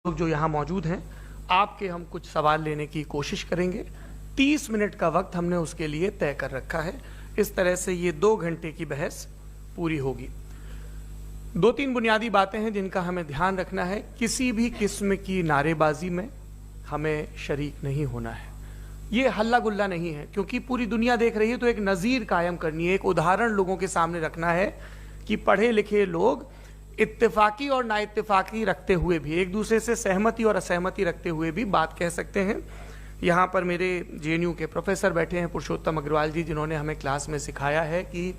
लोग जो यहाँ मौजूद हैं, आपके हम कुछ सवाल लेने की कोशिश करेंगे। 30 मिनट का वक्त हमने उसके लिए तय कर रखा है। इस तरह से ये 2 घंटे की बहस पूरी होगी। 2-3 बुनियादी बातें हैं जिनका हमें ध्यान रखना है। किसी भी किस्म की नारेबाजी में हमें शरीक नहीं होना है। ये हल्ला गुल्ला नहीं है, क्योंकि पूरी दुनिया देख रही है, तो एक नज़ीर कायम करनी है, एक उदाहरण लोगों के सामने रखना है कि पढ़े लिखे लोग इत्तेफाकी और नाइत्तेफाकी रखते हुए भी, एक दूसरे से सहमति और असहमति रखते हुए भी बात कह सकते हैं। यहाँ पर मेरे जेएनयू के प्रोफेसर बैठे हैं, पुरुषोत्तम अग्रवाल जी, जिन्होंने हमें क्लास में सिखाया है कि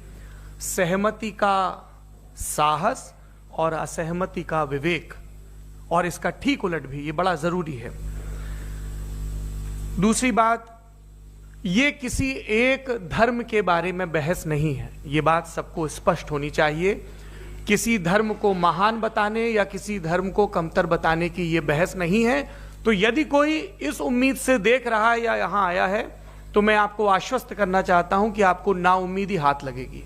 सहमति का साहस और असहमति का विवेक, और इसका ठीक उलट भी, ये बड़ा ज़रूरी है। दूसरी बात, ये किसी एक धर्म के बारे में बहस नहीं है, ये बात सबको स्पष्ट होनी चाहिए। किसी धर्म को महान बताने या किसी धर्म को कमतर बताने की ये बहस नहीं है। तो यदि कोई इस उम्मीद से देख रहा है या यहाँ आया है, तो मैं आपको आश्वस्त करना चाहता हूं कि आपको नाउम्मीदी हाथ लगेगी।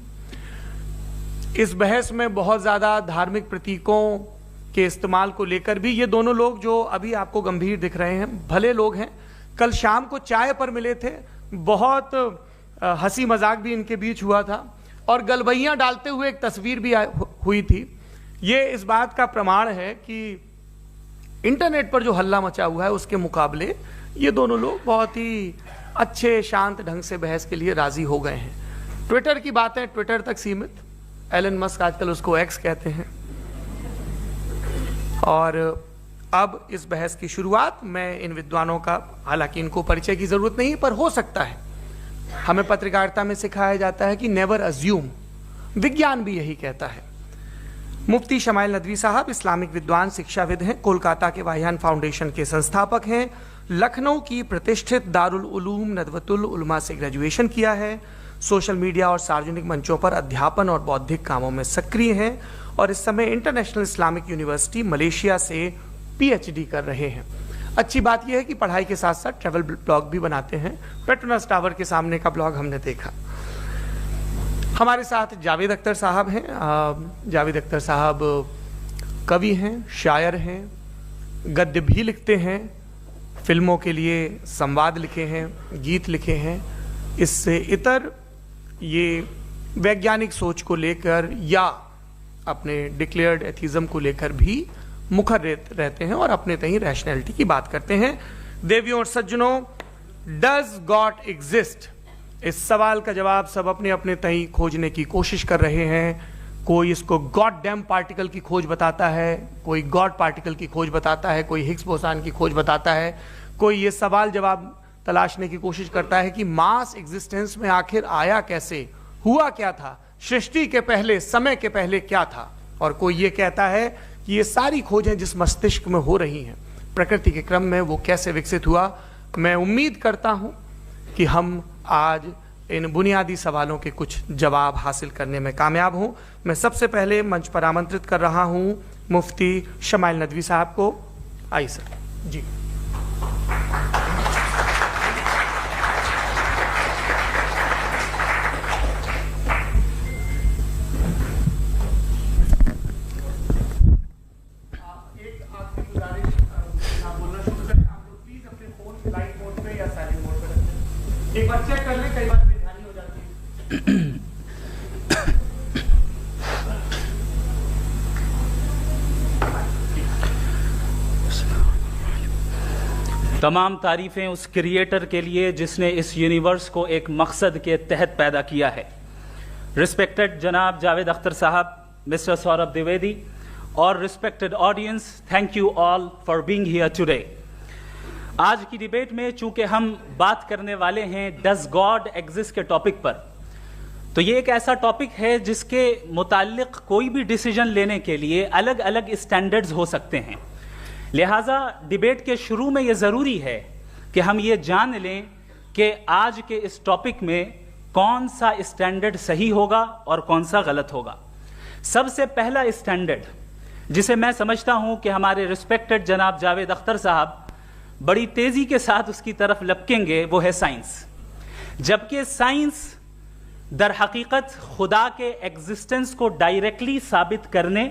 इस बहस में बहुत ज़्यादा धार्मिक प्रतीकों के इस्तेमाल को लेकर भी, ये दोनों लोग जो अभी आपको गंभीर दिख रहे हैं, भले लोग हैं, कल शाम को चाय पर मिले थे, बहुत हंसी मजाक भी इनके बीच हुआ था, और गलबैयाँ डालते हुए एक तस्वीर भी हुई थी। ये इस बात का प्रमाण है कि इंटरनेट पर जो हल्ला मचा हुआ है उसके मुकाबले ये दोनों लोग बहुत ही अच्छे शांत ढंग से बहस के लिए राजी हो गए हैं। ट्विटर की बात है, ट्विटर तक सीमित, एलन मस्क आजकल उसको एक्स कहते हैं। और अब इस बहस की शुरुआत, मैं इन विद्वानों का, हालांकि इनको परिचय की जरूरत नहीं, पर हो सकता है, हमें पत्रकारिता में सिखाया जाता है कि नेवर अज्यूम, विज्ञान भी यही कहता है। मुफ्ती शमाइल नदवी साहब इस्लामिक विद्वान, शिक्षाविद हैं, कोलकाता के वाहियान फाउंडेशन के संस्थापक हैं, लखनऊ की प्रतिष्ठित दारुल उलूम नदवतुल उलमा से ग्रेजुएशन किया है, सोशल मीडिया और सार्वजनिक मंचों पर अध्यापन और बौद्धिक कामों में सक्रिय हैं, और इस समय इंटरनेशनल इस्लामिक यूनिवर्सिटी मलेशिया से PhD कर रहे हैं। अच्छी बात यह है कि पढ़ाई के साथ साथ ट्रैवल ब्लॉग भी बनाते हैं। पेट्रोनास टावर के सामने का ब्लॉग हमने देखा। हमारे साथ जावेद अख्तर साहब हैं। जावेद अख्तर साहब कवि हैं, शायर हैं, गद्य भी लिखते हैं, फिल्मों के लिए संवाद लिखे हैं, गीत लिखे हैं। इससे इतर ये वैज्ञानिक सोच को लेकर या अपने डिक्लेयर्ड एथिज्म को लेकर भी मुखर रहते हैं और अपने तहीं रैशनैलिटी की बात करते हैं। देवियों और सज्जनों, डज गॉड एग्जिस्ट? इस सवाल का जवाब सब अपने अपने तहीं खोजने की कोशिश कर रहे हैं। कोई इसको गॉड डैम पार्टिकल की खोज बताता है, कोई गॉड पार्टिकल की खोज बताता है, कोई हिग्स बोसान की खोज बताता है, कोई ये सवाल जवाब तलाशने की कोशिश करता है कि मास एग्जिस्टेंस में आखिर आया कैसे, हुआ क्या था, सृष्टि के पहले, समय के पहले क्या था, और कोई ये कहता है कि ये सारी खोजें जिस मस्तिष्क में हो रही हैं प्रकृति के क्रम में, वो कैसे विकसित हुआ। मैं उम्मीद करता हूं कि हम आज इन बुनियादी सवालों के कुछ जवाब हासिल करने में कामयाब हों। मैं सबसे पहले मंच पर आमंत्रित कर रहा हूं मुफ्ती शमाइल नदवी साहब को। आइए सर जी। एक बार चेक कर ले, कई बार बेध्यानी हो जाती है। तमाम तारीफ़ें उस क्रिएटर के लिए जिसने इस यूनिवर्स को एक मकसद के तहत पैदा किया है। रिस्पेक्टेड जनाब जावेद अख्तर साहब, मिस्टर सौरभ द्विवेदी, और respected audience, thank you all for being here today. आज की डिबेट में चूंकि हम बात करने वाले हैं डज गॉड एग्जिस्ट के टॉपिक पर, तो ये एक ऐसा टॉपिक है जिसके मुताल्लिक कोई भी डिसीजन लेने के लिए अलग अलग स्टैंडर्ड्स हो सकते हैं। लिहाजा डिबेट के शुरू में ये ज़रूरी है कि हम ये जान लें कि आज के इस टॉपिक में कौन सा स्टैंडर्ड सही होगा और कौन सा गलत होगा। सबसे पहला स्टैंडर्ड जिसे मैं समझता हूं कि हमारे रिस्पेक्टेड जनाब जावेद अख्तर साहब बड़ी तेजी के साथ उसकी तरफ लपकेंगे, वो है साइंस। जबकि साइंस दर हकीकत खुदा के एग्जिस्टेंस को डायरेक्टली साबित करने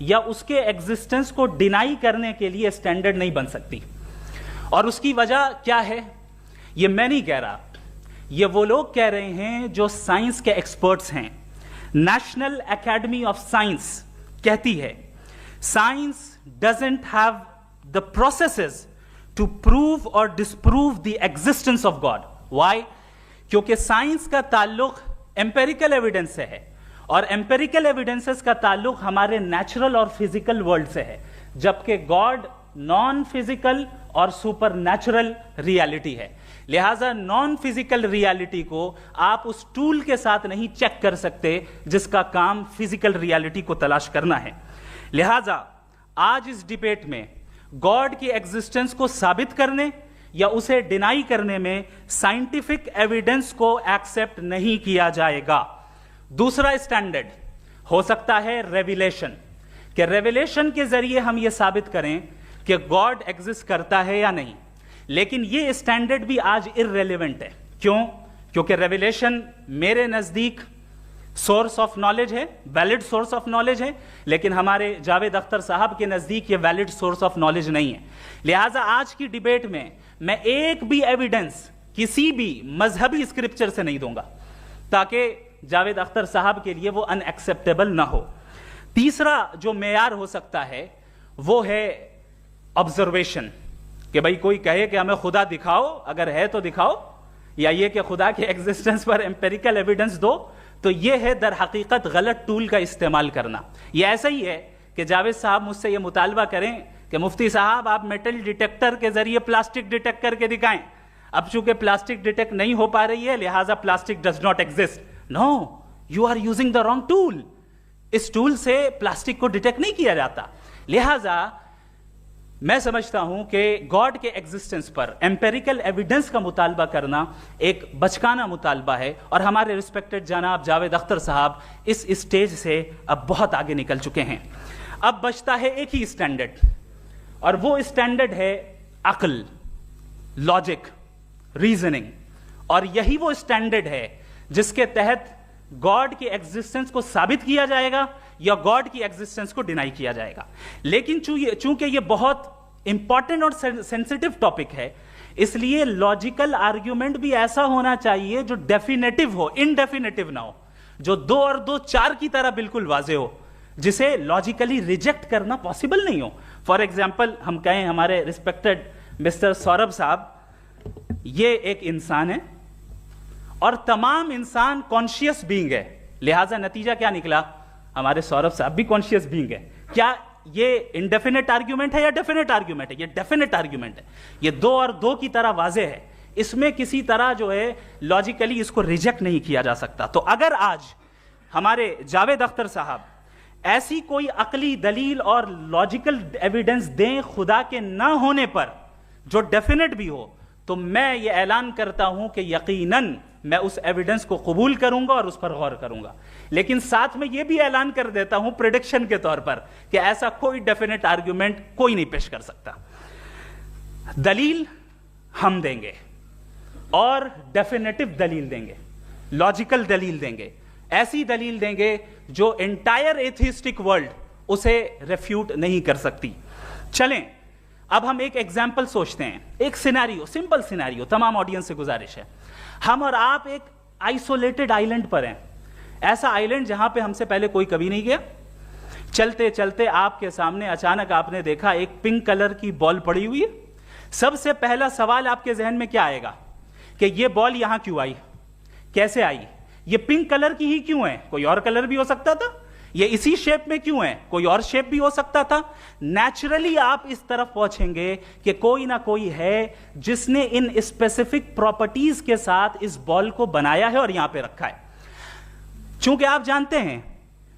या उसके एग्जिस्टेंस को डिनाई करने के लिए स्टैंडर्ड नहीं बन सकती। और उसकी वजह क्या है, ये मैं नहीं कह रहा, ये वो लोग कह रहे हैं जो साइंस के एक्सपर्ट्स हैं। नेशनल एकेडमी ऑफ साइंस कहती है science doesn't have the processes to prove और disprove the existence of God. Why? क्योंकि साइंस का ताल्लुक एम्पेरिकल एविडेंस से है और एम्पेरिकल एविडेंसेस का ताल्लुक हमारे नेचुरल और फिजिकल वर्ल्ड से है, जबकि गॉड नॉन फिजिकल और सुपर नेचुरल रियलिटी है। लिहाजा नॉन फिजिकल रियलिटी को आप उस टूल के साथ नहीं चेक कर सकते जिसका काम फिजिकल रियलिटी को तलाश करना है। लिहाजा आज इस डिबेट में गॉड की एग्जिस्टेंस को साबित करने या उसे डिनाई करने में साइंटिफिक एविडेंस को एक्सेप्ट नहीं किया जाएगा। दूसरा स्टैंडर्ड हो सकता है रेविलेशन, कि रेविलेशन के जरिए हम यह साबित करें कि गॉड एग्जिस्ट करता है या नहीं। लेकिन यह स्टैंडर्ड भी आज इररेलेवेंट है। क्यों? क्योंकि रेविलेशन मेरे नजदीक सोर्स ऑफ नॉलेज है, वैलिड सोर्स ऑफ नॉलेज है, लेकिन हमारे जावेद अख्तर साहब के नजदीक ये वैलिड सोर्स ऑफ नॉलेज नहीं है। लिहाजा आज की डिबेट में मैं एक भी एविडेंस किसी भी मजहबी स्क्रिप्चर से नहीं दूंगा ताकि जावेद अख्तर साहब के लिए वो अनएक्सेप्टेबल ना हो। तीसरा जो मेयार हो सकता है वो है ऑब्जर्वेशन, कि भाई कोई कहे कि हमें खुदा दिखाओ, अगर है तो दिखाओ, या ये कि खुदा के एग्जिस्टेंस पर एम्पेरिकल एविडेंस दो, तो यह है दर हकीकत गलत टूल का इस्तेमाल करना। यह ऐसा ही है कि जावेद साहब मुझसे यह मुतालबा करें कि मुफ्ती साहब आप मेटल डिटेक्टर के जरिए प्लास्टिक डिटेक्ट करके दिखाएं। अब चूंकि प्लास्टिक डिटेक्ट नहीं हो पा रही है लिहाजा plastic does not exist. No, you are using the wrong tool. इस टूल से प्लास्टिक को डिटेक्ट नहीं किया जाता। लिहाजा मैं समझता हूं कि गॉड के एग्जिस्टेंस पर एम्पेरिकल एविडेंस का मुतालबा करना एक बचकाना मुतालबा है और हमारे रिस्पेक्टेड जनाब जावेद अख्तर साहब इस स्टेज से अब बहुत आगे निकल चुके हैं। अब बचता है एक ही स्टैंडर्ड और वो स्टैंडर्ड है अक्ल, लॉजिक, रीजनिंग। और यही वो स्टैंडर्ड है जिसके तहत गॉड की एग्जिस्टेंस को साबित किया जाएगा या गॉड की एग्जिस्टेंस को डिनाई किया जाएगा। लेकिन चूंकि ये बहुत इंपॉर्टेंट और सेंसिटिव टॉपिक है, इसलिए लॉजिकल आर्ग्यूमेंट भी ऐसा होना चाहिए जो डेफिनेटिव हो, इनडेफिनेटिव ना हो, जो 2 और 2 4 की तरह बिल्कुल वाजे हो, जिसे लॉजिकली रिजेक्ट करना पॉसिबल नहीं हो। फॉर एग्जाम्पल हम कहें हमारे रिस्पेक्टेड मिस्टर सौरभ साहब, ये एक इंसान है और तमाम इंसान कॉन्शियस बीइंग है, लिहाजा नतीजा क्या निकला, हमारे सौरभ साहब भी कॉन्शियस बीइंग है। क्या ये इनडेफिनेट आर्ग्यूमेंट है या डेफिनेट आर्ग्यूमेंट है? ये डेफिनेट आर्ग्यूमेंट है। ये 2 और 2 की तरह वाजे है, इसमें किसी तरह जो है लॉजिकली इसको रिजेक्ट नहीं किया जा सकता। तो अगर आज हमारे जावेद अख्तर साहब ऐसी कोई अकली दलील और लॉजिकल एविडेंस दें खुदा के ना होने पर जो डेफिनेट भी हो, तो मैं ये ऐलान करता हूं कि यकीनन मैं उस एविडेंस को कबूल करूंगा और उस पर गौर करूंगा। लेकिन साथ में यह भी ऐलान कर देता हूं प्रेडिक्शन के तौर पर कि ऐसा कोई डेफिनेट आर्ग्यूमेंट कोई नहीं पेश कर सकता। दलील हम देंगे और डेफिनेटिव दलील देंगे, लॉजिकल दलील देंगे, ऐसी दलील देंगे जो एंटायर एथिस्टिक वर्ल्ड उसे रेफ्यूट नहीं कर सकती। चलें अब हम एक एग्जाम्पल सोचते हैं, एक सिनेरियो, सिंपल सिनेरियो, तमाम ऑडियंस से गुजारिश है, हम और आप एक आइसोलेटेड आइलैंड पर हैं, ऐसा आइलैंड जहां पे हमसे पहले कोई कभी नहीं गया। चलते चलते आपके सामने अचानक आपने देखा एक पिंक कलर की बॉल पड़ी हुई है। सबसे पहला सवाल आपके जहन में क्या आएगा कि ये बॉल यहां क्यों आई, कैसे आई, ये पिंक कलर की ही क्यों है, कोई और कलर भी हो सकता था, ये इसी शेप में क्यों है, कोई और शेप भी हो सकता था। नेचुरली आप इस तरफ पहुंचेंगे कि कोई ना कोई है जिसने इन स्पेसिफिक प्रॉपर्टीज के साथ इस बॉल को बनाया है और यहां पे रखा है। चूंकि आप जानते हैं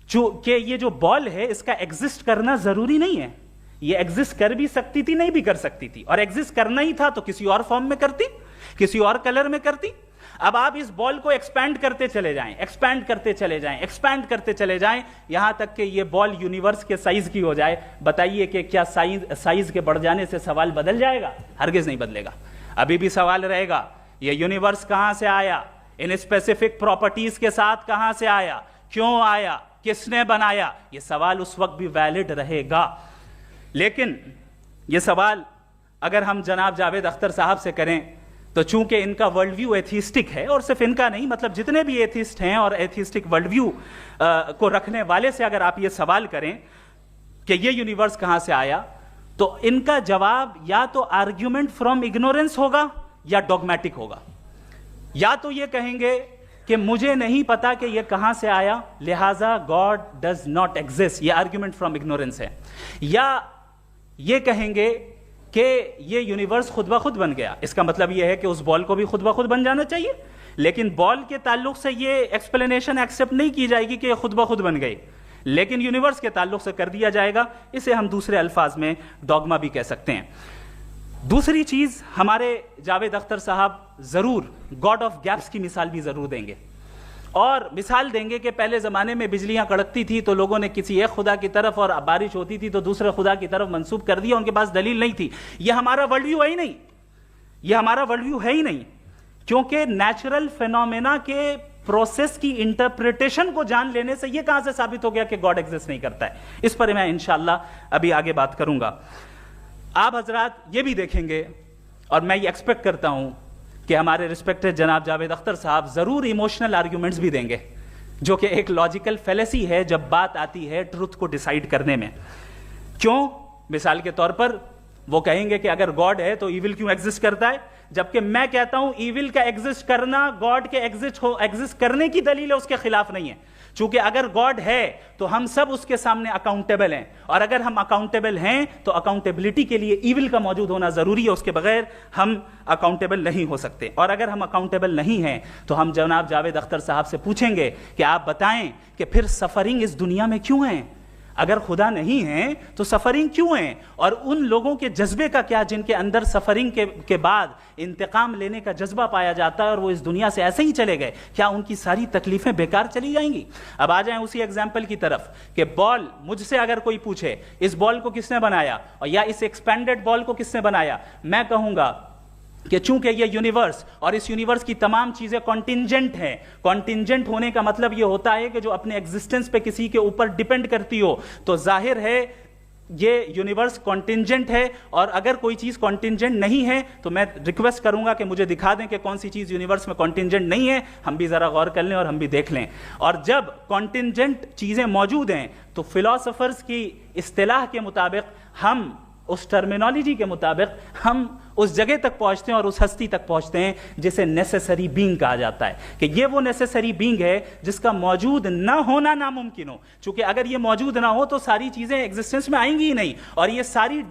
कि ये जो बॉल है इसका एग्जिस्ट करना जरूरी नहीं है, ये एग्जिस्ट कर भी सकती थी, नहीं भी कर सकती थी, और एग्जिस्ट करना ही था तो किसी और फॉर्म में करती, किसी और कलर में करती। अब आप इस बॉल को एक्सपैंड करते चले जाएं, एक्सपैंड करते चले जाएं, एक्सपैंड करते चले जाएं, यहां तक कि ये बॉल यूनिवर्स के साइज की हो जाए। बताइए कि क्या साइज के बढ़ जाने से सवाल बदल जाएगा? हरगिज नहीं बदलेगा। अभी भी सवाल रहेगा ये यूनिवर्स कहां से आया, इन स्पेसिफिक प्रॉपर्टीज के साथ कहां से आया, क्यों आया, किसने बनाया, यह सवाल उस वक्त भी वैलिड रहेगा। लेकिन यह सवाल अगर हम जनाब जावेद अख्तर साहब से करें तो चूंकि इनका वर्ल्ड व्यू एथिस्टिक है, और सिर्फ इनका नहीं, मतलब जितने भी एथिस्ट हैं और एथिस्टिक वर्ल्ड व्यू को रखने वाले से अगर आप ये सवाल करें कि ये यूनिवर्स कहां से आया, तो इनका जवाब या तो आर्ग्यूमेंट फ्रॉम इग्नोरेंस होगा या डॉगमेटिक होगा। या तो ये कहेंगे कि मुझे नहीं पता कि ये कहां से आया, लिहाजा गॉड डज नॉट एग्जिस्ट, ये आर्ग्यूमेंट फ्रॉम इग्नोरेंस है। या ये कहेंगे कि ये यूनिवर्स खुद ब खुद बन गया, इसका मतलब ये है कि उस बॉल को भी खुद ब खुद बन जाना चाहिए, लेकिन बॉल के ताल्लुक से ये एक्सप्लेनेशन एक्सेप्ट नहीं की जाएगी कि ये खुद ब खुद बन गई, लेकिन यूनिवर्स के ताल्लुक से कर दिया जाएगा। इसे हम दूसरे अल्फाज में डॉगमा भी कह सकते हैं। दूसरी चीज, हमारे जावेद अख्तर साहब जरूर गॉड ऑफ गैप्स की मिसाल भी जरूर देंगे, और मिसाल देंगे कि पहले ज़माने में बिजलियां कड़कती थी तो लोगों ने किसी एक खुदा की तरफ, और बारिश होती थी तो दूसरे खुदा की तरफ मंसूब कर दिया, उनके पास दलील नहीं थी। यह हमारा वर्ल्ड व्यू है ही नहीं, यह हमारा वर्ल्ड व्यू है ही नहीं, क्योंकि नेचुरल फिनोमेना के प्रोसेस की इंटरप्रिटेशन को जान लेने से यह कहां से साबित हो गया कि गॉड एग्जिस्ट नहीं करता है। इस पर मैं इंशाअल्लाह अभी आगे बात करूंगा। आप हजरात ये भी देखेंगे, और मैं ये एक्सपेक्ट करता हूं कि हमारे रिस्पेक्टेड जनाब जावेद अख्तर साहब जरूर इमोशनल आर्ग्यूमेंट्स भी देंगे, जो कि एक लॉजिकल फेलेसी है जब बात आती है ट्रुथ को डिसाइड करने में। क्यों? मिसाल के तौर पर वो कहेंगे कि अगर गॉड है तो ईविल क्यों एग्जिस्ट करता है, जबकि मैं कहता हूं ईविल का एग्जिस्ट करना गॉड के एग्जिस्ट करने की दलील है, उसके खिलाफ नहीं है। चूंकि अगर गॉड है तो हम सब उसके सामने अकाउंटेबल हैं, और अगर हम अकाउंटेबल हैं तो अकाउंटेबिलिटी के लिए ईविल का मौजूद होना जरूरी है, उसके बगैर हम अकाउंटेबल नहीं हो सकते। और अगर हम अकाउंटेबल नहीं हैं तो हम जनाब जावेद अख्तर साहब से पूछेंगे कि आप बताएं कि फिर सफरिंग इस दुनिया में क्यों है? अगर खुदा नहीं है तो सफरिंग क्यों है? और उन लोगों के जज्बे का क्या जिनके अंदर सफरिंग के बाद इंतकाम लेने का जज्बा पाया जाता है और वो इस दुनिया से ऐसे ही चले गए, क्या उनकी सारी तकलीफें बेकार चली जाएंगी? अब आ जाएं उसी एग्जाम्पल की तरफ कि बॉल, मुझसे अगर कोई पूछे इस बॉल को किसने बनाया और या इस एक्सपेंडेड बॉल को किसने बनाया, मैं कहूंगा कि चूंकि ये यूनिवर्स और इस यूनिवर्स की तमाम चीजें कॉन्टिंजेंट हैं। कॉन्टिंजेंट होने का मतलब ये होता है कि जो अपने एग्जिस्टेंस पे किसी के ऊपर डिपेंड करती हो, तो जाहिर है ये यूनिवर्स कॉन्टिंजेंट है। और अगर कोई चीज कॉन्टिंजेंट नहीं है तो मैं रिक्वेस्ट करूंगा कि मुझे दिखा दें कि कौन सी चीज यूनिवर्स में कॉन्टिंजेंट नहीं है, हम भी जरा गौर कर लें और हम भी देख लें। और जब कॉन्टिंजेंट चीजें मौजूद हैं तो फिलोसोफर्स की इस्तिलाह के मुताबिक, हम उस टर्मिनोलॉजी के मुताबिक हम उस जगह तक पहुंचते हैं और उस हस्ती तक पहुंचते हैं जिसे नेसेसरी बीइंग कहा जाता है, कि ये वो नेसेसरी बीइंग है जिसका मौजूद ना होना नामुमकिन हो। क्योंकि अगर ये मौजूद ना हो तो सारी चीजें एग्जिस्टेंस में आएंगी ही नहीं, और ये सारी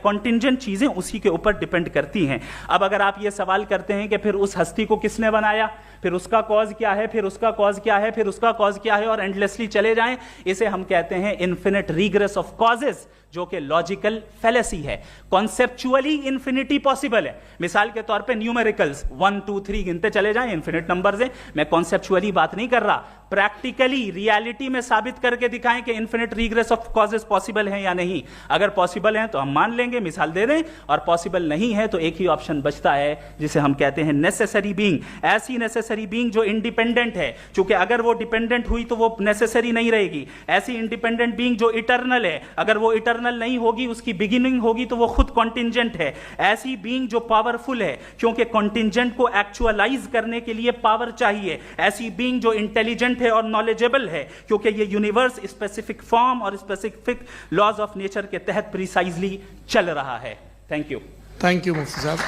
कॉन्टिंजेंट चीजें उसी के ऊपर डिपेंड करती हैं। अब अगर आप ये सवाल करते हैं कि फिर उस हस्ती को किसने बनाया, फिर उसका कॉज क्या है, फिर उसका कॉज क्या है, फिर उसका कॉज क्या है, और एंडलेसली चले जाएं, इसे हम कहते हैं इन्फिनिट रिग्रेस ऑफ कॉजेस, जो कि लॉजिकल फेलेसी है। कॉन्सेप्चुअली इंफिनिटी पॉसिबल है। मिसाल के तौर पे न्यूमेरिकल्स 1 2 3 गिनते चले जाएं, इन्फिनिट नंबर्स हैं। मैं कॉन्सेप्चुअली बात नहीं कर रहा, प्रैक्टिकली रियलिटी में साबित करके दिखाएं कि infinite regress of causes possible है या नहीं। अगर पॉसिबल है तो हम मान लेंगे, मिसाल दे दें, और पॉसिबल नहीं है तो एक ही ऑप्शन बचता है जिसे हम कहते हैं नेसेसरी बीइंग। ऐसी नेसेसरी बीइंग जो इंडिपेंडेंट है, क्योंकि अगर वो डिपेंडेंट हुई तो वो नेसेसरी नहीं रहेगी। ऐसी इंडिपेंडेंट बीइंग जो इटर्नल है, अगर वो इटर्नल नहीं होगी, उसकी बिगिनिंग होगी तो वो खुद कॉन्टिंजेंट है। ऐसी बीइंग जो पावरफुल है, क्योंकि कॉन्टिंजेंट को एक्चुअलाइज करने के लिए पावर चाहिए। ऐसी बीइंग जो इंटेलिजेंट है और नॉलेजेबल है, क्योंकि ये यूनिवर्स स्पेसिफिक फॉर्म और स्पेसिफिक लॉज ऑफ नेचर के तहत प्रिसाइजली चल रहा है। Thank you. थैंक यू मुफ्ती साहब।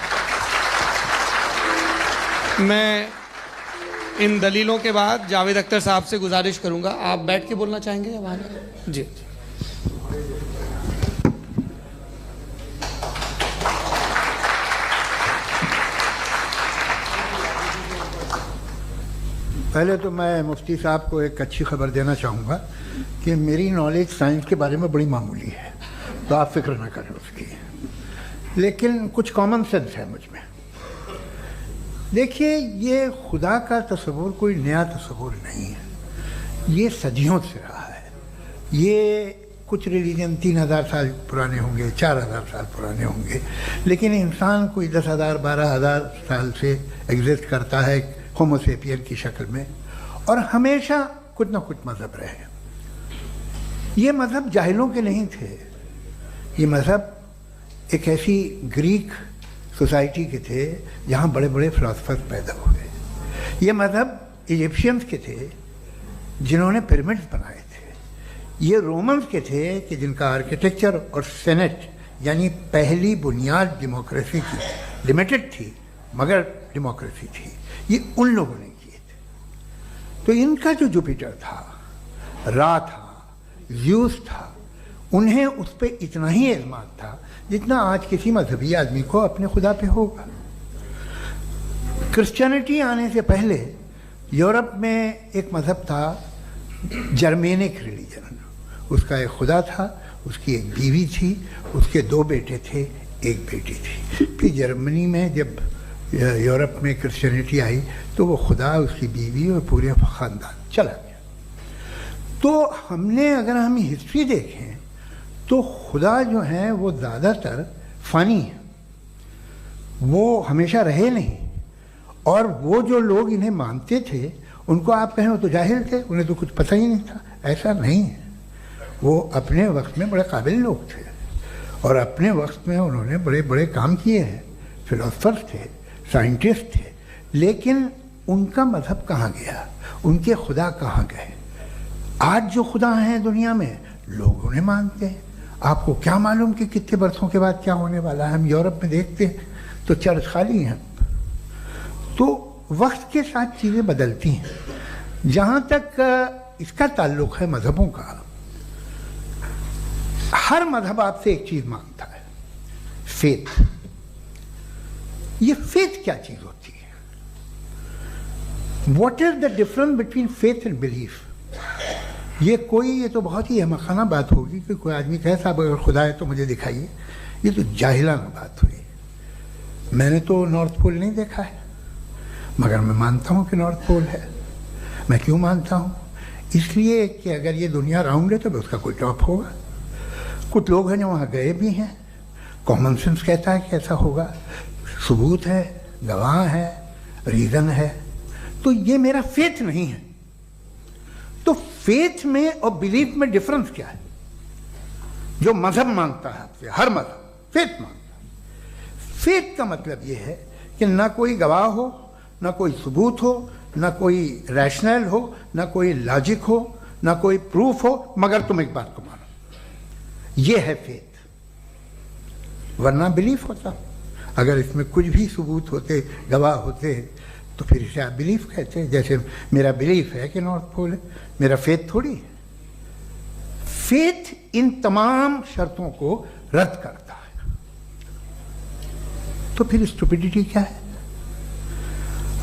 मैं इन दलीलों के बाद जावेद अख्तर साहब से गुजारिश करूंगा, आप बैठ के बोलना चाहेंगे या वहां? जी। पहले तो मैं मुफ्ती साहब को एक अच्छी खबर देना चाहूँगा कि मेरी नॉलेज साइंस के बारे में बड़ी मामूली है, तो आप फिक्र ना करें उसकी, लेकिन कुछ कॉमन सेंस है मुझ में। देखिए, ये खुदा का तस्वुर कोई नया तस्वुर नहीं है, ये सदियों से रहा है। ये कुछ रिलीजन 3000 साल पुराने होंगे, 4000 साल पुराने होंगे, लेकिन इंसान कोई 10,000 12,000 साल से एग्जिस्ट करता है होमो सेपियन की शक्ल में, और हमेशा कुछ ना कुछ मजहब रहे। ये मज़हब जाहिलों के नहीं थे, ये मज़हब एक ऐसी ग्रीक सोसाइटी के थे जहाँ बड़े बड़े फिलोसफर्स पैदा हुए। ये मज़हब इजिप्शियंस के थे जिन्होंने पिरामिड्स बनाए थे। ये रोमन्स के थे कि जिनका आर्किटेक्चर और सेनेट यानी पहली बुनियाद डेमोक्रेसी की लिमिटेड थी मगर डेमोक्रेसी थी, ये उन लोगों ने किए थे। तो इनका जो जुपिटर था, रा था, ज़्यूस था, उन्हें उस पर इतना ही एतमाद था जितना आज किसी मजहबी आदमी को अपने खुदा पे होगा। क्रिश्चियनिटी आने से पहले यूरोप में एक मज़हब था जर्मेनिक रिलीजन। उसका एक खुदा था, उसकी एक बीवी थी, उसके 2 बेटे थे, एक बेटी थी। फिर जर्मनी में जब यूरोप में क्रिश्चियनिटी आई तो वो खुदा, उसकी बीवी और पूरे ख़ानदान चला गया। तो हमने, अगर हम हिस्ट्री देखें तो खुदा जो है वो ज़्यादातर फ़नी है, वो हमेशा रहे नहीं। और वो जो लोग इन्हें मानते थे उनको आप कहें वो तो जाहिल थे, उन्हें तो कुछ पता ही नहीं था, ऐसा नहीं है। वो अपने वक्त में बड़े काबिल लोग थे और अपने वक्त में उन्होंने बड़े बड़े काम किए हैं, फिलोसफर्स थे, साइंटिस्ट थे। लेकिन उनका मज़हब कहाँ गया, उनके खुदा कहाँ गए? आज जो खुदा हैं दुनिया में लोग उन्हें मानते हैं। आपको क्या मालूम कि कितने बरसों के बाद क्या होने वाला है? हम यूरोप में देखते हैं तो चर्च खाली हैं। तो वक्त के साथ चीज़ें बदलती हैं। जहाँ तक इसका ताल्लुक़ है मज़हबों का, हर मज़हब आपसे एक चीज़ मांगता है, फेथ। ये फेथ क्या चीज़ होती है? What is the difference between faith and belief? ये तो बहुत ही अहमकाना बात होगी कि कोई आदमी कहे साहब अगर खुदा है तो मुझे दिखाइए। ये तो जाहिलाना बात हुई। मैंने तो नॉर्थ पोल नहीं देखा है मगर मैं मानता हूँ कि नॉर्थ पोल है। मैं क्यों मानता हूँ? इसलिए कि अगर ये दुनिया राउंड है तो उसका कोई टॉप होगा। कुछ लोग हैं जो वहाँ गए भी हैं, कॉमन सेंस कहता है कि ऐसा होगा, सबूत है, गवाह है, रीज़न है। तो ये मेरा फेथ नहीं है। तो फेथ में और बिलीफ में डिफरेंस क्या है? जो मजहब मांगता है आपसे, हर मजहब फेथ मांगता है। फेथ का मतलब ये है कि ना कोई गवाह हो, ना कोई सबूत हो, ना कोई रैशनल हो, ना कोई लॉजिक हो, ना कोई प्रूफ हो, मगर तुम एक बात को मानो। ये है फेथ। वरना बिलीफ होता। अगर इसमें कुछ भी सबूत होते, गवाह होते, तो फिर इसे आप बिलीफ कहते हैं। जैसे मेरा बिलीफ है कि नॉर्थ पोल है, मेरा फेथ थोड़ी है। फेथ इन तमाम शर्तों को रद्द करता है। तो फिर स्टुपिडिटी क्या है?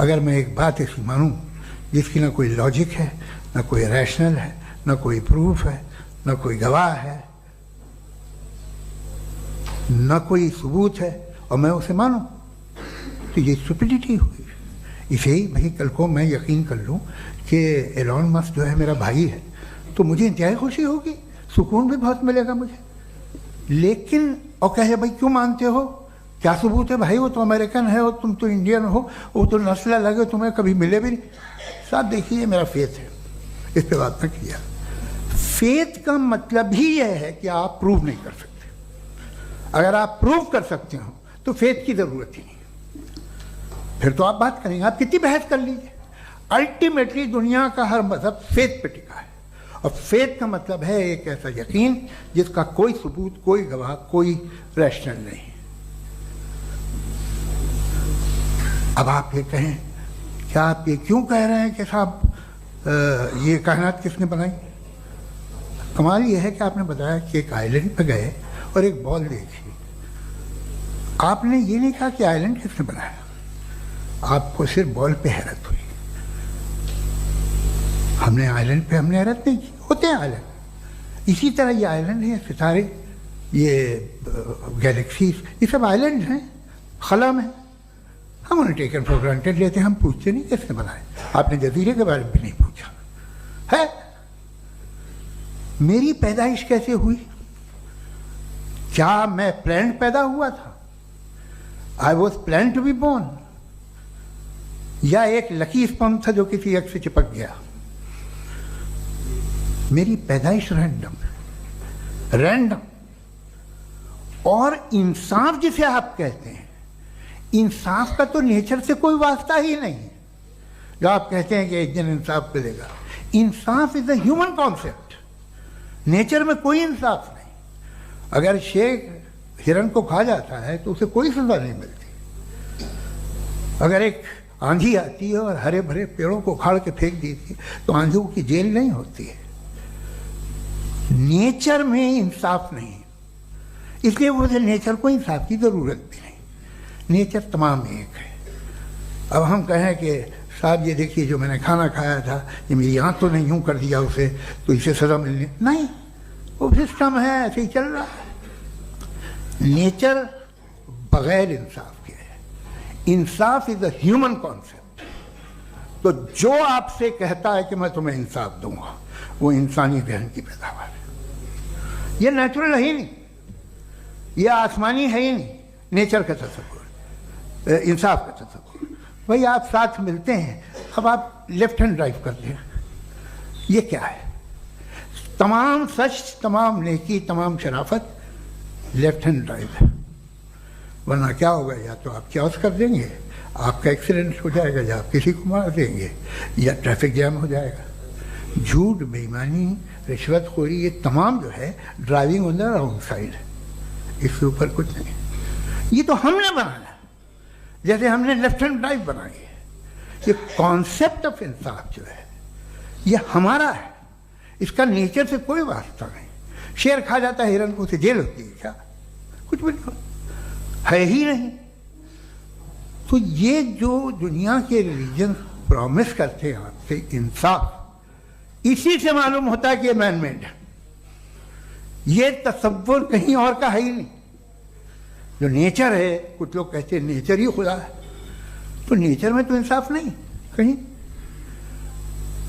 अगर मैं एक बात ऐसी मानूं जिसकी ना कोई लॉजिक है, ना कोई रैशनल है, ना कोई प्रूफ है, ना कोई गवाह है, ना कोई सबूत है, और मैं उसे मानूं, तो ये स्टुपिडिटी हुई। इसे ही भाई कल को मैं यकीन कर लूँ कि एलॉन मस्क जो है मेरा भाई है तो मुझे इंतहाई खुशी होगी, सुकून भी बहुत मिलेगा मुझे। लेकिन और कहे भाई क्यों मानते हो, क्या सबूत है? भाई वो तो अमेरिकन है और तुम तो इंडियन हो, वो तो नस्ल अलग है, तुम्हें कभी मिले भी नहीं। साहब देखिए मेरा फेथ है, इस पर बात न किया। फेथ का मतलब ही यह है कि आप प्रूव नहीं कर सकते। अगर आप प्रूव कर सकते हो तो फेथ की ज़रूरत ही नहीं, फिर तो आप बात करेंगे, आप कितनी बहस कर लीजिए। अल्टीमेटली दुनिया का हर मजहब फेथ पे टिका है, और फेथ का मतलब है एक ऐसा यकीन जिसका कोई सबूत, कोई गवाह, कोई रैशनल नहीं। अब आप ये कहें, क्या आप ये क्यों कह रहे हैं कि साहब ये कायनात किसने बनाई? कमाल ये है कि आपने बताया कि एक आइलैंड पे गए और एक बॉल देखी। आपने ये नहीं कहा कि आइलैंड किसने बनाया, आपको सिर्फ बॉल पे हैरत हुई। हमने आइलैंड पे हमने हैरत नहीं की, होते हैं आइलैंड। इसी तरह ये आइलैंड है, सितारे, ये गैलेक्सीज, ये सब आइलैंड हैं खला में। हम उन्हें टेकन फॉर ग्रांटेड लेते हैं, हम पूछते नहीं किसने बनाए। आपने जजीरे के बारे में भी नहीं पूछा है। मेरी पैदाइश कैसे हुई? क्या मैं प्लान्ड पैदा हुआ था? I was plan to be born, या एक लकी स्पर्म था जो किसी एक से चिपक गया? मेरी पैदाइश रैंडम है। रैंडम। और इंसाफ जिसे आप कहते हैं, इंसाफ का तो नेचर से कोई वास्ता ही नहीं है। जो आप कहते हैं कि एक दिन इंसाफ मिलेगा, insaf is a human concept, nature में कोई इंसाफ नहीं। अगर शेर हिरन को खा जाता है तो उसे कोई सजा नहीं मिलती। अगर एक आंधी आती है और हरे भरे पेड़ों को उखाड़ के फेंक देती है तो आंधियों की जेल नहीं होती है। नेचर में इंसाफ नहीं, इसलिए मुझे नेचर को इंसाफ की जरूरत भी नहीं। नेचर तमाम एक है। अब हम कहें कि साहब ये देखिए जो मैंने खाना खाया था ये मेरी आंख तो नहीं यूं कर दिया उसे तो इसे सजा मिलनी नहीं, वो सिस्टम है, ऐसे ही चल रहा है। नेचर बगैर इंसाफ के है। इंसाफ इज अ ह्यूमन कॉन्सेप्ट। तो जो आपसे कहता है कि मैं तुम्हें इंसाफ दूंगा वो इंसानी जहन की पैदावार है। ये नेचुरल है ही नहीं, ये आसमानी है ही नहीं। नेचर का तसव्वुर, इंसाफ का तसव्वुर। भाई आप साथ मिलते हैं, अब आप लेफ्ट हैंड ड्राइव करते हैं, ये क्या है? तमाम सच, तमाम नेकी, तमाम शराफत लेफ्ट हैंड ड्राइव है। वरना क्या होगा, या तो आप क्रॉस कर देंगे, आपका एक्सीडेंट हो जाएगा, या आप किसी को मार देंगे, या ट्रैफिक जैम हो जाएगा। झूठ, बेईमानी, रिश्वतखोरी, ये तमाम जो है driving on the wrong side है। इसके ऊपर कुछ नहीं। ये तो हमने बनाया, जैसे हमने लेफ्ट हैंड ड्राइव बनाई है। ये कॉन्सेप्ट ऑफ इंसाफ जो है ये हमारा है, इसका नेचर से कोई वास्ता नहीं। शेर खा जाता है हिरन को, उसे जेल होती है क्या? कुछ भी नहीं, है ही नहीं। तो ये जो दुनिया के रिलीजन प्रॉमिस करते हैं आपसे इंसाफ, इसी से मालूम होता है कि ये मैन मेड है। ये तसव्वुर कहीं और का है ही नहीं। जो नेचर है, कुछ लोग कहते हैं नेचर ही खुदा है, तो नेचर में तो इंसाफ नहीं कहीं।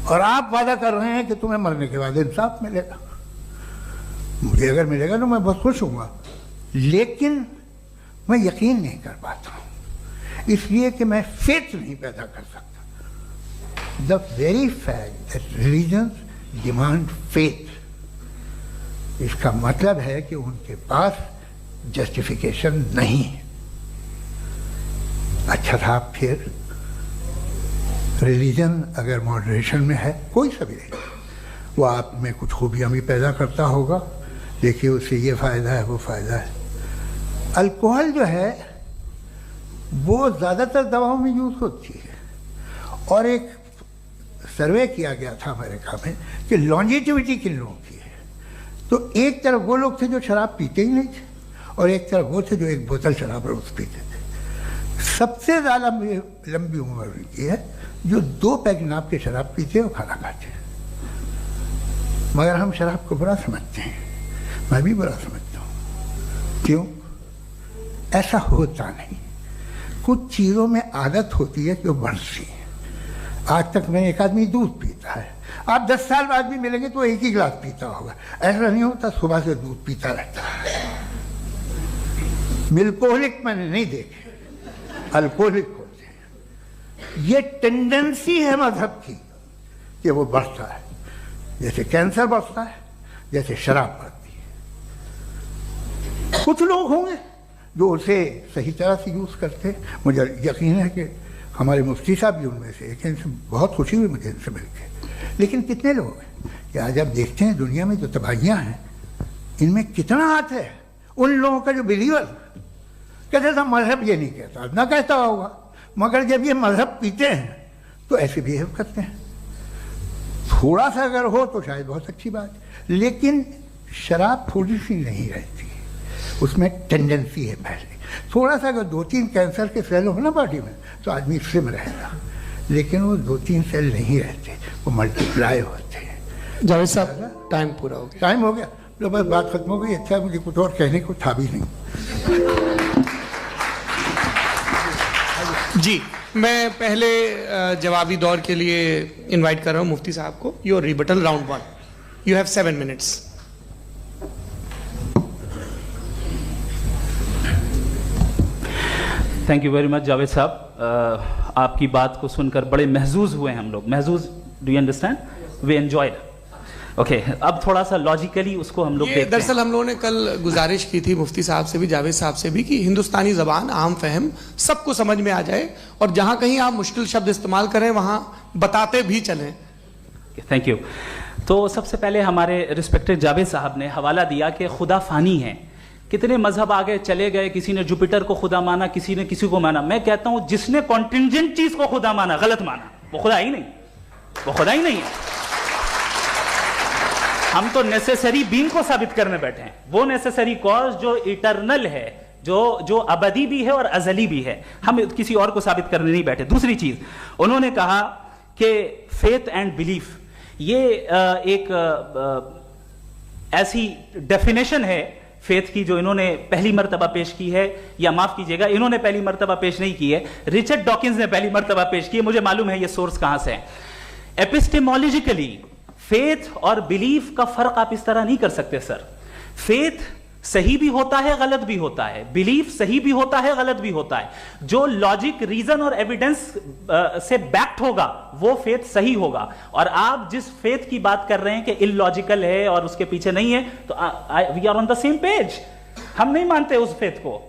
और आप वादा कर रहे हैं कि तुम्हें मरने के बाद इंसाफ मिलेगा। मुझे अगर मिलेगा तो मैं बहुत खुश हूँगा, लेकिन मैं यकीन नहीं कर पाता हूँ, इसलिए कि मैं फेथ नहीं पैदा कर सकता। The very fact that religions demand faith, इसका मतलब है कि उनके पास जस्टिफिकेशन नहीं है। अच्छा था, फिर रिलीजन अगर मॉडरेशन में है, कोई सा भी नहीं, वो आप में कुछ खूबियाँ भी पैदा करता होगा। देखिए उससे ये फ़ायदा है, वो फ़ायदा है। अल्कोहल जो है वो ज़्यादातर दवाओं में यूज़ होती है। और एक सर्वे किया गया था अमेरिका में कि लॉन्जेटिविटी किन लोगों की है, तो एक तरफ वो लोग थे जो शराब पीते ही नहीं थे, और एक तरफ वो थे जो एक बोतल शराब रोज़ पीते थे। सबसे ज़्यादा लंबी उम्र उनकी है जो 2 पैग नाप के शराब पीते और खाना खाते हैं। मगर हम शराब को बुरा समझते हैं, मैं भी बुरा समझता हूँ। क्यों? ऐसा होता नहीं। कुछ चीज़ों में आदत होती है कि वो बढ़ती है। आज तक में एक आदमी दूध पीता है, आप 10 साल बाद भी मिलेंगे तो एक ही गिलास पीता होगा। ऐसा नहीं होता, सुबह से दूध पीता रहता है। मिल्कोहलिक मैंने नहीं देखे, अल्कोहलिक होते हैं। ये टेंडेंसी है मजहब की कि वो बढ़ता है, जैसे कैंसर बढ़ता है, जैसे शराब बढ़ती है। कुछ लोग होंगे जो उसे सही तरह से यूज़ करते हैं। मुझे यकीन है कि हमारे मुफ्ती साहब भी उनमें से एक हैं, इनसे बहुत खुशी हुई मुझे इनसे मिलकर। लेकिन कितने लोग हैं कि आज आप देखते हैं दुनिया में जो तबाहियाँ हैं, इनमें कितना हाथ है उन लोगों का जो बिलीवर कहते था मजहब ये नहीं कहता, ना कहता होगा, मगर जब ये मजहब पीते हैं तो ऐसे बिहेव करते हैं। थोड़ा सा अगर हो तो शायद बहुत अच्छी बात, लेकिन शराब थोड़ी सी नहीं रहती, उसमें टेंडेंसी है पहले। थोड़ा सा अगर 2-3 कैंसर के सेल हो ना बॉडी में तो आदमी स्लिम रहेगा, लेकिन वो 2-3 सेल नहीं रहते, वो मल्टीप्लाई होते हैं। जावेद साहब टाइम पूरा हो गया। टाइम हो गया तो बस बात खत्म हो गई। अच्छा, मुझे कुछ और कहने को था भी नहीं। जी, मैं पहले जवाबी दौर के लिए इनवाइट कर रहा हूँ मुफ्ती साहब को। Your rebuttal round 1, you have 7 minutes. Thank you very much Javed साहब। आपकी बात को सुनकर बड़े महजूज हुए हम लोग। महजूज, do you understand? We enjoyed. Okay, अब थोड़ा सा लॉजिकली उसको हम लोग ये देखते हैं। दरअसल हम लोगों ने कल गुजारिश की थी मुफ्ती साहब से भी, जावेद साहब से भी, कि हिंदुस्तानी ज़बान आम फहम सबको समझ में आ जाए और जहां कहीं आप मुश्किल शब्द इस्तेमाल करें वहां बताते भी चलें। Thank you. तो सबसे पहले हमारे रिस्पेक्टेड जावेद साहब ने हवाला दिया कि खुदा फानी है, कितने मजहब आगे चले गए, किसी ने जुपिटर को खुदा माना, किसी ने किसी को माना। मैं कहता हूं जिसने कॉन्टिंजेंट चीज को खुदा माना, गलत माना, वो खुदा ही नहीं, वो खुदा ही नहीं है। हम तो नेसेसरी बीइंग को साबित करने बैठे हैं, वो नेसेसरी कॉज जो इटरनल है, जो अबदी भी है और अजली भी है, हम किसी और को साबित करने नहीं बैठे। दूसरी चीज उन्होंने कहा कि फेथ एंड बिलीफ, ये एक ऐसी डेफिनेशन है फेथ की जो इन्होंने पहली मर्तबा पेश की है, या माफ कीजिएगा इन्होंने पहली मर्तबा पेश नहीं की है, रिचर्ड डॉकिंस ने पहली मर्तबा पेश की है। मुझे मालूम है ये सोर्स कहां से है। एपिस्टेमोलॉजिकली फेथ और बिलीफ का फर्क आप इस तरह नहीं कर सकते सर। फेथ सही भी होता है, गलत भी होता है, बिलीफ सही भी होता है, गलत भी होता है। जो लॉजिक, रीजन और एविडेंस से बैक्ड होगा वो फेथ सही होगा। और आप जिस फेथ की बात कर रहे हैं कि इलॉजिकल है और उसके पीछे नहीं है, तो we are on the same page. हम नहीं मानते उस फेथ को,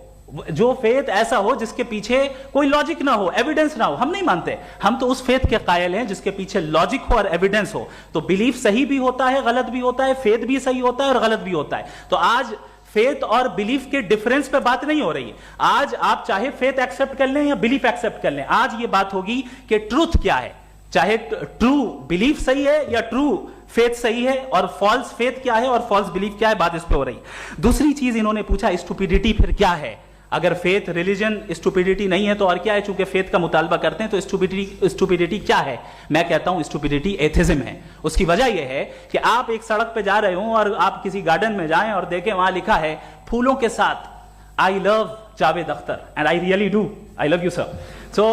जो फेथ ऐसा हो जिसके पीछे कोई लॉजिक ना हो, एविडेंस ना हो, हम नहीं मानते। हम तो उस फेथ के कायल हैं जिसके पीछे लॉजिक हो और एविडेंस हो। तो बिलीफ सही भी होता है, गलत भी होता है, फेथ भी सही होता है और गलत भी होता है। तो आज फेथ और बिलीफ के डिफरेंस पे बात नहीं हो रही है। आज आप चाहे फेथ एक्सेप्ट कर लें या बिलीफ एक्सेप्ट कर लें, आज ये बात होगी कि ट्रूथ क्या है, चाहे ट्रू बिलीफ सही है या ट्रू फेथ सही है, और फॉल्स फेथ क्या है और फॉल्स बिलीफ क्या है, बात इस पे हो रही। दूसरी चीज इन्होंने पूछा स्टुपिडिटी फिर क्या है। अगर फेथ रिलीजन स्टुपिडिटी नहीं है तो और क्या है? चूंकि फेथ का मुतालबा करते हैं तो स्टुपिडिटी क्या है? मैं कहता हूं स्टुपिडिटी एथिज्म है। उसकी वजह यह है कि आप एक सड़क पे जा रहे हो और आप किसी गार्डन में जाएं और देखें वहां लिखा है फूलों के साथ I love Javed Akhtar, and I really do, I love you sir. So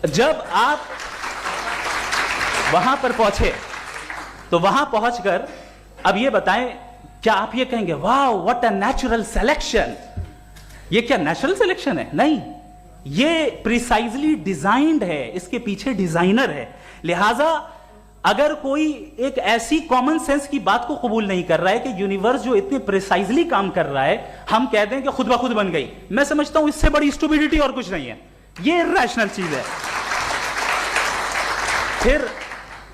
जब आप वहां पर पहुंचे तो वहां पहुंचकर अब ये बताएं, क्या आप ये कहेंगे वाह व्हाट अ नेचुरल सिलेक्शन? ये क्या नेचुरल सिलेक्शन है? नहीं, ये प्रिसाइजली डिजाइंड है, इसके पीछे डिजाइनर है। लिहाजा अगर कोई एक ऐसी कॉमन सेंस की बात को कबूल नहीं कर रहा है कि यूनिवर्स जो इतने प्रिसाइजली काम कर रहा है, हम कह दें कि खुद ब खुद बन गई, मैं समझता हूं इससे बड़ी स्टुपिडिटी और कुछ नहीं है। ये इर्रेशनल चीज है। फिर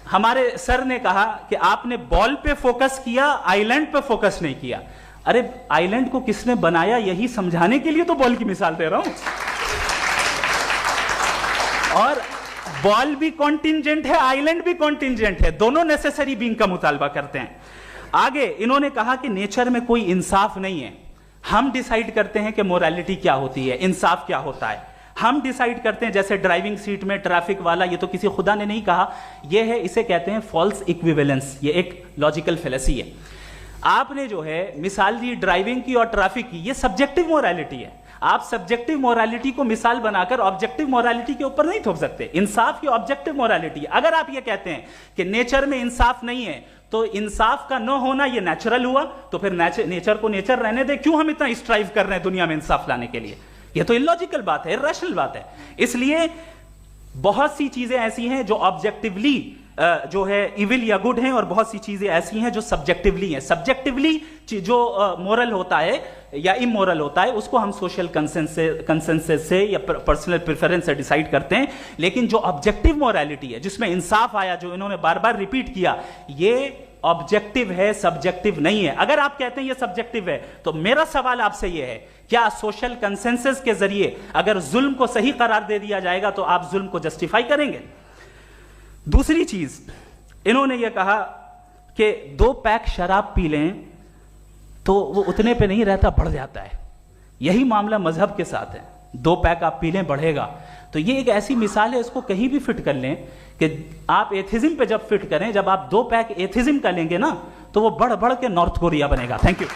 हमारे सर ने कहा कि आपने बॉल पे फोकस किया, आइलैंड पे फोकस नहीं किया। अरे आइलैंड को किसने बनाया यही समझाने के लिए तो बॉल की मिसाल दे रहा हूं। और बॉल भी कॉन्टिंजेंट है, आइलैंड भी कॉन्टिंजेंट है, दोनों नेसेसरी बीइंग का मुतालबा करते हैं। आगे इन्होंने कहा कि नेचर में कोई इंसाफ नहीं है। हम डिसाइड करते हैं कि मोरालिटी क्या होती है, इंसाफ क्या होता है। हम डिसाइड करते हैं, जैसे ड्राइविंग सीट में ट्रैफिक वाला, ये तो किसी खुदा ने नहीं कहा, ये है, इसे कहते हैं फॉल्स इक्विवेलेंस। ये एक लॉजिकल फेलेसी है। आपने जो है मिसाल दी ड्राइविंग की और ट्रैफिक की, ये सब्जेक्टिव मोरालिटी है। आप सब्जेक्टिव मोरालिटी को मिसाल बनाकर ऑब्जेक्टिव मोरालिटी के ऊपर नहीं थोप सकते। इंसाफ की ऑब्जेक्टिव मोरालिटी है। अगर आप ये कहते हैं कि नेचर में इंसाफ नहीं है तो इंसाफ का न होना ये नेचुरल हुआ, तो फिर नेचर को नेचर रहने दे, क्यों हम इतना स्ट्राइव कर रहे हैं दुनिया में इंसाफ लाने के लिए? ये तो इलॉजिकल बात है, इर्रेशनल बात है। इसलिए बहुत सी चीजें ऐसी हैं जो ऑब्जेक्टिवली जो है इविल या गुड हैं, और बहुत सी चीजें ऐसी हैं जो सब्जेक्टिवली हैं। सब्जेक्टिवली जो मोरल होता है या इमोरल होता है उसको हम सोशल कंसेंसस से या पर्सनल प्रेफरेंस से डिसाइड करते हैं। लेकिन जो ऑब्जेक्टिव मोरालिटी है, जिसमें इंसाफ आया, जो इन्होंने बार बार रिपीट किया, ये ऑब्जेक्टिव है, सब्जेक्टिव नहीं है। अगर आप कहते हैं ये सब्जेक्टिव है तो मेरा सवाल आपसे ये है, क्या सोशल कंसेंसस के जरिए अगर जुल्म को सही करार दे दिया जाएगा तो आप जुल्म को जस्टिफाई करेंगे? दूसरी चीज इन्होंने ये कहा कि 2 पैक शराब पी लें तो वो उतने पे नहीं रहता, बढ़ जाता है। यही मामला मजहब के साथ है। 2 पैक आप पी लें बढ़ेगा। तो ये एक ऐसी मिसाल है, इसको कहीं भी फिट कर लें कि आप एथिज्म पे जब फिट करें, जब आप 2 पैक एथिज्म का लेंगे ना तो वो बढ़ बढ़ के नॉर्थ कोरिया बनेगा। Thank you.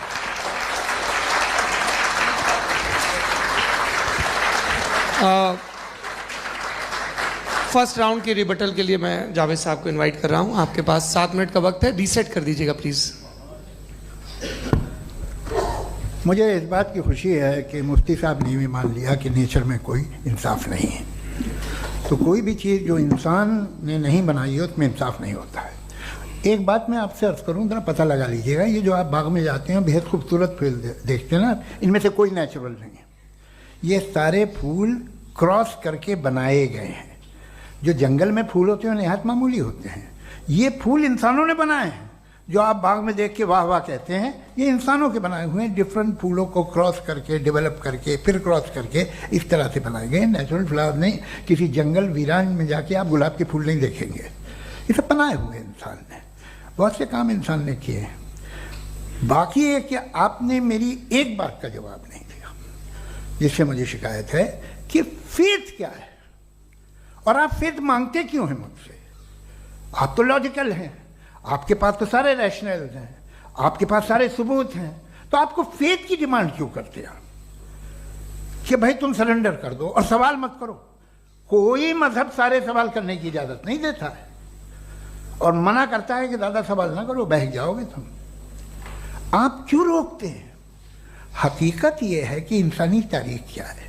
फर्स्ट राउंड के रिबटल के लिए मैं जावेद साहब को इनवाइट कर रहा हूं। आपके पास 7 मिनट का वक्त है, रीसेट कर दीजिएगा प्लीज। मुझे इस बात की खुशी है कि मुफ्ती साहब ने भी मान लिया कि नेचर में कोई इंसाफ नहीं है। तो कोई भी चीज़ जो इंसान ने नहीं बनाई है उसमें इंसाफ नहीं होता है। एक बात मैं आपसे अर्ज करूं, जरा पता लगा लीजिएगा, ये जो आप बाग में जाते हैं बेहद खूबसूरत फूल देखते हैं ना, इनमें से कोई नेचुरल नहीं है। ये सारे फूल क्रॉस करके बनाए गए हैं। जो जंगल में फूल होते हैं निहायत मामूली होते हैं, ये फूल इंसानों ने बनाए हैं। जो आप बाग में देख के वाह वाह कहते हैं, ये इंसानों के बनाए हुए हैं। डिफरेंट फूलों को क्रॉस करके, डेवलप करके, फिर क्रॉस करके इस तरह से बनाए गए। नेचुरल फ्लावर नहीं। किसी जंगल वीरान में जाके आप गुलाब के फूल नहीं देखेंगे। ये सब बनाए हुए इंसान ने, बहुत से काम इंसान ने किए हैं। बाकी है कि आपने मेरी एक बात का जवाब नहीं दिया, जिससे मुझे शिकायत है कि फेथ क्या है और आप फेथ मांगते क्यों हैं मुझसे? आप तो लॉजिकल हैं, आपके पास तो सारे रैशनल्स हैं, आपके पास सारे सबूत हैं, तो आपको फेथ की डिमांड क्यों करते हैं कि भाई तुम सरेंडर कर दो और सवाल मत करो? कोई मजहब सारे सवाल करने की इजाजत नहीं देता है और मना करता है कि दादा सवाल ना करो, बह जाओगे तुम। आप क्यों रोकते हैं? हकीकत यह है कि इंसानी तारीख क्या है।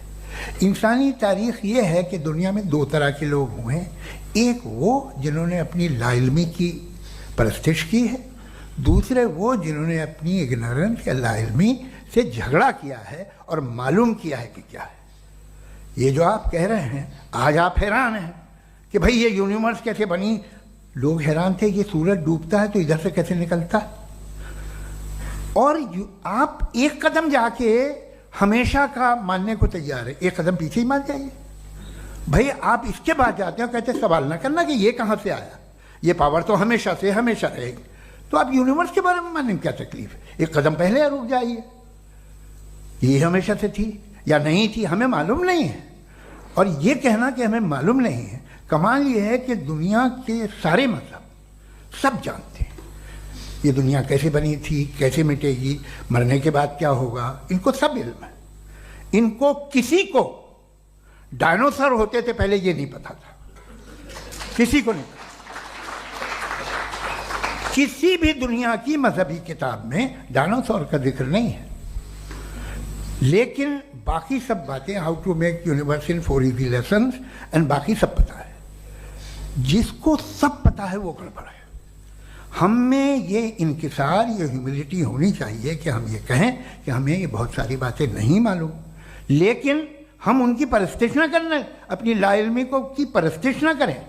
इंसानी तारीख ये है कि दुनिया में दो तरह के लोग हुए हैं। एक वो जिन्होंने अपनी लाइल्मी की परस्तिश की है, दूसरे वो जिन्होंने अपनी इग्नोरेंस या लाइल्मी से झगड़ा किया है और मालूम किया है कि क्या है। ये जो आप कह रहे हैं, आज आप हैरान हैं कि भाई ये यूनिवर्स कैसे बनी। लोग हैरान थे कि सूरज डूबता है तो इधर से कैसे निकलता है। और आप एक कदम जाके हमेशा का मानने को तैयार है, एक कदम पीछे ही मान जाइए। भाई आप इसके बाद जाते हो, कहते सवाल ना करना कि ये कहाँ से आया, ये पावर तो हमेशा से हमेशा रहेगी। तो आप यूनिवर्स के बारे में मानने में क्या तकलीफ है? एक कदम पहले रुक जाइए। ये हमेशा से थी या नहीं थी, हमें मालूम नहीं है। और ये कहना कि हमें मालूम नहीं है, कमाल ये है कि दुनिया के सारे मजहब सब जानते हैं ये दुनिया कैसे बनी थी, कैसे मिटेगी, मरने के बाद क्या होगा, इनको सब इल्म है। इनको किसी को डायनासोर होते थे पहले ये नहीं पता था, किसी को नहीं पता। किसी भी दुनिया की मजहबी किताब में डायनासोर का जिक्र नहीं है। लेकिन बाकी सब बातें, how to make universe in 4 easy lessons and बाकी सब पता है। जिसको सब पता है वो गड़बड़ है। हम में ये इंकिसार, ये ह्यूमिलिटी होनी चाहिए कि हम ये कहें कि हमें ये बहुत सारी बातें नहीं मालूम, लेकिन हम उनकी परस्तिश न करें, अपनी लाइल्मी को की परस्तिश न करें,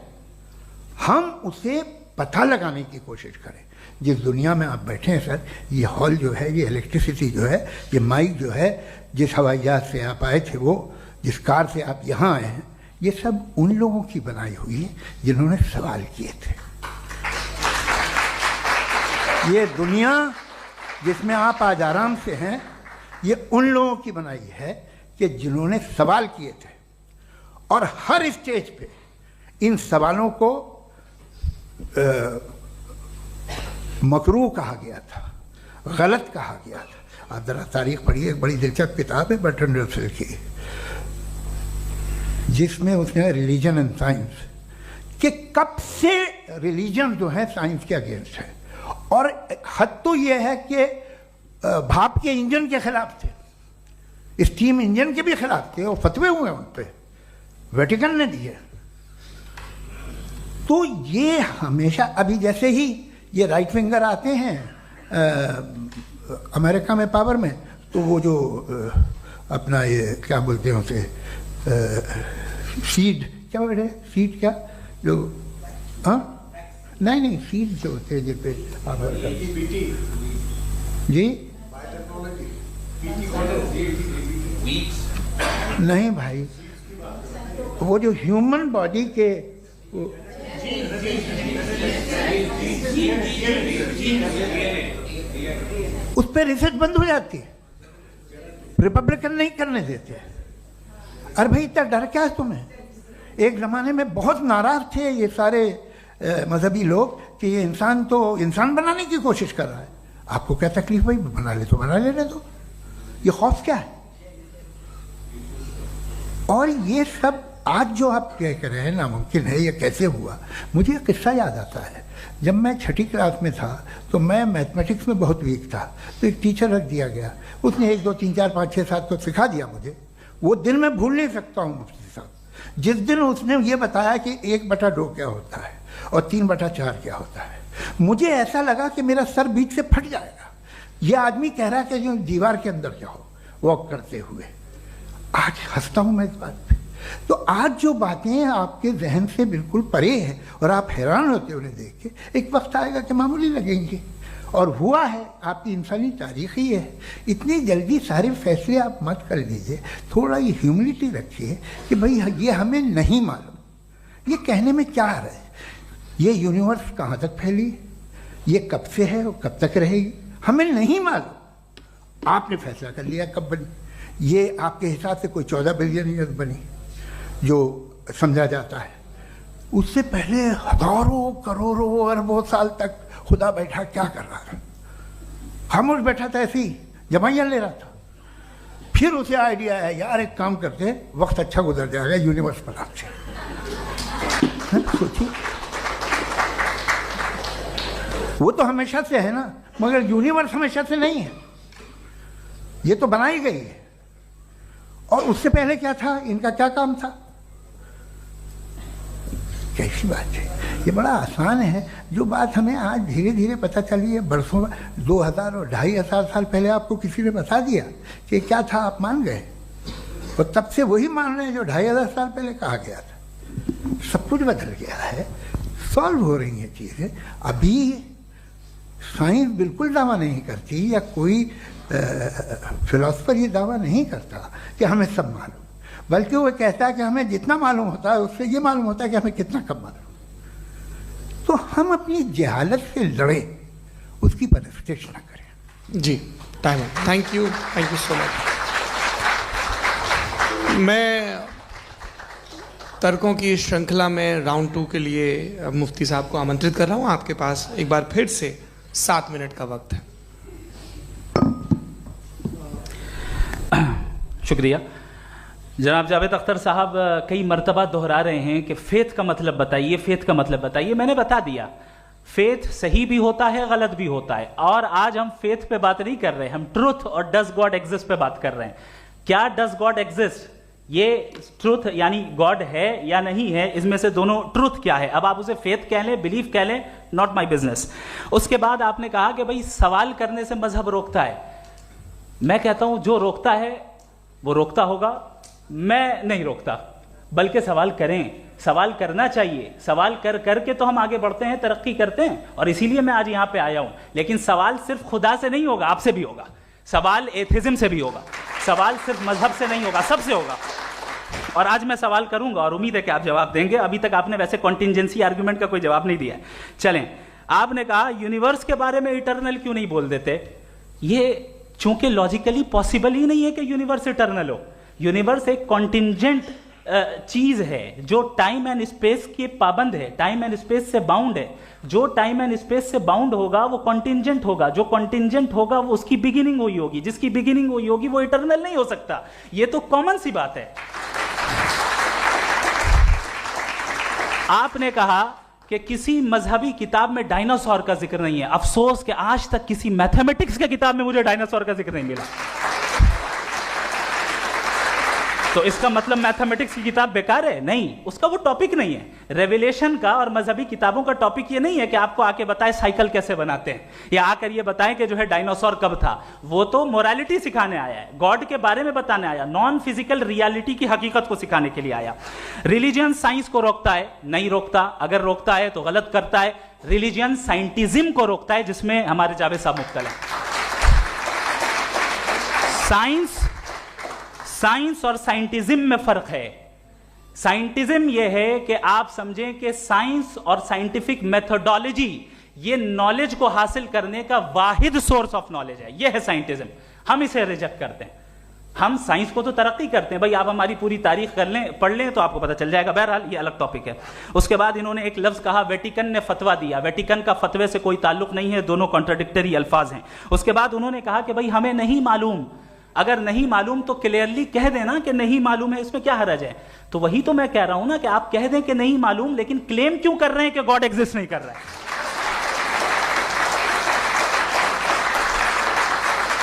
हम उसे पता लगाने की कोशिश करें। जिस दुनिया में आप बैठे हैं सर, ये हॉल जो है, ये इलेक्ट्रिसिटी जो है, ये माइक जो है, जिस हवाई जहाज से आप आए थे, वो जिस कार से आप यहाँ आए हैं, ये सब उन लोगों की बनाई हुई है जिन्होंने सवाल किए थे। ये दुनिया जिसमें आप आज आराम से हैं, ये उन लोगों की बनाई है कि जिन्होंने सवाल किए थे। और हर स्टेज पे इन सवालों को मकरूह कहा गया था, गलत कहा गया था। आप जरा तारीख पढ़िए, एक बड़ी दिलचस्प किताब है बर्ट्रैंड रसेल की, जिसमें उसने रिलीजन एंड साइंस कि कब से रिलीजन जो है साइंस के अगेंस्ट है। और हद तो यह है कि भाप के इंजन के खिलाफ थे, स्टीम इंजन के भी खिलाफ थे, और फतवे हुए उन पर, वेटिकन ने दिए। तो ये हमेशा, अभी जैसे ही ये राइट विंगर आते हैं अमेरिका में पावर में, तो वो जो अपना ये क्या बोलते हैं उसे, सीड क्या बोलते हैं, सीड क्या जो, हाँ नहीं सीड जो होते हैं जिन पे जी नहीं भाई, वो जो ह्यूमन बॉडी के उस पर रिसर्च बंद हो जाती है, रिपब्लिकन नहीं करने देते। अरे भाई इतना डर क्या है तुम्हें? एक ज़माने में बहुत नाराज थे ये सारे मजहबी लोग कि ये इंसान तो इंसान बनाने की कोशिश कर रहा है। आपको क्या तकलीफ भाई, बना ले तो बना लेने दो, ये खौफ क्या है? और ये सब आज जो आप कह रहे हैं नामुमकिन है, ये कैसे हुआ? मुझे एक किस्सा याद आता है। जब मैं 6ठी क्लास में था तो मैं मैथमेटिक्स में बहुत वीक था, तो एक टीचर रख दिया गया, उसने 1 2 3 4 5 6 7 तो सिखा दिया मुझे। वो दिन मैं भूल नहीं सकता हूँ मुफ्ती साहब, जिस दिन उसने ये बताया कि 1/2 क्या होता है और 3/4 क्या होता है। मुझे ऐसा लगा कि मेरा सर बीच से फट जाएगा। ये आदमी कह रहा है कि जो दीवार के अंदर जाओ वॉक करते हुए। आज हंसता हूं मैं इस बात पे। तो आज जो बातें आपके जहन से बिल्कुल परे हैं और आप हैरान होते उन्हें देख के, एक वक्त आएगा कि मामूली लगेंगे। और हुआ है, आपकी इंसानी तारीख ही है। इतनी जल्दी सारे फैसले आप मत कर लीजिए, थोड़ा ये ह्यूमिलिटी रखिए कि भाई ये हमें नहीं मालूम। ये कहने में क्या है, ये यूनिवर्स कहाँ तक फैली, ये कब से है और कब तक रहेगी, हमें नहीं मालूम। आपने फैसला कर लिया कब बनी। ये आपके हिसाब से कोई 14 बिलियन ईयर्स बनी जो समझा जाता है। उससे पहले हजारों करोड़ों अरबों साल तक खुदा बैठा क्या कर रहा था? खामोश बैठा था, ऐसे ही जमाइयाँ ले रहा था। फिर उसे आइडिया आया, यार एक काम करते, वक्त अच्छा गुजर जाएगा, यूनिवर्स बनाते हैं। सोचिए, वो तो हमेशा से है ना, मगर यूनिवर्स हमेशा से नहीं है, ये तो बनाई गई है। और उससे पहले क्या था, इनका क्या काम था? कैसी बात है, ये बड़ा आसान है। जो बात हमें आज धीरे धीरे पता चली है, बरसों 2000 और 2500 साल पहले आपको किसी ने बता दिया कि क्या था, आप मान गए, और तब से वही मान रहे हैं जो 2500 साल पहले कहा गया था। सब कुछ बदल गया है, सॉल्व हो रही हैं चीज़ें। अभी साइंस बिल्कुल दावा नहीं करती, या कोई फिलोसफर ये दावा नहीं करता कि हमें सब मालूम, बल्कि वो कहता है कि हमें जितना मालूम होता है उससे ये मालूम होता है कि हमें कितना कम मालूम। तो हम अपनी जहालत से लड़े, उसकी परस्तिश न करें। जी, time. Thank you so much. मैं तर्कों की श्रृंखला में राउंड 2 के लिए मुफ्ती साहब को आमंत्रित कर रहा हूँ। आपके पास एक बार फिर से 7 मिनट का वक्त है। शुक्रिया। जनाब जावेद अख्तर साहब कई मर्तबा दोहरा रहे हैं कि फेथ का मतलब बताइए, फेथ का मतलब बताइए। मैंने बता दिया, फेथ सही भी होता है, गलत भी होता है। और आज हम फेथ पे बात नहीं कर रहे, हम ट्रुथ और डज गॉड एग्जिस्ट पे बात कर रहे हैं। क्या डज गॉड एग्जिस्ट, ये ट्रुथ यानी गॉड है या नहीं है, इसमें से दोनों ट्रुथ क्या है। अब आप उसे फेथ कह लें, बिलीफ कह लें, नॉट माई बिजनेस। उसके बाद आपने कहा कि भाई सवाल करने से मजहब रोकता है। मैं कहता हूं जो रोकता है वो रोकता होगा, मैं नहीं रोकता, बल्कि सवाल करें, सवाल करना चाहिए। सवाल कर करके तो हम आगे बढ़ते हैं, तरक्की करते हैं, और इसीलिए मैं आज यहां पे आया हूं। लेकिन सवाल सिर्फ खुदा से नहीं होगा, आपसे भी होगा। सवाल एथिज्म से भी होगा, सवाल सिर्फ मजहब से नहीं होगा, सबसे होगा। और आज मैं सवाल करूंगा और उम्मीद है कि आप जवाब देंगे। अभी तक आपने वैसे कॉन्टिंजेंसी आर्गुमेंट का कोई जवाब नहीं दिया है। चलें, आपने कहा यूनिवर्स के बारे में इटर्नल क्यों नहीं बोल देते। ये चूंकि लॉजिकली पॉसिबल ही नहीं है कि यूनिवर्स इटर्नल हो। यूनिवर्स एक कॉन्टिंजेंट चीज है जो टाइम एंड स्पेस के पाबंद है, टाइम एंड स्पेस से बाउंड है। जो टाइम एंड स्पेस से बाउंड होगा वो कॉन्टिंजेंट होगा, जो कॉन्टिंजेंट होगा वो उसकी बिगिनिंग हुई होगी, जिसकी बिगिनिंग हुई होगी वो इटर्नल नहीं हो सकता। ये तो कॉमन सी बात है। आपने कहा कि किसी मजहबी किताब में डायनासोर का जिक्र नहीं है। अफसोस कि आज तक किसी मैथमेटिक्स के किताब में मुझे डायनासोर का जिक्र नहीं मिला। तो इसका मतलब मैथमेटिक्स की किताब बेकार है? नहीं, उसका वो टॉपिक नहीं है। रेवलेशन का और मजहबी किताबों का टॉपिक ये नहीं है कि आपको आके बताए साइकिल कैसे बनाते हैं, या आकर ये बताएं कि जो है डायनासोर कब था। वो तो मोरालिटी सिखाने आया है, गॉड के बारे में बताने आया, नॉन फिजिकल रियलिटी की हकीकत को सिखाने के लिए आया। रिलीजियन साइंस को रोकता है? नहीं रोकता। अगर रोकता है तो गलत करता है। रिलीजियन साइंटिज्म को रोकता है, जिसमें हमारे जावेद साहब मुब्तला है। साइंस और साइंटिज्म में फर्क है। साइंटिज्म यह है कि आप समझें कि साइंस और साइंटिफिक मेथोडोलॉजी ये नॉलेज को हासिल करने का वाहिद सोर्स ऑफ नॉलेज है। यह है साइंटिज्म। हम इसे रिजेक्ट करते हैं। हम साइंस को तो तरक्की करते हैं, भाई आप हमारी पूरी तारीख कर लें, पढ़ लें तो आपको पता चल जाएगा। बहरहाल ये अलग टॉपिक है। उसके बाद इन्होंने एक लफ्ज कहा, वेटिकन ने फतवा दिया। वेटिकन का फतवे से कोई ताल्लुक नहीं है, दोनों कॉन्ट्राडिक्टरी अल्फाज हैं। उसके बाद उन्होंने कहा कि भाई हमें नहीं मालूम। अगर नहीं मालूम तो क्लियरली कह देना कि नहीं मालूम है, इसमें क्या हरज है। तो वही तो मैं कह रहा हूं ना कि आप कह दें कि नहीं मालूम, लेकिन क्लेम क्यों कर रहे हैं कि गॉड एग्जिस्ट नहीं कर रहा है।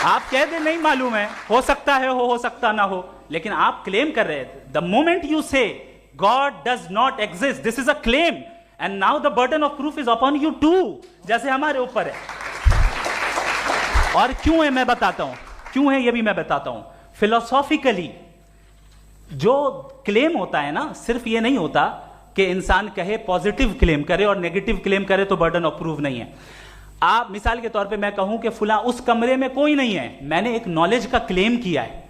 आप कह दें नहीं मालूम है, हो सकता है हो सकता ना हो, लेकिन आप क्लेम कर रहे हैं। The moment you say God does not exist, this is a claim, and now the burden of proof is upon you too, जैसे हमारे ऊपर है। और क्यों है मैं बताता हूं, क्यों है ये भी मैं बताता हूं। फिलोसॉफिकली जो क्लेम होता है ना, सिर्फ ये नहीं होता कि इंसान कहे पॉजिटिव क्लेम करे और नेगेटिव क्लेम करे तो बर्डन ऑफ प्रूफ नहीं है। आप मिसाल के तौर पे मैं कहूं कि फुला उस कमरे में कोई नहीं है, मैंने एक नॉलेज का क्लेम किया है,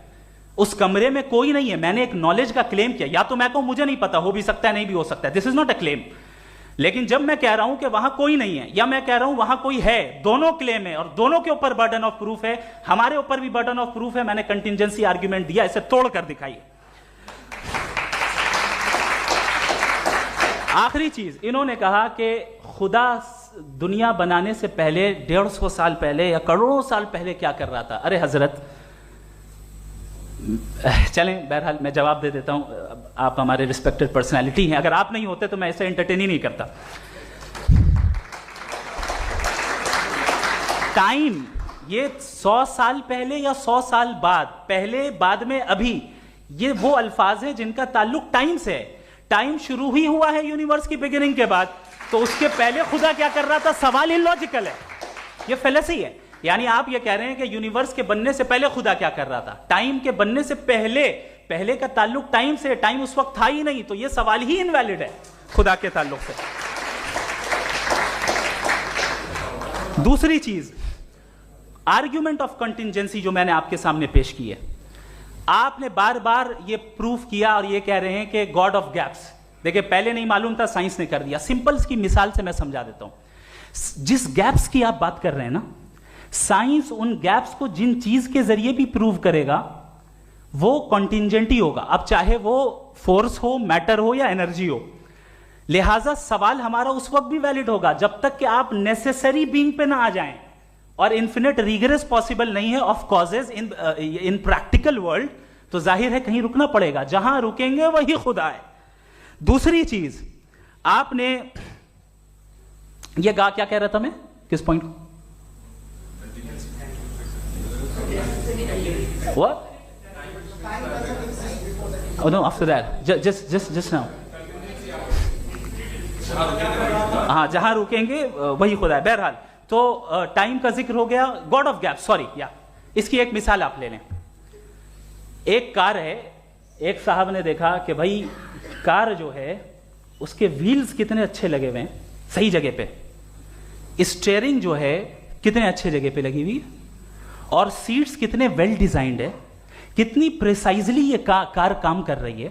उस कमरे में कोई नहीं है, मैंने एक नॉलेज का क्लेम किया। या तो मैं कहूं मुझे नहीं पता, हो भी सकता है नहीं भी हो सकता है, this is not a claim. लेकिन जब मैं कह रहा हूं कि वहां कोई नहीं है या मैं कह रहा हूं वहां कोई है, दोनों क्लेम है और दोनों के ऊपर बर्डन ऑफ प्रूफ है। हमारे ऊपर भी बर्डन ऑफ प्रूफ है, मैंने कंटिजेंसी आर्ग्यूमेंट दिया, इसे तोड़कर दिखाइए। आखिरी चीज, इन्होंने कहा कि खुदा दुनिया बनाने से पहले 150 साल पहले या करोड़ों साल पहले क्या कर रहा था। अरे हजरत, चलें बहरहाल मैं जवाब दे देता हूं, आप हमारे रिस्पेक्टेड पर्सनालिटी हैं, अगर आप नहीं होते तो मैं इसे एंटरटेन ही नहीं करता। टाइम, ये 100 साल पहले या 100 साल बाद, पहले बाद में अभी, ये वो अल्फाज हैं जिनका ताल्लुक टाइम से है। टाइम शुरू ही हुआ है यूनिवर्स की बिगिनिंग के बाद, तो उसके पहले खुदा क्या कर रहा था, सवाल इलॉजिकल है, ये फेलेसी है। यानी आप ये कह रहे हैं कि यूनिवर्स के बनने से पहले खुदा क्या कर रहा था, टाइम के बनने से पहले, पहले का ताल्लुक टाइम से, टाइम उस वक्त था ही नहीं, तो ये सवाल ही इनवैलिड है खुदा के ताल्लुक से। दूसरी चीज, आर्ग्यूमेंट ऑफ कंटिजेंसी जो मैंने आपके सामने पेश की है, आपने बार बार ये प्रूफ किया और ये कह रहे हैं कि गॉड ऑफ गैप्स। देखिए पहले नहीं मालूम था, साइंस ने कर दिया। सिंपल की मिसाल से मैं समझा देता हूं। जिस गैप्स की आप बात कर रहे हैं ना, साइंस उन गैप्स को जिन चीज के जरिए भी प्रूव करेगा वो कॉन्टिंजेंट ही होगा, अब चाहे वो फोर्स हो, मैटर हो या एनर्जी हो। लिहाजा सवाल हमारा उस वक्त भी वैलिड होगा जब तक कि आप नेसेसरी बीइंग पे ना आ जाएं, और इन्फिनिट रिगरेस पॉसिबल नहीं है of causes in practical world, तो जाहिर है कहीं रुकना पड़ेगा, जहां रुकेंगे वही खुदा है। दूसरी चीज, आपने ये कहा, क्या कह रहा था मैं, किस पॉइंट को? What? Oh no, after that. Just now. हाँ, जहां रुकेंगे वही खुदा है। बहरहाल, तो टाइम का जिक्र हो गया, गॉड ऑफ गैप, सॉरी, या इसकी एक मिसाल आप ले लें। एक कार है, एक साहब ने देखा कि भाई कार जो है उसके व्हील्स कितने अच्छे लगे हुए हैं, सही जगह पे, स्टीयरिंग जो है कितने अच्छे जगह पे लगी हुई है, और सीट्स कितने वेल डिजाइंड है, कितनी प्रिसाइजली ये कार काम कर रही है,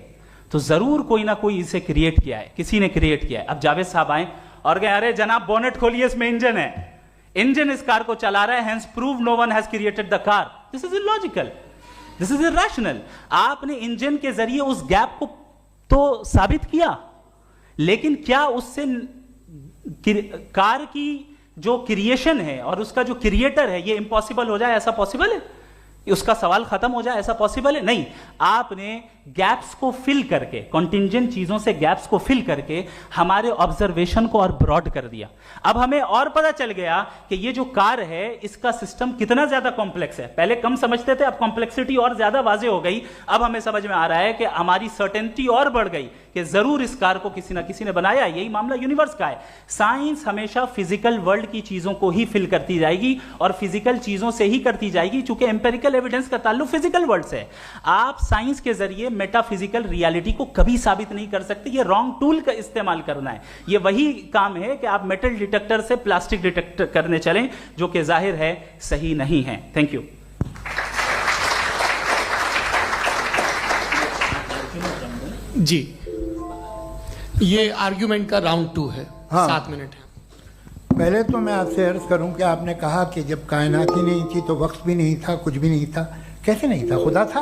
तो जरूर कोई ना कोई इसे क्रिएट किया है, किसी ने क्रिएट किया है। अब जावेद साहब आए और कहे अरे जनाब बोनेट खोलिए, इसमें इंजन है, इंजन इस कार को चला रहा है, hence prove no one has created the car. This is illogical, this is irrational. आपने इंजन के जरिए उस गैप को तो साबित किया, लेकिन क्या उससे कार की जो क्रिएशन है और उसका जो क्रिएटर है ये इम्पॉसिबल हो जाए, ऐसा पॉसिबल है? उसका सवाल खत्म हो जाए, ऐसा पॉसिबल है? नहीं। आपने गैप्स को फिल करके, कॉन्टिंजेंट चीजों से गैप्स को फिल करके हमारे ऑब्जर्वेशन को और ब्रॉड कर दिया। अब हमें और पता चल गया कि ये जो कार है इसका सिस्टम कितना ज्यादा कॉम्प्लेक्स है। पहले कम समझते थे, अब कॉम्प्लेक्सिटी और ज्यादा वाजे हो गई। अब हमें समझ में आ रहा है कि हमारी सर्टेनिटी और बढ़ गई कि जरूर इस कार को किसी ना किसी ने बनाया। यही मामला यूनिवर्स का है। साइंस हमेशा फिजिकल वर्ल्ड की चीजों को ही फिल करती जाएगी और फिजिकल चीजों से ही करती जाएगी, चूंकि एम्पेरिकल एविडेंस का ताल्लुक फिजिकल वर्ल्ड से है। आप साइंस के जरिए मेटाफिजिकल रियलिटी को कभी साबित नहीं कर सकते। ये रॉन्ग टूल का इस्तेमाल करना है। ये वही काम है कि आप मेटल डिटेक्टर से प्लास्टिक डिटेक्टर करने चलें, जो कि जाहिर है सही नहीं है। Thank you. जी, ये आर्ग्यूमेंट का राउंड 2 है। हाँ। 7 मिनट है। पहले तो मैं आपसे अर्ज करूं कि आपने कहा कि जब कायनात ही नहीं थी तो वक्त भी नहीं था, कुछ भी नहीं था। कैसे नहीं था? खुदा था।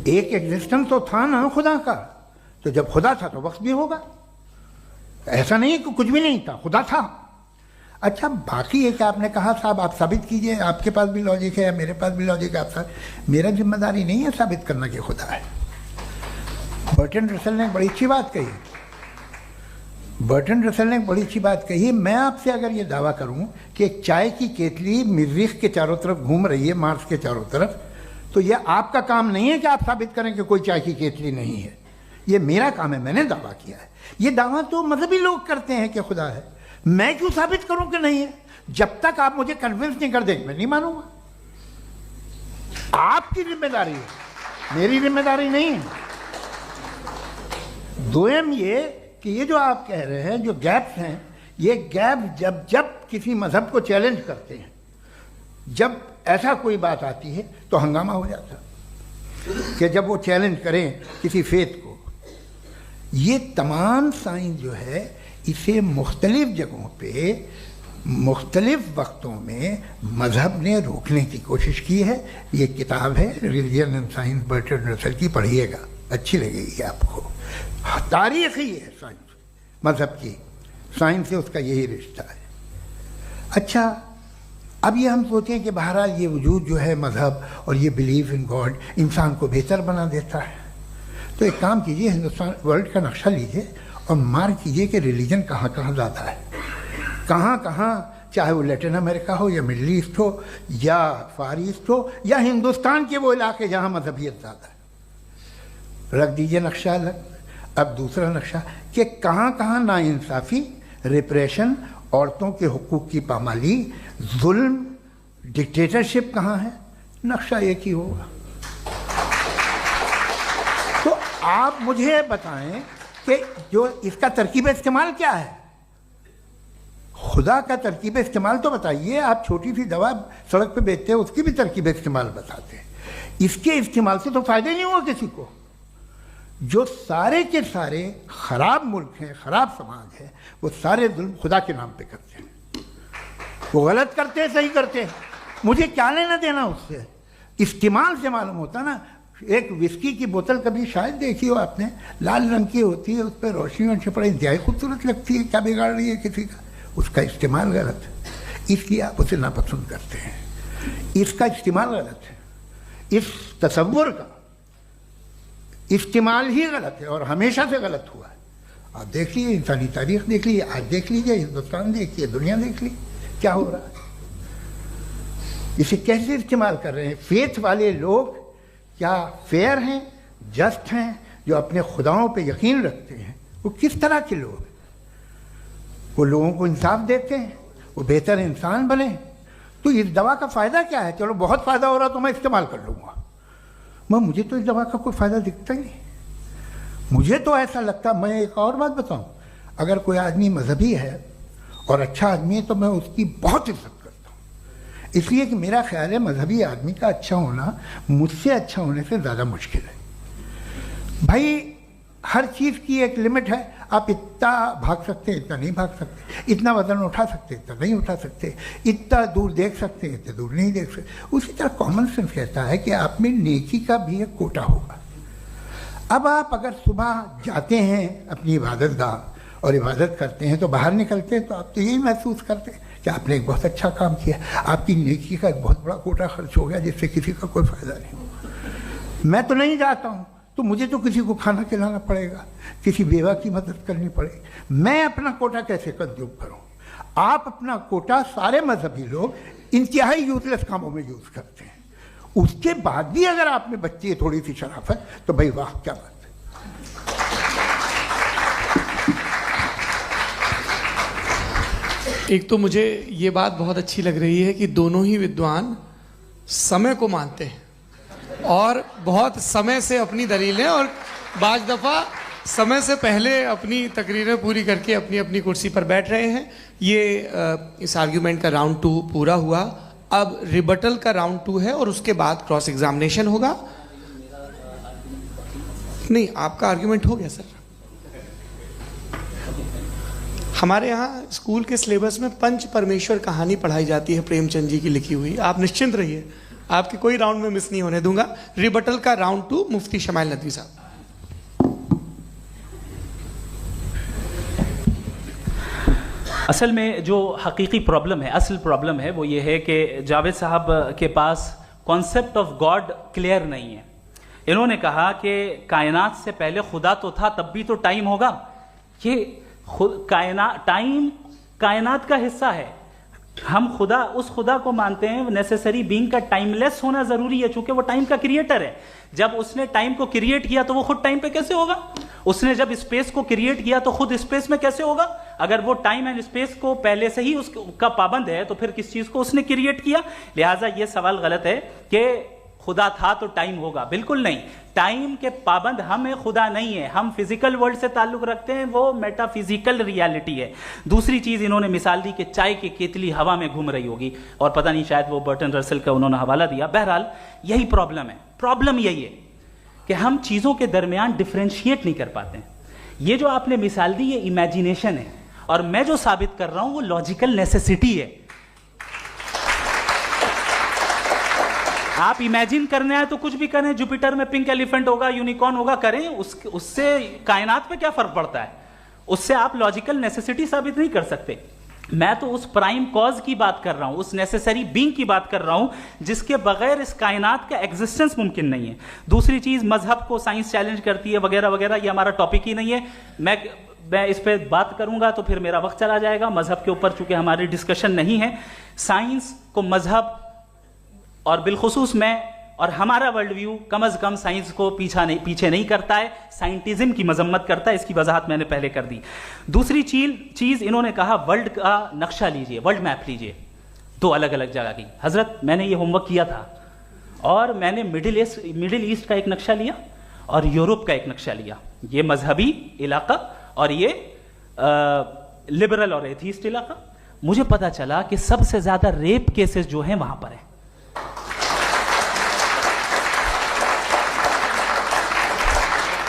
एक एग्जिस्टेंस तो था ना खुदा का। तो जब खुदा था तो वक्त भी होगा। ऐसा नहीं कि कुछ भी नहीं था, खुदा था। अच्छा, बाकी एक आपने कहा साहब आप साबित कीजिए, आपके पास भी लॉजिक है या मेरे पास भी लॉजिक है। आप मेरा जिम्मेदारी नहीं है साबित करना कि खुदा है। बर्ट्रैंड रसल ने बड़ी अच्छी बात कही। बर्ट्रैंड रसल ने बड़ी अच्छी बात कही। मैं आपसे अगर ये दावा करूं कि एक चाय की केतली मरीख के चारों तरफ घूम रही है, मार्स के चारों तरफ, तो यह आपका काम नहीं है कि आप साबित करें कि कोई चाय की केतली नहीं है। ये मेरा काम है, मैंने दावा किया है। ये दावा तो मजहबी लोग करते हैं कि खुदा है, मैं क्यों साबित करूं कि नहीं है? जब तक आप मुझे कन्विंस नहीं कर देंगे मैं नहीं मानूंगा। आपकी जिम्मेदारी है, मेरी जिम्मेदारी नहीं है। दोयम ये कि ये जो आप कह रहे हैं, जो गैप्स हैं, ये गैप जब जब किसी मजहब को चैलेंज करते हैं, जब ऐसा कोई बात आती है तो हंगामा हो जाता है कि जब वो चैलेंज करें किसी फेथ को। ये तमाम साइंस जो है इसे मुख्तलिफ जगहों पे मुख्तलिफ वक्तों में मजहब ने रोकने की कोशिश की है। ये किताब है religion and science Burton Russell की, पढ़िएगा, अच्छी लगेगी आपको। तारीख ही है साइंस, मजहब की साइंस से उसका यही रिश्ता है। अच्छा, अब ये हम सोचें कि बहरहाल ये वजूद जो है मजहब और ये बिलीव इन गॉड इंसान को बेहतर बना देता है, तो एक काम कीजिए, हिंदुस्तान वर्ल्ड का नक्शा लीजिए और मार्क कीजिए कि रिलीजन कहाँ कहाँ ज़्यादा है, कहाँ कहाँ, चाहे वो लैटिन अमेरिका हो या मिडल ईस्ट हो या फार ईस्ट हो या हिंदुस्तान के वो इलाके जहाँ मजहबियत ज़्यादा है। रख दीजिए नक्शा अलग। अब दूसरा नक्शा कि कहाँ कहाँ नाइंसाफ़ी, रिप्रेशन, औरतों के हुकूक की पामाली, जुल्म, डिक्टेटरशिप कहाँ है, नक्शा एक ही होगा। तो आप मुझे बताएं कि जो इसका तरकीब इस्तेमाल क्या है, खुदा का तरकीब इस्तेमाल तो बताइए। आप छोटी सी दवा सड़क पे बेचते हैं, उसकी भी तरकीब इस्तेमाल बताते हैं। इसके इस्तेमाल से तो फायदा नहीं हुआ किसी को। जो सारे के सारे खराब मुल्क हैं, खराब समाज है, वो सारे जुल्म खुदा के नाम पे करते हैं। वो गलत करते हैं, सही करते हैं, मुझे क्या लेना देना उससे। इस्तेमाल से मालूम होता ना। एक विस्की की बोतल कभी शायद देखी हो आपने, लाल रंग की होती है, उस पर रोशनी और छपड़ा इंतहाई खूबसूरत लगती है, क्या बिगाड़ रही है किसी का? उसका इस्तेमाल गलत है, इसलिए आप उसे नापसंद करते हैं। इसका इस्तेमाल गलत है, इस तसव्वुर का इस्तेमाल ही गलत है और हमेशा से गलत हुआ है। आप देख लीजिए, इंसानी तारीख देख लीजिए, आज देख लीजिए, हिंदुस्तान देखिए, दुनिया देख लीजिए क्या हो रहा है। इसे कैसे इस्तेमाल कर रहे हैं फेथ वाले लोग? क्या फेयर हैं, जस्ट हैं, जो अपने खुदाओं पे यकीन रखते हैं? वो किस तरह के लोग? वो लोगों को इंसाफ देते हैं, वो बेहतर इंसान बने। तो इस दवा का फ़ायदा क्या है? चलो बहुत फ़ायदा हो रहा तो मैं इस्तेमाल कर लूँगा, मगर मुझे तो इस दवा का कोई फ़ायदा दिखता ही नहीं। मुझे तो ऐसा लगता, मैं एक और बात बताऊँ, अगर कोई आदमी मजहबी है और अच्छा आदमी है तो मैं उसकी बहुत इज्जत करता हूँ, इसलिए कि मेरा ख्याल है मजहबी आदमी का अच्छा होना मुझसे अच्छा होने से ज़्यादा मुश्किल है। भाई हर चीज़ की एक लिमिट है। आप इतना भाग सकते हैं, इतना नहीं भाग सकते, इतना वजन उठा सकते, इतना नहीं उठा सकते, इतना दूर देख सकते हैं, इतना दूर नहीं देख सकते। उसी तरह कॉमन सेंस कहता है कि आप में नेकी का भी एक कोटा होगा। अब आप अगर सुबह जाते हैं अपनी इबादत गाह और इबादत करते हैं, तो बाहर निकलते हैं तो आप तो यही महसूस करते हैं कि आपने एक बहुत अच्छा काम किया, आपकी नेकी का एक बहुत बड़ा कोटा खर्च हो गया जिससे किसी का कोई फ़ायदा नहीं हो। मैं तो नहीं जाता हूँ तो मुझे तो किसी को खाना खिलाना पड़ेगा, किसी बेवा की मदद करनी पड़ेगी। मैं अपना कोटा कैसे कंज्यूम करूं? आप अपना कोटा, सारे मजहबी लोग इंतहाई यूजलेस कामों में यूज करते हैं। उसके बाद भी अगर आप में बच्ची है थोड़ी सी शराफत, तो भाई वाह क्या बात है। एक तो मुझे ये बात बहुत अच्छी लग रही है कि दोनों ही विद्वान समय को मानते हैं और बहुत समय से अपनी दलीलें और बाज़ दफ़ा समय से पहले अपनी तकरीरें पूरी करके अपनी अपनी कुर्सी पर बैठ रहे हैं। ये इस आर्ग्यूमेंट का राउंड 2 पूरा हुआ। अब रिबटल का राउंड 2 है और उसके बाद क्रॉस एग्जामिनेशन होगा। नहीं, आपका आर्ग्यूमेंट हो गया सर। हमारे यहाँ स्कूल के सिलेबस में पंच परमेश्वर कहानी पढ़ाई जाती है, प्रेमचंद जी की लिखी हुई। आप निश्चिंत रहिए, आपके कोई राउंड में मिस नहीं होने दूंगा। रिबटल का राउंड 2 मुफ्ती शमाइल नदवी साहब। असल में जो हकीकी प्रॉब्लम है, असल प्रॉब्लम है, वो ये है कि जावेद साहब के पास कॉन्सेप्ट ऑफ गॉड क्लियर नहीं है। इन्होंने कहा कि कायनात से पहले खुदा तो था, तब भी तो टाइम होगा। ये टाइम कायनात का हिस्सा है। हम खुदा, उस खुदा को मानते हैं, नेसेसरी बीइंग का टाइमलेस होना जरूरी है, चूंकि वो टाइम का क्रिएटर है। जब उसने टाइम को क्रिएट किया तो वो खुद टाइम पे कैसे होगा? उसने जब स्पेस को क्रिएट किया तो खुद स्पेस में कैसे होगा? अगर वो टाइम एंड स्पेस को पहले से ही उसका पाबंद है तो फिर किस चीज को उसने क्रिएट किया? लिहाजा ये सवाल गलत है कि खुदा था तो टाइम होगा, बिल्कुल नहीं। टाइम के पाबंद हम हैं, खुदा नहीं है। हम फिजिकल वर्ल्ड से ताल्लुक रखते हैं, वो मेटाफिजिकल रियलिटी है। दूसरी चीज इन्होंने मिसाल दी कि चाय की केतली हवा में घूम रही होगी, और पता नहीं शायद वो बर्टन रसल का उन्होंने हवाला दिया। बहरहाल यही प्रॉब्लम है। प्रॉब्लम यही है कि हम चीजों के दरमियान डिफरेंशिएट नहीं कर पाते हैं। ये जो आपने मिसाल दी ये इमेजिनेशन है, और मैं जो साबित कर रहा हूं वो लॉजिकल नेसेसिटी है। आप इमेजिन करने आए तो कुछ भी करें, जुपिटर में पिंक एलिफेंट होगा, यूनिकॉर्न होगा, करें, उससे कायनात पे क्या फर्क पड़ता है? उससे आप लॉजिकल नेसेसिटी साबित नहीं कर सकते। मैं तो उस प्राइम कॉज की बात कर रहा हूं, उस नेसेसरी बीइंग की बात कर रहा हूं जिसके बगैर इस कायनात का एग्जिस्टेंस मुमकिन नहीं है। दूसरी चीज, मजहब को साइंस चैलेंज करती है वगैरह वगैरह, ये हमारा टॉपिक ही नहीं है। मैं इस पर बात करूंगा तो फिर मेरा वक्त चला जाएगा। मजहब के ऊपर चूंकि हमारी डिस्कशन नहीं है, साइंस को मजहब और बिलखुसूस मैं और हमारा वर्ल्ड व्यू कम अज कम साइंस को पीछे नहीं करता है, साइंटिज्म की मजम्मत करता है। इसकी वजाहत मैंने पहले कर दी। दूसरी चीज इन्होंने कहा वर्ल्ड का नक्शा लीजिए, वर्ल्ड मैप लीजिए, दो अलग अलग जगह की। हजरत, मैंने ये होमवर्क किया था और मैंने मिडिल ईस्ट का एक नक्शा लिया और यूरोप का एक नक्शा लिया, ये मजहबी इलाका और ये लिबरल और एथीस्ट इलाका। मुझे पता चला कि सबसे ज्यादा रेप केसेस जो हैं वहां पर है।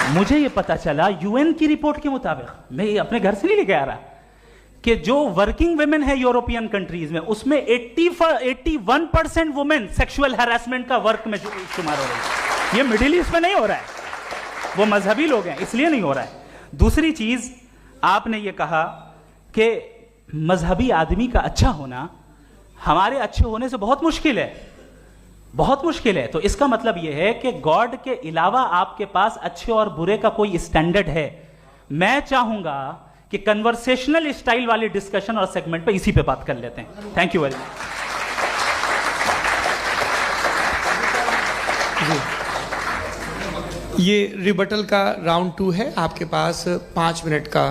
मुझे ये पता चला यूएन की रिपोर्ट के मुताबिक, मैं ये अपने घर से नहीं लेके आ रहा, कि जो वर्किंग वुमेन है यूरोपियन कंट्रीज में, उसमें 81% वुमेन सेक्सुअल हैरेसमेंट का वर्क में शुमार हो रही है। ये मिडिल ईस्ट में नहीं हो रहा है, वो मजहबी लोग हैं इसलिए नहीं हो रहा है। दूसरी चीज, आपने ये कहा कि मजहबी आदमी का अच्छा होना हमारे अच्छे होने से बहुत मुश्किल है, बहुत मुश्किल है। तो इसका मतलब यह है कि गॉड के अलावा आपके पास अच्छे और बुरे का कोई स्टैंडर्ड है। मैं चाहूंगा कि कन्वर्सेशनल स्टाइल वाली डिस्कशन और सेगमेंट पे इसी पे बात कर लेते हैं। Thank you very much. ये रिबटल का राउंड 2 है, आपके पास 5 मिनट का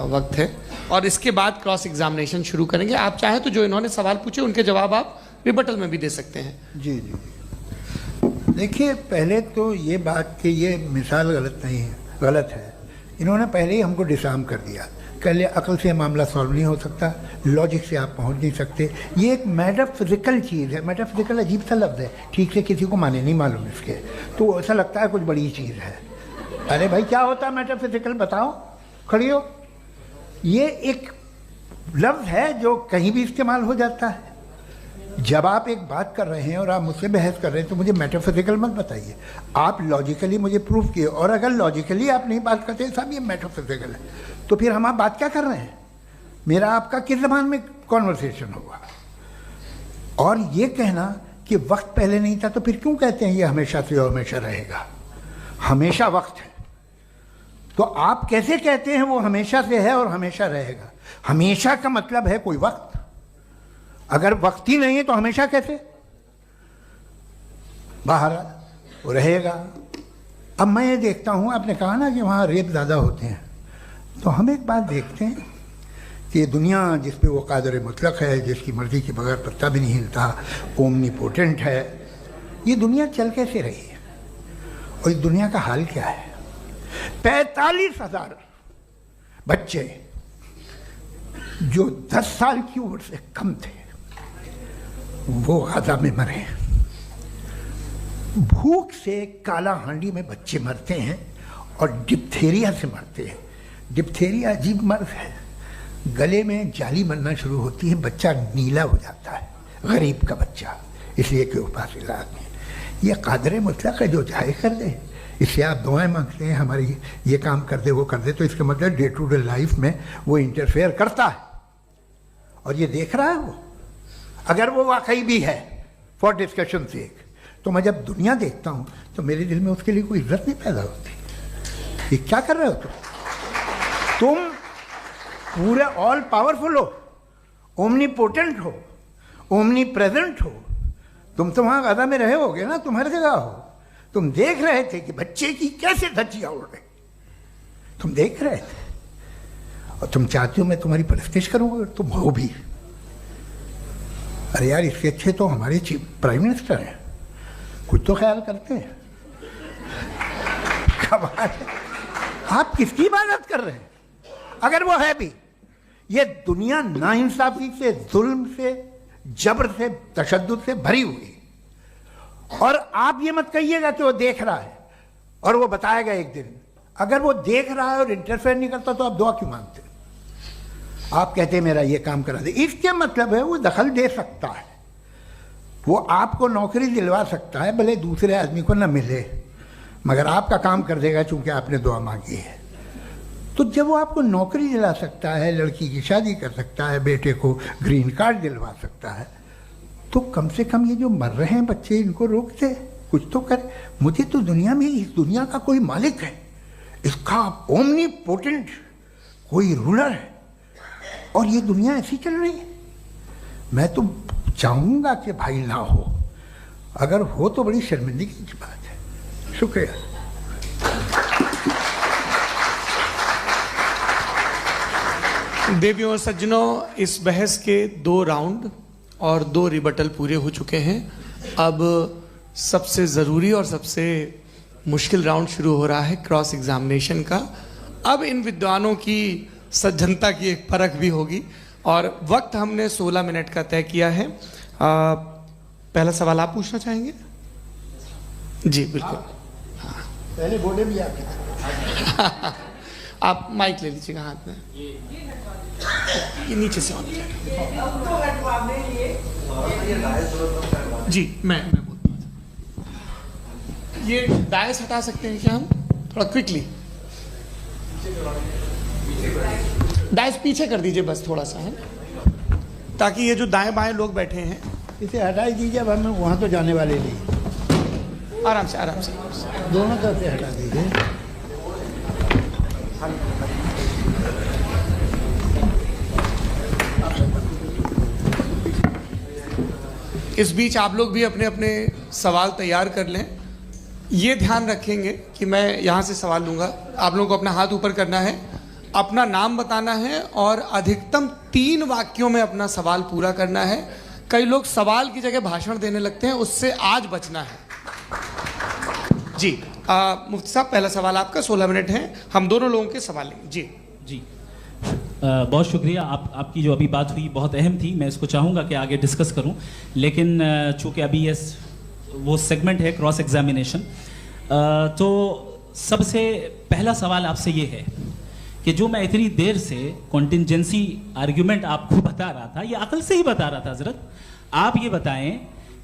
वक्त है और इसके बाद क्रॉस एग्जामिनेशन शुरू करेंगे। आप चाहें तो जो इन्होंने सवाल पूछे उनके जवाब आप रिबटल में भी दे सकते हैं। जी जी, देखिए पहले तो ये बात कि ये मिसाल गलत नहीं है, गलत है। इन्होंने पहले ही हमको डिसार्म कर दिया। कल अकल से मामला सॉल्व नहीं हो सकता, लॉजिक से आप पहुंच नहीं सकते। ये एक मेटाफिजिकल चीज़ है। मेटाफिजिकल अजीब सा लफ्ज़ है, ठीक से किसी को माने नहीं मालूम इसके, तो ऐसा लगता है कुछ बड़ी चीज़ है। अरे भाई क्या होता है मेटाफिजिकल, बताओ, खड़ी हो। ये एक लफ्ज़ है जो कहीं भी इस्तेमाल हो जाता है। जब आप एक बात कर रहे हैं और आप मुझसे बहस कर रहे हैं तो मुझे मेटाफिजिकल मत बताइए, आप लॉजिकली मुझे प्रूव किए। और अगर लॉजिकली आप नहीं बात करते साहब ये मेटाफिजिकल है, तो फिर हम आप बात क्या कर रहे हैं? मेरा आपका किस ज़बान में कॉन्वर्सेशन होगा? और ये कहना कि वक्त पहले नहीं था, तो फिर क्यों कहते हैं ये हमेशा से और हमेशा रहेगा? हमेशा वक्त है, तो आप कैसे कहते हैं वो हमेशा से है और हमेशा रहेगा? हमेशा का मतलब है कोई वक्त, अगर वक्त ही नहीं है तो हमेशा कैसे? बाहर वो रहेगा। अब मैं ये देखता हूँ, आपने कहा ना कि वहाँ रेप ज़्यादा होते हैं, तो हम एक बात देखते हैं कि दुनिया जिस पे वो कादर मुतलक है, जिसकी मर्ज़ी के बगैर पत्ता भी नहीं हिलता, ओमनीपोटेंट है, ये दुनिया चल कैसे रही है? और इस दुनिया का हाल क्या है? 45,000 बच्चे जो 10 साल की उम्र से कम थे वो गाजा में मरे। भूख से काला हांडी में बच्चे मरते हैं और डिप्थेरिया से मरते हैं। डिप्थेरिया अजीब मर्ज है, गले में जाली बनना शुरू होती है, बच्चा नीला हो जाता है, गरीब का बच्चा, इसलिए कि उपास इलाज में। ये कादर मुतलक है जो चाहे कर दे, इससे आप दुआएं मांगते हैं हमारी ये काम कर दे वो कर दे, तो इसका मतलब डे टू डे लाइफ में वो इंटरफेयर करता है और ये देख रहा है वो। अगर वो वाकई भी है फॉर डिस्कशन सेक, तो मैं जब दुनिया देखता हूँ तो मेरे दिल में उसके लिए कोई इज्जत नहीं पैदा होती। ये क्या कर रहे हो तुम पूरे ऑल पावरफुल हो, ओमनी पोटेंट हो, ओमनी प्रेजेंट हो। तुम तो वहाँ गाजा में रहे होगे ना, तुम हर जगह हो। तुम देख रहे थे कि बच्चे की कैसे धज्जियाँ उड़ रही, तुम देख रहे थे, और तुम चाहते हो मैं तुम्हारी परस्तिश करूँगा, तुम हो भी। अरे यार, इसके अच्छे तो हमारे चीफ प्राइम मिनिस्टर हैं, कुछ तो ख्याल करते हैं। कमाल है। आप किसकी इबादत कर रहे हैं? अगर वो है भी, ये दुनिया नाइंसाफी से, जुल्म से, जबर से, तशद्दुद से भरी हुई। और आप ये मत कहिएगा कि वो देख रहा है और वो बताएगा एक दिन। अगर वो देख रहा है और इंटरफेयर नहीं करता तो आप दुआ क्यों मांगते? आप कहते हैं मेरा ये काम करा दे, इसके मतलब है वो दखल दे सकता है, वो आपको नौकरी दिलवा सकता है, भले दूसरे आदमी को न मिले, मगर आपका काम कर देगा चूंकि आपने दुआ मांगी है। तो जब वो आपको नौकरी दिला सकता है, लड़की की शादी कर सकता है, बेटे को ग्रीन कार्ड दिलवा सकता है, तो कम से कम ये जो मर रहे हैं बच्चे, इनको रोक दे, कुछ तो करे। मुझे तो दुनिया में, इस दुनिया का कोई मालिक है, इसका ओमनी पोटेंट कोई रूलर है, और ये दुनिया ऐसी चल रही है। मैं तो चाहूँगा कि भाई ना हो, अगर हो तो बड़ी शर्मिंदगी की बात है। शुक्रिया। देवियों और सज्जनों, इस बहस के 2 राउंड और 2 रिबटल पूरे हो चुके हैं। अब सबसे ज़रूरी और सबसे मुश्किल राउंड शुरू हो रहा है, क्रॉस एग्जामिनेशन का। अब इन विद्वानों की सज्जनता की एक परख भी होगी, और वक्त हमने 16 मिनट का तय किया है। पहला सवाल आप पूछना चाहेंगे? जी बिल्कुल। पहले बोले भी आपके आप माइक ले लीजिएगा हाथ में, ये नीचे से होना चाहिए। जी मैं बोलता हूँ, ये डायस हटा सकते हैं क्या हम थोड़ा क्विकली? डायस पीछे कर दीजिए बस थोड़ा सा, है, ताकि ये जो दाएं बाएं लोग बैठे हैं, इसे हटा ही दीजिए। अब हम वहाँ तो जाने वाले नहीं, आराम से आराम से दोनों तरफ से हटा दीजिए। इस बीच आप लोग भी अपने अपने सवाल तैयार कर लें। ये ध्यान रखेंगे कि मैं यहाँ से सवाल लूँगा, आप लोगों को अपना हाथ ऊपर करना है, अपना नाम बताना है और अधिकतम 3 वाक्यों में अपना सवाल पूरा करना है। कई लोग सवाल की जगह भाषण देने लगते हैं, उससे आज बचना है। जी मुफ्ती साहब, पहला सवाल आपका, 16 मिनट हैं, हम दोनों लोगों के सवाल लेंगे। जी बहुत शुक्रिया। आपकी जो अभी बात हुई बहुत अहम थी, मैं इसको चाहूँगा कि आगे डिस्कस करूँ, लेकिन चूँकि अभी ये वो सेगमेंट है क्रॉस एग्जामिनेशन, तो सबसे पहला सवाल आपसे ये है कि जो मैं इतनी देर से कॉन्टिंजेंसी आर्ग्यूमेंट आपको बता रहा था, ये अकल से ही बता रहा था हजरत, आप ये बताएं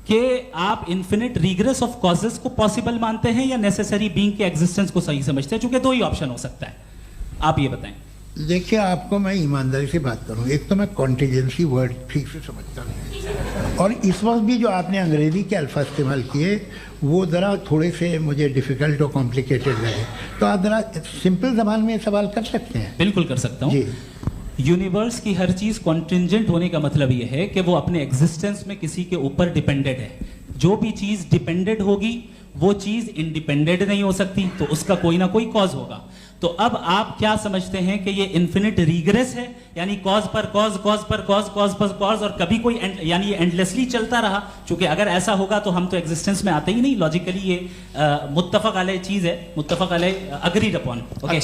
कि आप इन्फिनिट रिग्रेस ऑफ कॉजेस को पॉसिबल मानते हैं या नेसेसरी बीइंग के एग्जिस्टेंस को सही समझते हैं? चूंकि 2 ही ऑप्शन हो सकता है, आप ये बताएं। देखिए, आपको मैं ईमानदारी से बात करूं, एक तो मैं कॉन्टिजेंसी वर्ड ठीक से समझता नहीं, और इस वक्त भी जो आपने अंग्रेजी के अल्फाज इस्तेमाल किए वो ज़रा थोड़े से मुझे डिफ़िकल्ट और कॉम्प्लिकेटेड लगे, तो आप ज़रा सिंपल ज़बान में सवाल कर सकते हैं? बिल्कुल कर सकता हूँ जी। यूनिवर्स की हर चीज़ कॉन्टिंजेंट होने का मतलब ये है कि वो अपने एग्जिस्टेंस में किसी के ऊपर डिपेंडेड है। जो भी चीज़ डिपेंडेड होगी वो चीज़ इंडिपेंडेंट नहीं हो सकती, तो उसका कोई ना कोई कॉज होगा। तो अब आप क्या समझते हैं कि ये इन्फिनिट रिग्रेस है, यानी कॉज पर कॉज, कॉज पर कॉज, कॉज पर कॉज, और कभी कोई यानी ये एंडलेसली चलता रहा? क्योंकि अगर ऐसा होगा तो हम तो एग्जिस्टेंस में आते ही नहीं। लॉजिकली ये मुत्तफक अलैह चीज़ है, मुत्तफक अलैह अग्रीड अपॉन। ओके,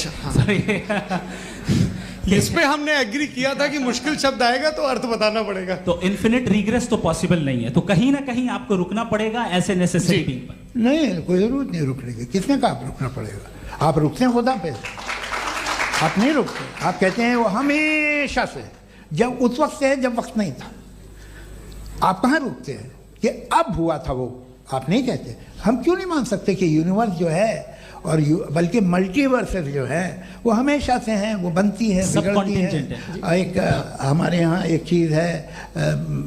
इस पे हमने एग्री किया था कि मुश्किल शब्द आएगा तो अर्थ बताना पड़ेगा। तो इन्फिनिट रिग्रेस तो पॉसिबल नहीं है, तो कहीं ना कहीं आपको रुकना पड़ेगा ऐसे नेसेसरी बीइंग पर। नहीं, कोई जरूरत नहीं रुकने की। किसने कहा आप रुकना पड़ेगा? आप रुकते हैं खुदा पे, आप नहीं रुकते। आप कहते हैं वो हमेशा से, जब उस वक्त से है जब वक्त नहीं था। आप कहाँ रुकते हैं कि अब हुआ था वो? आप नहीं कहते। हम क्यों नहीं मान सकते कि यूनिवर्स जो है और बल्कि मल्टीवर्सेस जो है वो हमेशा से हैं, वो बनती है, बिगड़ती है। एक हमारे यहाँ एक चीज़ है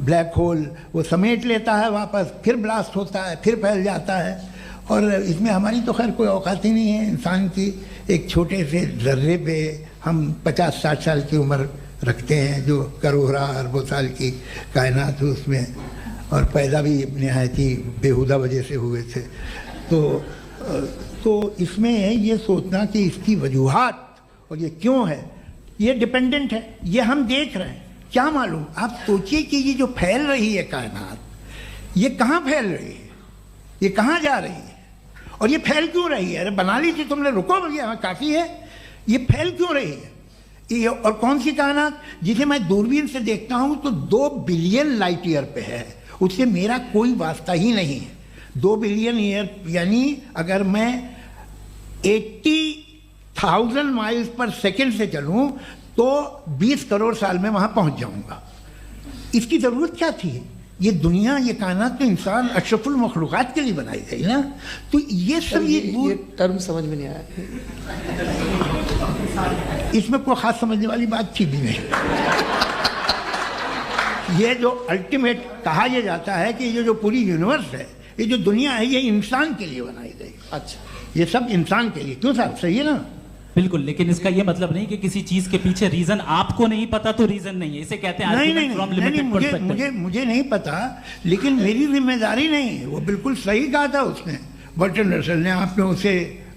ब्लैक होल, वो समेट लेता है वापस, फिर ब्लास्ट होता है, फिर फैल जाता है, और इसमें हमारी तो खैर कोई औकात ही नहीं है इंसान की। एक छोटे से जर्रे पे हम 50-60 साल की उम्र रखते हैं, जो करोड़ों अरबों साल की कायनात है उसमें, और पैदा भी निहायत ही बेहुदा वजह से हुए थे। तो इसमें ये सोचना कि इसकी वजूहात और ये क्यों है, ये डिपेंडेंट है, ये हम देख रहे हैं, क्या मालूम। आप सोचिए कि ये जो फैल रही है कायनात, ये कहाँ फैल रही है, ये कहाँ जा रही है, और ये फैल क्यों रही है? अरे बना ली थी तुमने, रुको भैया, काफ़ी है। ये फैल क्यों रही है? ये और कौन सी कायनात जिसे मैं दूरबीन से देखता हूँ तो 2 बिलियन लाइट ईयर पे है, उससे मेरा कोई वास्ता ही नहीं है। 2 बिलियन ईयर यानी अगर मैं 80,000 माइल्स पर सेकेंड से चलूँ तो 20 करोड़ साल में वहाँ पहुँच जाऊँगा। इसकी ज़रूरत क्या थी? ये दुनिया, ये कायनात तो इंसान अशरफुल मखलूक़ात के लिए बनाई गई ना। तो ये सब ये टर्म समझ में नहीं आया, इसमें कोई ख़ास समझने वाली बात थी भी नहीं। ये जो अल्टीमेट कहा यह जाता है कि ये जो पूरी यूनिवर्स है, ये जो दुनिया है, ये इंसान के लिए बनाई गई। अच्छा, ये सब इंसान के लिए। क्यों साहब, सही है ना? बिल्कुल, लेकिन इसका ये मतलब नहीं कि किसी चीज के पीछे रीजन आपको नहीं पता तो रीजन नहीं है, इसे कहते हैं नहीं, मुझे नहीं पता, लेकिन मेरी जिम्मेदारी नहीं है। वो बिल्कुल सही कहा था उसने, बर्टन रसल ने। आपने उसे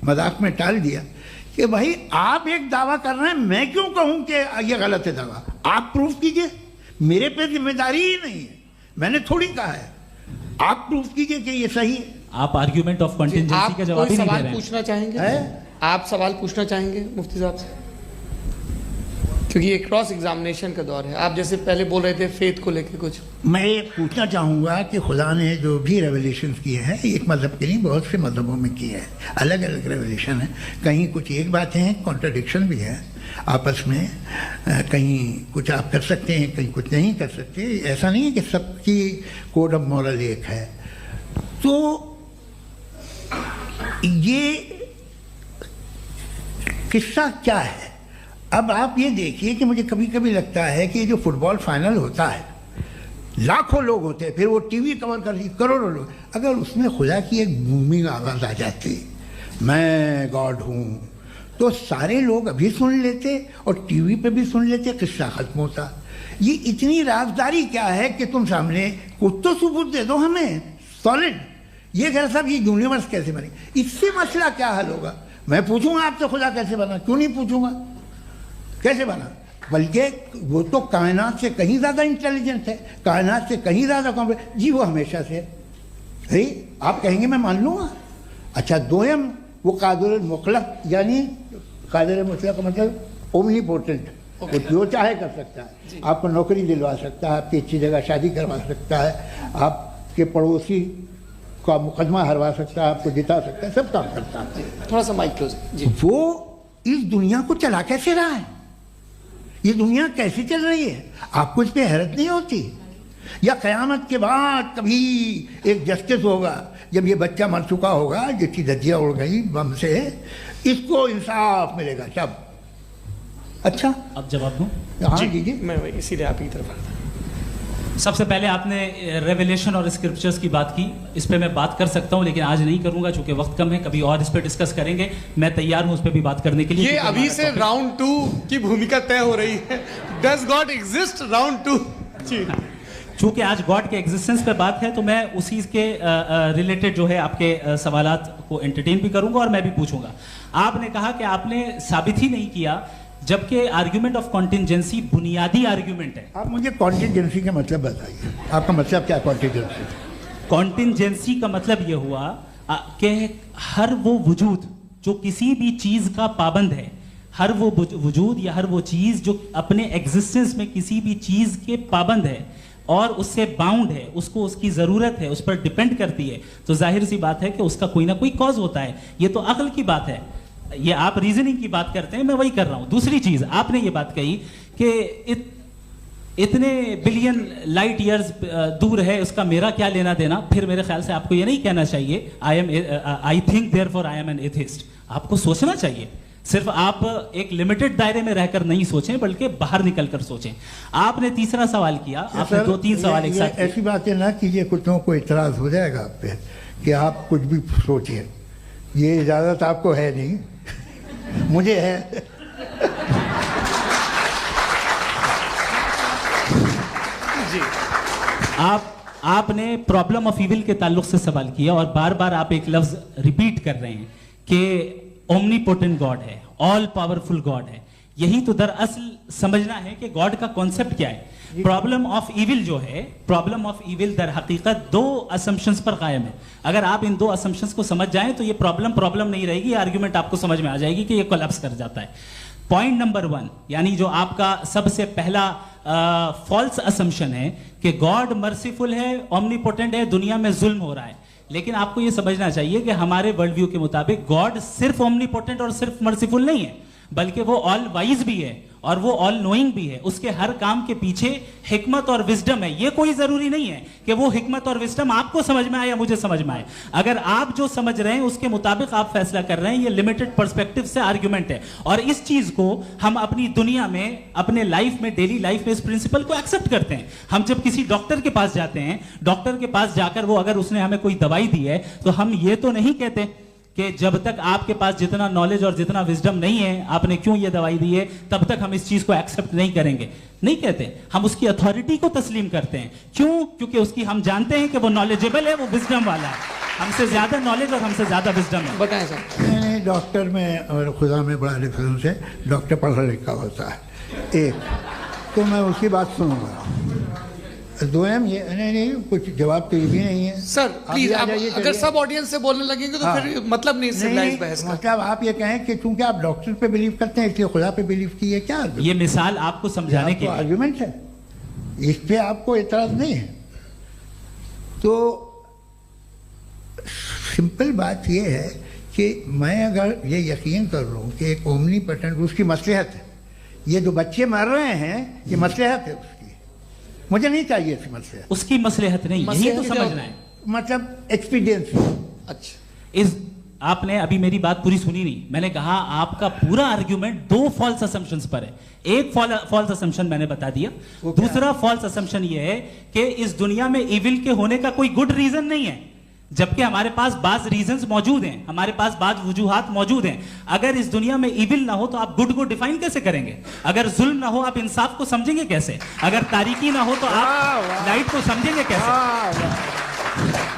मजाक में टाल दिया कि भाई आप एक दावा कर रहे हैं, मैं क्यों कहूं कि ये गलत है दावा? आप प्रूफ कीजिए, मेरे पे जिम्मेदारी ही नहीं है, मैंने थोड़ी कहा है। आप प्रूफ कीजिए कि ये सही है। आप आर्ग्यूमेंट ऑफ कंटिंजेंसी का जवाब ही नहीं दे रहे हैं। पूछना चाहेंगे? आप सवाल पूछना चाहेंगे मुफ्ती साहब से? क्योंकि ये क्रॉस एग्जामिनेशन का दौर है। आप जैसे पहले बोल रहे थे फेथ को लेके कुछ, मैं ये पूछना चाहूँगा कि खुदा ने जो भी रेवलेशन किए हैं, एक मज़हब के लिए बहुत से मज़हबों में किए हैं, अलग अलग रेवलेशन है। कहीं कुछ एक बातें हैं, कॉन्ट्रडिक्शन भी है आपस में, कहीं कुछ आप कर सकते हैं, कहीं कुछ नहीं कर सकते। ऐसा नहीं है कि सबकी कोड ऑफ मॉरल एक है। तो ये किस्सा क्या है? अब आप ये देखिए कि मुझे कभी कभी लगता है कि जो फुटबॉल फाइनल होता है, लाखों लोग होते हैं, फिर वो टीवी कवर कर रही करोड़ों लोग, अगर उसमें खुदा की एक बूमिंग आवाज़ आ जाती, मैं गॉड हूँ, तो सारे लोग अभी सुन लेते और टीवी पे भी सुन लेते, किस्सा खत्म होता। ये इतनी राजदारी क्या है कि तुम सामने कुछ तो सबूत दे दो हमें सॉलिड। ये कह साहब ये यूनिवर्स कैसे बनी, इससे मसला क्या हल होगा? मैं पूछूंगा आपसे खुदा कैसे बना? क्यों नहीं पूछूंगा कैसे बना? बल्कि वो तो कायनात से कहीं ज़्यादा इंटेलिजेंट है, कायनात से कहीं ज़्यादा कॉम्प्लेक्स। जी वो हमेशा से है, आप कहेंगे मैं मान लूँगा। अच्छा, दोयम वो कादिर मुतलक, यानी कादिर मुतलक का मतलब ओमनीपोटेंट, वो जो चाहे कर सकता है। आपको नौकरी दिलवा सकता है, आपकी अच्छी जगह शादी करवा सकता है, आपके पड़ोसी का मुकदमा हरवा सकता है, आपको जिता सकता है, सब काम करता है। थोड़ा सा माइक क्लोज जी। वो इस दुनिया को चला कैसे रहा है? ये दुनिया कैसे चल रही है? आपको इस पर हैरत नहीं होती? या क़यामत के बाद कभी एक जस्टिस होगा, जब ये बच्चा मर चुका होगा, जिसकी धज्जियाँ उड़ गई बम से, इसको इंसाफ मिलेगा तब? अच्छा, अब जवाब दूं? हाँ जी, मैं इसीलिए आप की तरफ आता। सबसे पहले आपने रेवलेशन और स्क्रिप्चर्स की बात की, इस पे मैं बात कर सकता हूं, लेकिन आज नहीं करूंगा चूंकि वक्त कम है। कभी और इस पे डिस्कस करेंगे, मैं तैयार हूं उस पे भी बात करने के लिए। ये अभी से राउंड 2 की भूमिका तय हो रही है। Does God exist round 2? जी, चूंकि आज गॉड के एग्जिस्टेंस पे बात है तो मैं उसी के रिलेटेड जो है आपके सवालात को एंटरटेन भी करूंगा और मैं भी पूछूंगा। आपने कहा कि आपने साबित ही नहीं किया, जबकि आर्ग्यूमेंट ऑफ कॉन्टिंजेंसी बुनियादी आर्ग्यूमेंट है। आप मुझे कॉन्टिंजेंसी का मतलब बताइए, आपका मतलब क्या? कॉन्टिंजेंसी कॉन्टिंजेंसी का मतलब यह हुआ कि हर वो वजूद जो किसी भी चीज का पाबंद है, हर वो वजूद या हर वो चीज जो अपने एग्जिस्टेंस में किसी भी चीज के पाबंद है और उससे बाउंड है, उसको उसकी जरूरत है, उस पर डिपेंड करती है, तो जाहिर सी बात है कि उसका कोई ना कोई कॉज होता है। ये तो अक्ल की बात है। ये आप रीजनिंग की बात करते हैं, मैं वही कर रहा हूं। दूसरी चीज, आपने ये बात कही कि इतने बिलियन लाइट ईयर्स दूर है, उसका मेरा क्या लेना देना। फिर मेरे ख्याल से आपको ये नहीं कहना चाहिए I think therefore I am an atheist. आपको सोचना चाहिए, सिर्फ आप एक लिमिटेड दायरे में रहकर नहीं सोचें, बल्कि बाहर निकलकर सोचें। आपने तीसरा सवाल किया, आपने 2-3 सवाल एक साथ। ऐसी बातें ना कीजिए, कुछ को इतराज हो जाएगा आप पे कि आप कुछ भी सोचिए। ये इजाजत आपको है नहीं, मुझे है। आपने प्रॉब्लम ऑफ इविल के ताल्लुक से सवाल किया और बार बार आप एक लफ्ज रिपीट कर रहे हैं कि ओमनीपोटेंट गॉड है, ऑल पावरफुल गॉड है। यही तो दरअसल समझना है कि गॉड का कॉन्सेप्ट क्या है। प्रॉब्लम ऑफ इविल जो है, प्रॉब्लम ऑफ इविल दर हकीकत दो असम्पशंस पर कायम है। अगर आप इन दो असम्पशंस को समझ जाएं तो ये प्रॉब्लम नहीं रहेगी, आर्ग्यूमेंट आपको समझ में आ जाएगी कि ये कोलैप्स कर जाता है। पॉइंट नंबर 1, यानी जो आपका सबसे पहला फॉल्स असम्पशन है कि गॉड मर्सीफुल है, ओमनीपोटेंट है, दुनिया में जुल्म हो रहा है। लेकिन आपको यह समझना चाहिए कि हमारे वर्ल्ड व्यू के मुताबिक गॉड सिर्फ ओमनीपोटेंट और सिर्फ मर्सीफुल नहीं है, बल्कि वो ऑल वाइज भी है और वो ऑल नोइंग भी है। उसके हर काम के पीछे हिकमत और विजडम है। ये कोई जरूरी नहीं है कि वो हिकमत और विजडम आपको समझ में आए या मुझे समझ में आए। अगर आप जो समझ रहे हैं उसके मुताबिक आप फैसला कर रहे हैं, ये लिमिटेड पर्सपेक्टिव से आर्ग्यूमेंट है। और इस चीज को हम अपनी दुनिया में, अपने लाइफ में, डेली लाइफ में इस प्रिंसिपल को एक्सेप्ट करते हैं। हम जब किसी डॉक्टर के पास जाते हैं, डॉक्टर के पास जाकर वो अगर उसने हमें कोई दवाई दी है तो हम ये तो नहीं कहते कि जब तक आपके पास जितना नॉलेज और जितना विजडम नहीं है, आपने क्यों ये दवाई दी है, तब तक हम इस चीज को एक्सेप्ट नहीं करेंगे। नहीं कहते, हम उसकी अथॉरिटी को तस्लीम करते हैं। क्यों? क्योंकि उसकी हम जानते हैं कि वो नॉलेजेबल है, वो विजडम वाला है, हमसे ज्यादा नॉलेज और हमसे ज्यादा विजडम है। बताएं सर। नहीं, डॉक्टर में और खुदा में बड़ा डिफरेंस है। डॉक्टर पढ़ा लिखा होता है, एक तो मैं उसकी बात सुनूंगा। दोयम ये नहीं, कुछ जवाब तो ये भी नहीं है सर। प्लीज आप अगर सब ऑडियंस से बोलने लगेंगे तो फिर मतलब नहीं सिविलाइज्ड बहस का। मतलब आप ये कहें कि चूंकि आप डॉक्टर पे बिलीव करते हैं इसलिए खुदा पे बिलीव किए, क्या ये मिसाल आपको समझाने के लिए आर्गुमेंट है, इस पे आपको एतराज नहीं है। तो सिंपल बात ये है कि मैं अगर ये यकीन कर लूँ कि एक ओमनीपोटेंट, उसकी मसलहत है, ये जो बच्चे मर रहे हैं ये मसलहत है उसकी, मुझे नहीं चाहिए इसकी मसलहत। उसकी मसलहत नहीं, यही तो समझना है, मतलब एक्सपीरियंस। अच्छा, इस आपने अभी मेरी बात पूरी सुनी नहीं। मैंने कहा आपका पूरा आर्ग्यूमेंट दो फॉल्स असम्पशंस पर है। एक फॉल्स असम्पशन मैंने बता दिया, दूसरा फॉल्स असम्पशन ये है कि इस दुनिया में इविल के होने का कोई गुड रीजन नहीं है, जबकि हमारे पास बाज रीजंस मौजूद हैं, हमारे पास बाज वजूहात मौजूद हैं। अगर इस दुनिया में इविल ना हो तो आप गुड को डिफाइन कैसे करेंगे? अगर जुल्म ना हो आप इंसाफ को समझेंगे कैसे? अगर तारीकी ना हो तो आप लाइट को समझेंगे कैसे?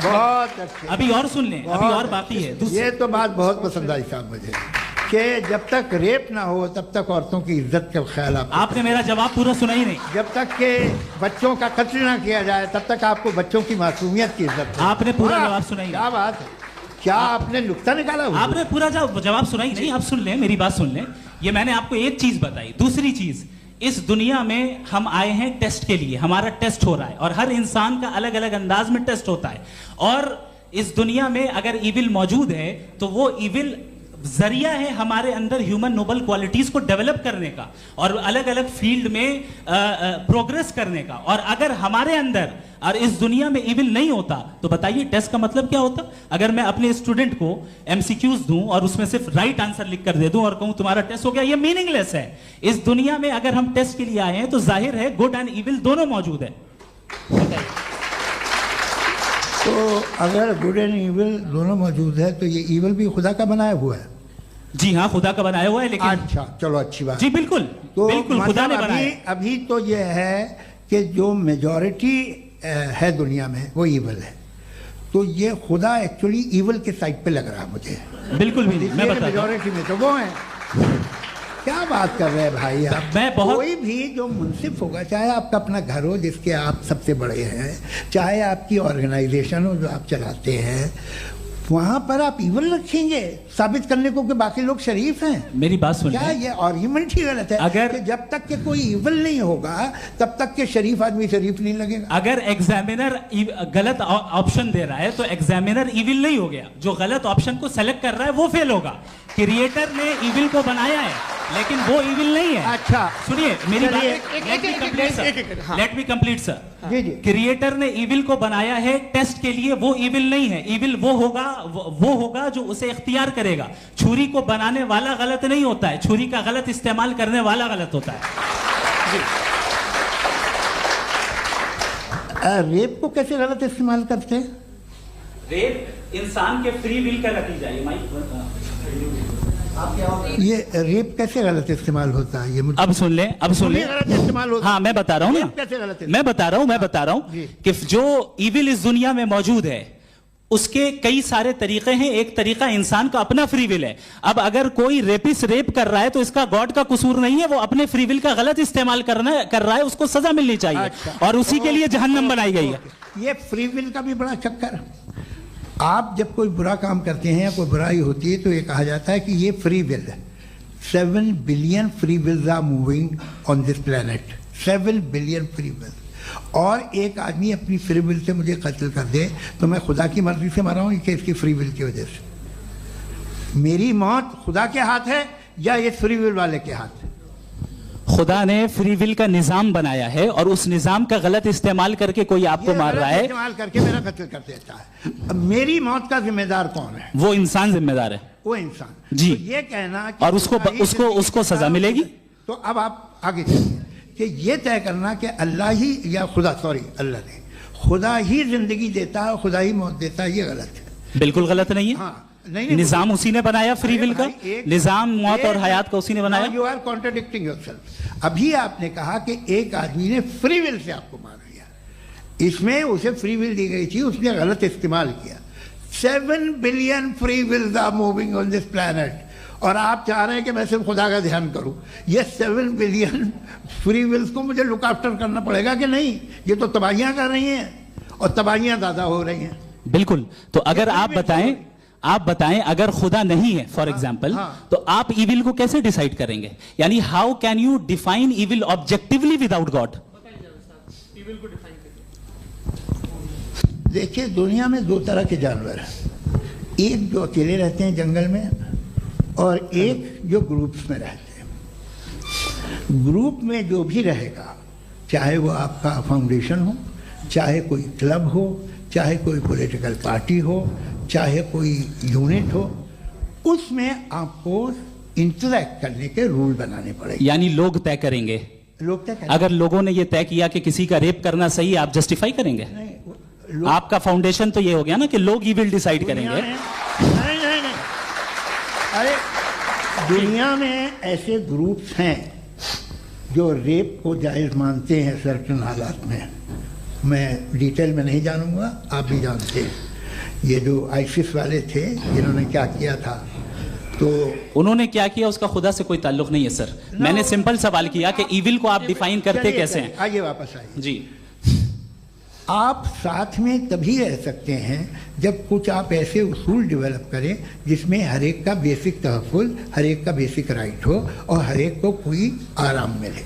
बहुत अच्छे। अभी और सुन लें, अभी और बाकी है। ये तो बात बहुत पसंद आई साहब मुझे कि जब तक रेप ना हो तब तक औरतों की इज्जत का ख्याल आपने मेरा जवाब पूरा सुना ही नहीं। जब तक के बच्चों का कत्ल ना किया जाए तब तक आपको बच्चों की मासूमियत की इज्जत है। आपने पूरा जवाब सुना ही नहीं। क्या बात है, क्या आपने नुक्ता निकाला? आपने पूरा जवाब सुना ही नहीं। आप सुन लें, मेरी बात सुन लें। ये मैंने आपको एक चीज बताई। दूसरी चीज, इस दुनिया में हम आए हैं टेस्ट के लिए, हमारा टेस्ट हो रहा है और हर इंसान का अलग अलग अंदाज में टेस्ट होता है। और इस दुनिया में अगर इविल मौजूद है तो वो इविल जरिया है हमारे अंदर ह्यूमन नोबल क्वालिटीज को डेवलप करने का और अलग अलग फील्ड में प्रोग्रेस करने का। और अगर हमारे अंदर और इस दुनिया में इविल नहीं होता तो बताइए टेस्ट का मतलब क्या होता? अगर मैं अपने स्टूडेंट को एमसीक्यूज दूं और उसमें सिर्फ राइट आंसर लिख कर दे दूं और कहूं तुम्हारा टेस्ट हो गया, ये मीनिंगलेस है। इस दुनिया में अगर हम टेस्ट के लिए आए हैं तो जाहिर है गुड एंड इविल दोनों मौजूद है। तो अगर गुड एंड इविल दोनों मौजूद है तो ये इविल भी खुदा का बनाया हुआ है? जी हाँ, खुदा का बनाया हुआ है। लेकिन अच्छा, चलो अच्छी बात। जी बिल्कुल, तो बिल्कुल खुदा ने बनाया। अभी तो ये है कि जो मेजॉरिटी है दुनिया में वो इविल है, तो ये खुदा एक्चुअली इविल के साइड पे लग रहा है मुझे। बिल्कुल भी नहीं, मैं बता मेजॉरिटी में तो वो है। क्या बात कर रहे हैं भाई आप? मैं बहुत कोई भी जो मुंसिफ होगा, चाहे आपका अपना घर हो जिसके आप सबसे बड़े हैं, चाहे आपकी ऑर्गेनाइजेशन हो जो आप चलाते हैं, वहां पर आप इविल रखेंगे साबित करने को कि बाकी लोग शरीफ हैं? मेरी बात सुनिए। क्या ये आर्ग्यूमेंट ही गलत है? अगर कि जब तक के कोई इविल नहीं होगा तब तक के शरीफ आदमी शरीफ नहीं लगेगा। अगर एग्जामिनर गलत ऑप्शन दे रहा है तो एग्जामिनर इविल नहीं हो गया। जो गलत ऑप्शन को सेलेक्ट कर रहा है वो फेल होगा। क्रिएटर ने इविल को बनाया है लेकिन वो इविल नहीं है। अच्छा सुनिए मेरी बात, लेट मी कंप्लीट सर। जी जी। क्रिएटर ने इविल को बनाया है टेस्ट के लिए, वो इविल नहीं है। इविल वो होगा जो उसे इख्तियार करेगा। छुरी को बनाने वाला गलत नहीं होता है, छुरी का गलत इस्तेमाल करने वाला गलत होता है। रेप को कैसे गलत इस्तेमाल करते हैं? रेप इंसान के फ्री विल का नतीजा है। ये रेप कैसे गलत इस्तेमाल होता है, ये मुझे अब सुन लें, अब सुन लें। गलत इस्तेमाल होता है। हाँ, मैं बता रहा हूँ रेप कैसे गलत ना, इस्तेमाल? मैं बता रहा हूँ जी। कि जो इविल इस दुनिया में मौजूद है उसके कई सारे तरीके हैं। एक तरीका इंसान का अपना फ्री विल है। अब अगर कोई रेपिस्ट रेप कर रहा है तो इसका गॉड का कसूर नहीं है, वो अपने फ्री विल का गलत इस्तेमाल कर रहा है, उसको सजा मिलनी चाहिए। अच्छा। और उसी के लिए जहन्नम बनाई गई है। ये फ्री विल का भी बड़ा चक्कर। आप जब कोई बुरा काम करते हैं या कोई बुराई होती है तो ये कहा जाता है कि ये फ्री विल है। 7 billion free wills are moving on this planet. 7 billion free will. और एक आदमी अपनी फ्री विल से मुझे कत्ल कर दे तो मैं खुदा की मर्जी से मरा हूँ कि इसकी फ्री विल की वजह से? मेरी मौत खुदा के हाथ है या ये फ्री विल वाले के हाथ है? खुदा ने फ्री विल का निजाम बनाया है और उस निजाम का गलत इस्तेमाल करके कोई आपको ये मार गलत रहा है, इस्तेमाल करके मेरा कत्ल कर देता है। अब मेरी मौत का जिम्मेदार कौन है? वो इंसान जिम्मेदार है। वो इंसान। जी। तो ये कहना कि और उसको सजा मिलेगी। तो अब आप आगे चलिए कि ये तय करना कि अल्लाह ही या खुदा, सॉरी अल्लाह ने, खुदा ही जिंदगी देता है, खुदा ही मौत देता है, ये गलत है। बिल्कुल गलत नहीं है। हाँ, नहीं, निजाम उसी ने बनाया फ्री विल का। निजाम मौत और हयात का उसी ने बनाया। You are contradicting yourself. अभी आपने कहा कि एक आदमी ने फ्री विल से आपको मार दिया, इसमें उसे फ्री विल दी गई थी, उसने गलत इस्तेमाल किया। 7 billion free wills are moving on this planet और आप चाह रहे हैं कि मैं सिर्फ खुदा का ध्यान करूं। ये 7 बिलियन फ्री विल्स को मुझे लुक आफ्टर करना पड़ेगा कि नहीं? ये तो तबाहियां कर रही हैं और तबाहियां ज़्यादा हो रही हैं। बिल्कुल। तो अगर आप बताएं अगर खुदा नहीं है फॉर एग्जाम्पल, तो आप इविल को कैसे डिसाइड करेंगे? यानी how can you define evil objectively without God? देखिए, दुनिया में 2 तरह के जानवर हैं। एक जो अकेले रहते हैं जंगल में और एक जो ग्रुप्स में रहते हैं। ग्रुप में जो भी रहेगा, चाहे वो आपका फाउंडेशन हो, चाहे कोई क्लब हो, चाहे कोई पॉलिटिकल पार्टी हो, चाहे कोई यूनिट हो, उसमें आपको इंटरैक्ट करने के रूल बनाने पड़ेंगे। यानी लोग तय करेंगे। लोग तय करेंगे। अगर लोगों ने यह तय किया कि किसी का रेप करना सही है, आप जस्टिफाई करेंगे? नहीं, आपका फाउंडेशन तो ये हो गया ना कि लोग इविल डिसाइड करेंगे। नहीं, अरे दुनिया में ऐसे ग्रुप्स हैं जो रेप को जायज़ मानते हैं सर्टेन हालात में। मैं डिटेल में नहीं जानूंगा, आप भी जानते हैं। ये जो आईसिस वाले थे जिन्होंने क्या किया था, तो उन्होंने क्या किया उसका खुदा से कोई ताल्लुक नहीं है सर। मैंने सिंपल सवाल किया कि इविल को आप डिफाइन करते कैसे हैं? आइए वापस आइए जी। आप साथ में तभी रह सकते हैं जब कुछ आप ऐसे उसूल डेवलप करें जिसमें हर एक का बेसिक तहफ़्फ़ुज़, हर एक का बेसिक राइट हो और हर एक को कोई आराम मिले।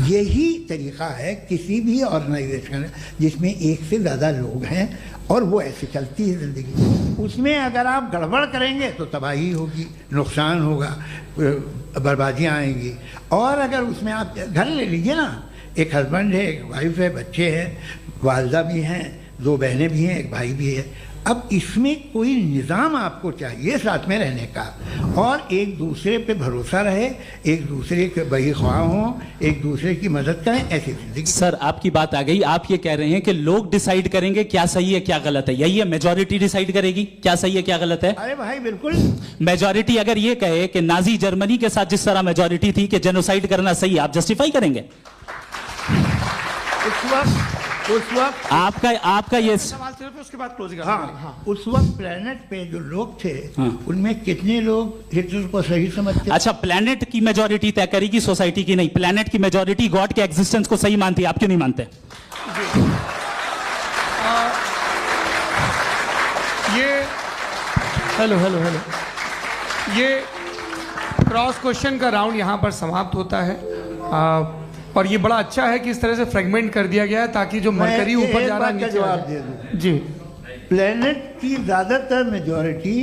यही तरीक़ा है किसी भी ऑर्गेनाइजेशन जिसमें एक से ज़्यादा लोग हैं और वो ऐसे चलती है ज़िंदगी। उसमें अगर आप गड़बड़ करेंगे तो तबाही होगी, नुकसान होगा, बर्बादियाँ आएंगी। और अगर उसमें आप घर ले लीजिए ना, एक हस्बैंड है, एक वाइफ है, बच्चे हैं, वालदा भी हैं, 2 बहनें भी हैं, एक भाई भी है। अब इसमें कोई निज़ाम आपको चाहिए साथ में रहने का, और एक दूसरे पे भरोसा रहे, एक दूसरे के बहीख्वाह हों, एक दूसरे की मदद करें, ऐसी जिंदगी। सर आपकी बात आ गई। आप ये कह रहे हैं कि लोग डिसाइड करेंगे क्या सही है क्या गलत है, यही है? मेजॉरिटी डिसाइड करेगी क्या सही है क्या गलत है? अरे भाई बिल्कुल। मेजॉरिटी अगर ये कहे कि नाजी जर्मनी के साथ जिस तरह मेजॉरिटी थी कि जेनोसाइड करना सही, आप जस्टिफाई करेंगे? उस वक्त आपका ये सवाल सिर्फ उसके बाद क्लोजिंग। हाँ, उस वक्त प्लेनेट पे जो लोग थे, हाँ। उनमें कितने लोग हिटलर को सही समझते? अच्छा, प्लेनेट की मेजॉरिटी तय करेगी, सोसाइटी की नहीं। प्लेनेट की मेजॉरिटी गॉड के एग्जिस्टेंस को सही मानती है, आप क्यों नहीं मानते? हेलो ये क्रॉस क्वेश्चन का राउंड यहाँ पर समाप्त होता है। और ये बड़ा अच्छा है कि इस तरह से फ्रेगमेंट कर दिया गया है ताकि जो मरकरी ऊपर जा रहा है नीचे जवाब दे दूं। जी। प्लेनेट की ज़्यादातर मेजॉरिटी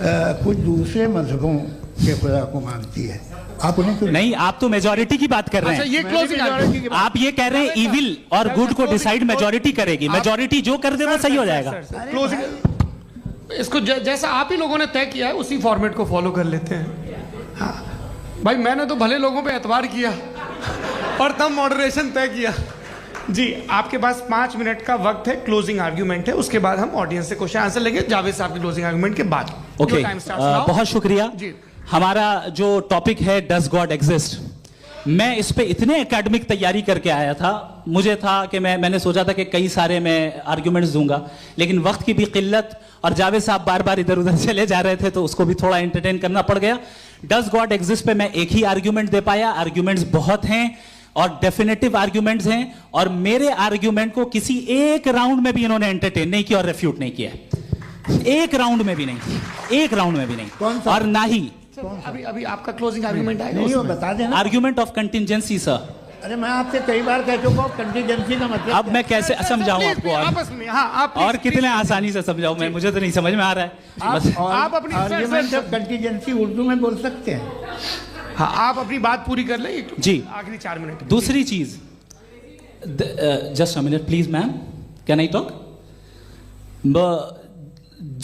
कुछ दूसरे मजहबों के खुदा को मानती है। आप उन्हें क्यों नहीं, आप तो मेजॉरिटी की बात कर रहे हैं। अच्छा, ये क्लोजिंग आप ये कह रहे हैं इविल और गुड को डिसाइड मेजॉरिटी करेगी। मेजॉरिटी जो कर दे वो सही हो जाएगा। क्लोजिंग इसको जैसा आप ही लोगों ने तय किया है उसी फॉर्मेट को फॉलो कर लेते हैं। हाँ भाई, मैंने तो भले लोगों पे एतबार किया और तब मॉडरेशन तय किया। जी, आपके पास 5 मिनट का वक्त है, क्लोजिंग आर्ग्यूमेंट है, उसके बाद हम ऑडियंस से क्वेश्चन आंसर लेंगे जावेद साहब के क्लोजिंग आर्ग्यूमेंट के बाद। ओके, बहुत शुक्रिया। जी, हमारा जो टॉपिक है डज गॉड एग्जिस्ट, मैं इस पे इतने एकेडमिक तैयारी करके आया था, मुझे था कि मैंने सोचा था कि कई सारे मैं आर्ग्यूमेंट्स दूंगा, लेकिन वक्त की भी किल्लत और जावेद साहब बार बार इधर उधर चले जा रहे थे तो उसको भी थोड़ा एंटरटेन करना पड़ गया। डज गॉड एग्जिस्ट पे मैं एक ही आर्ग्यूमेंट दे पाया। आर्ग्यूमेंट्स बहुत हैं और डेफिनेटिव आर्ग्यूमेंट्स हैं, और मेरे आर्ग्यूमेंट को किसी एक राउंड में भी इन्होंने एंटरटेन नहीं किया और रेफ्यूट नहीं किया, एक राउंड में भी नहीं, एक राउंड में भी नहीं। और ना ही अभी अभी आपका क्लोजिंग आर्गुमेंट आएगा, नहीं वो बता देना। Argument of contingency sir. अरे मैं आपसे कई बार कह चुका हूँ कंटीजेंसी का मतलब अब मैं कैसे समझाऊं आपको आपस में? हाँ, आप और कितने आसानी से समझाऊं मैं, मुझे तो नहीं समझ में आ रहा है। आप अपनी आर्ग्यूमेंट ऑफ कंटीजेंसी उर्दू में बोल सकते हैं। हाँ, आप अपनी बात पूरी कर लें जी, आखिरी 4 मिनट। दूसरी चीज, just a minute please ma'am, can I talk?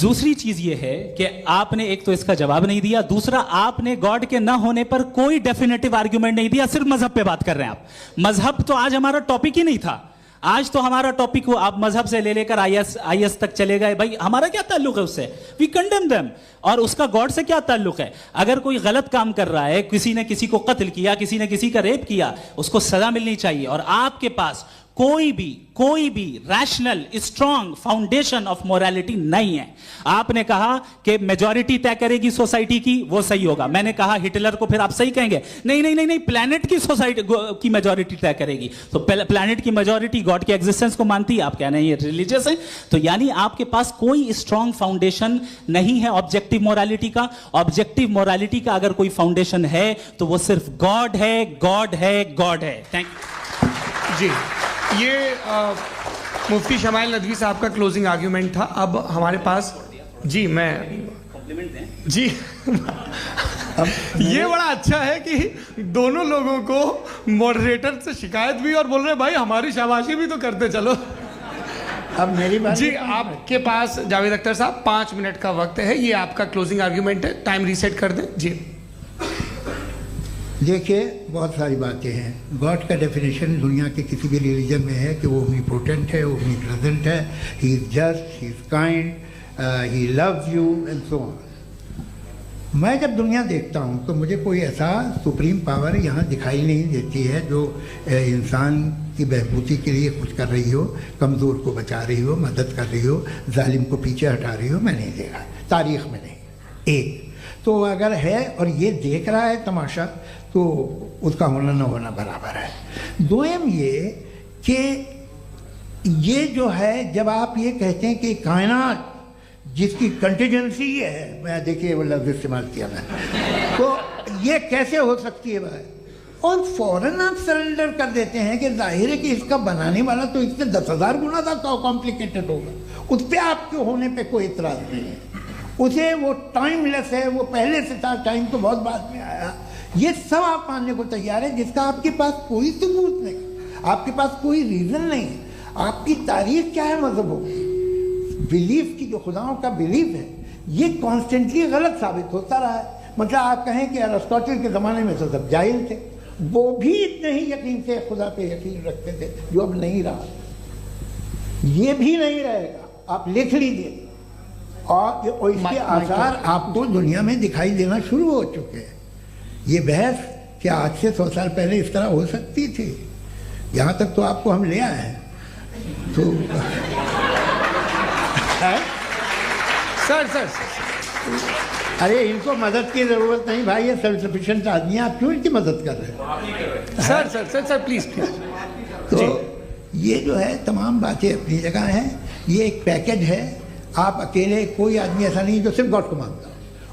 दूसरी चीज ये है कि आपने एक तो इसका जवाब नहीं दिया, दूसरा आपने गॉड के ना होने पर कोई डेफिनेटिव आर्ग्यूमेंट नहीं दिया, सिर्फ मजहब पे बात कर रहे हैं आप। मजहब तो आज हमारा टॉपिक ही नहीं था, आज तो हमारा टॉपिक हो, आप मजहब से ले लेकर आईएस तक चले गए। भाई हमारा क्या ताल्लुक है उससे? We condemn them. और उसका गॉड से क्या ताल्लुक है? अगर कोई गलत काम कर रहा है, किसी ने किसी को कत्ल किया, किसी ने किसी का रेप किया, उसको सजा मिलनी चाहिए। और आपके पास कोई भी rational strong foundation of morality नहीं है। आपने कहा कि मेजॉरिटी तय करेगी सोसाइटी की, वो सही होगा। मैंने कहा हिटलर को फिर आप सही कहेंगे, नहीं नहीं नहीं नहीं, प्लैनेट की सोसाइटी की मेजॉरिटी तय करेगी। तो प्लैनेट की मेजॉरिटी गॉड के एग्जिस्टेंस को मानती है, आप कह रहे हैं ये रिलीजियस है। तो यानी आपके पास कोई स्ट्रॉन्ग फाउंडेशन नहीं है ऑब्जेक्टिव मोरालिटी का। ऑब्जेक्टिव मोरालिटी का अगर कोई फाउंडेशन है तो वो सिर्फ गॉड है, गॉड है, गॉड है। थैंक यू जी। ये मुफ्ती शमाइल नदवी साहब का क्लोजिंग आर्ग्यूमेंट था। अब हमारे पास जी, मैं जी ये बड़ा अच्छा है कि दोनों लोगों को मॉडरेटर से शिकायत भी और बोल रहे हैं भाई हमारी शाबाशी भी तो करते चलो। अब मेरी बात जी, आपके पास जावेद अख्तर साहब 5 मिनट का वक्त है, ये आपका क्लोजिंग आर्ग्यूमेंट है, टाइम रीसेट कर दें जी। देखिए, बहुत सारी बातें हैं। गॉड का डेफिनेशन दुनिया के किसी भी रिलीजन में है कि वो ओमनीपोटेंट है, ओमनीप्रेजेंट है, he is just, he is kind, he loves you and so on. मैं जब दुनिया देखता हूँ तो मुझे कोई ऐसा सुप्रीम पावर यहाँ दिखाई नहीं देती है जो इंसान की बहबूदी के लिए कुछ कर रही हो, कमज़ोर को बचा रही हो, मदद कर रही हो, जालिम को पीछे हटा रही हो। मैं नहीं देखा, तारीख़ में नहीं। एक तो अगर है और ये देख रहा है तमाशा, तो उसका होना न होना बराबर है। दोयम ये कि ये जो है, जब आप ये कहते हैं कि कायनात जिसकी कंटीजेंसी है, मैं देखिए वो लफ्ज़ इस्तेमाल किया मैं, तो ये कैसे हो सकती है भाई? और फौरन आप सरेंडर कर देते हैं कि जाहिर है कि इसका बनाने वाला तो इससे 10,000 गुना ज़्यादा कॉम्प्लिकेटेड होगा। उस पर आपके होने पे कोई इतराज़ नहीं है, उसे वो टाइमलेस है, वो पहले से था, टाइम तो बहुत बाद में आया। ये सब आप मानने को तैयार है जिसका आपके पास कोई सबूत नहीं, आपके पास कोई रीज़न नहीं। आपकी तारीख क्या है मजहबों की? बिलीफ की, जो खुदाओं का बिलीफ है, ये कॉन्स्टेंटली गलत साबित होता रहा है। मतलब आप कहें कि अरिस्टोटल के ज़माने में तो सब जाहिल थे, वो भी इतने ही यकीन से खुदा पे यकीन रखते थे, जो अब नहीं रहा। ये भी नहीं रहेगा, आप लिख लीजिए। और इसके आसार आपको दुनिया में दिखाई देना शुरू हो चुके हैं। ये बहस क्या आज से 100 साल पहले इस तरह हो सकती थी? यहाँ तक तो आपको हम ले आए हैं। तो सर अरे इनको मदद की ज़रूरत नहीं भाई, ये सेल्फ सफिशिएंट आदमी है, आप क्यों इनकी मदद कर रहे हैं? Sir please. तो ये जो है तमाम बातें अपनी जगह हैं। ये एक पैकेज है। आप अकेले, कोई आदमी ऐसा नहीं जो सिर्फ गॉड को मानता हो,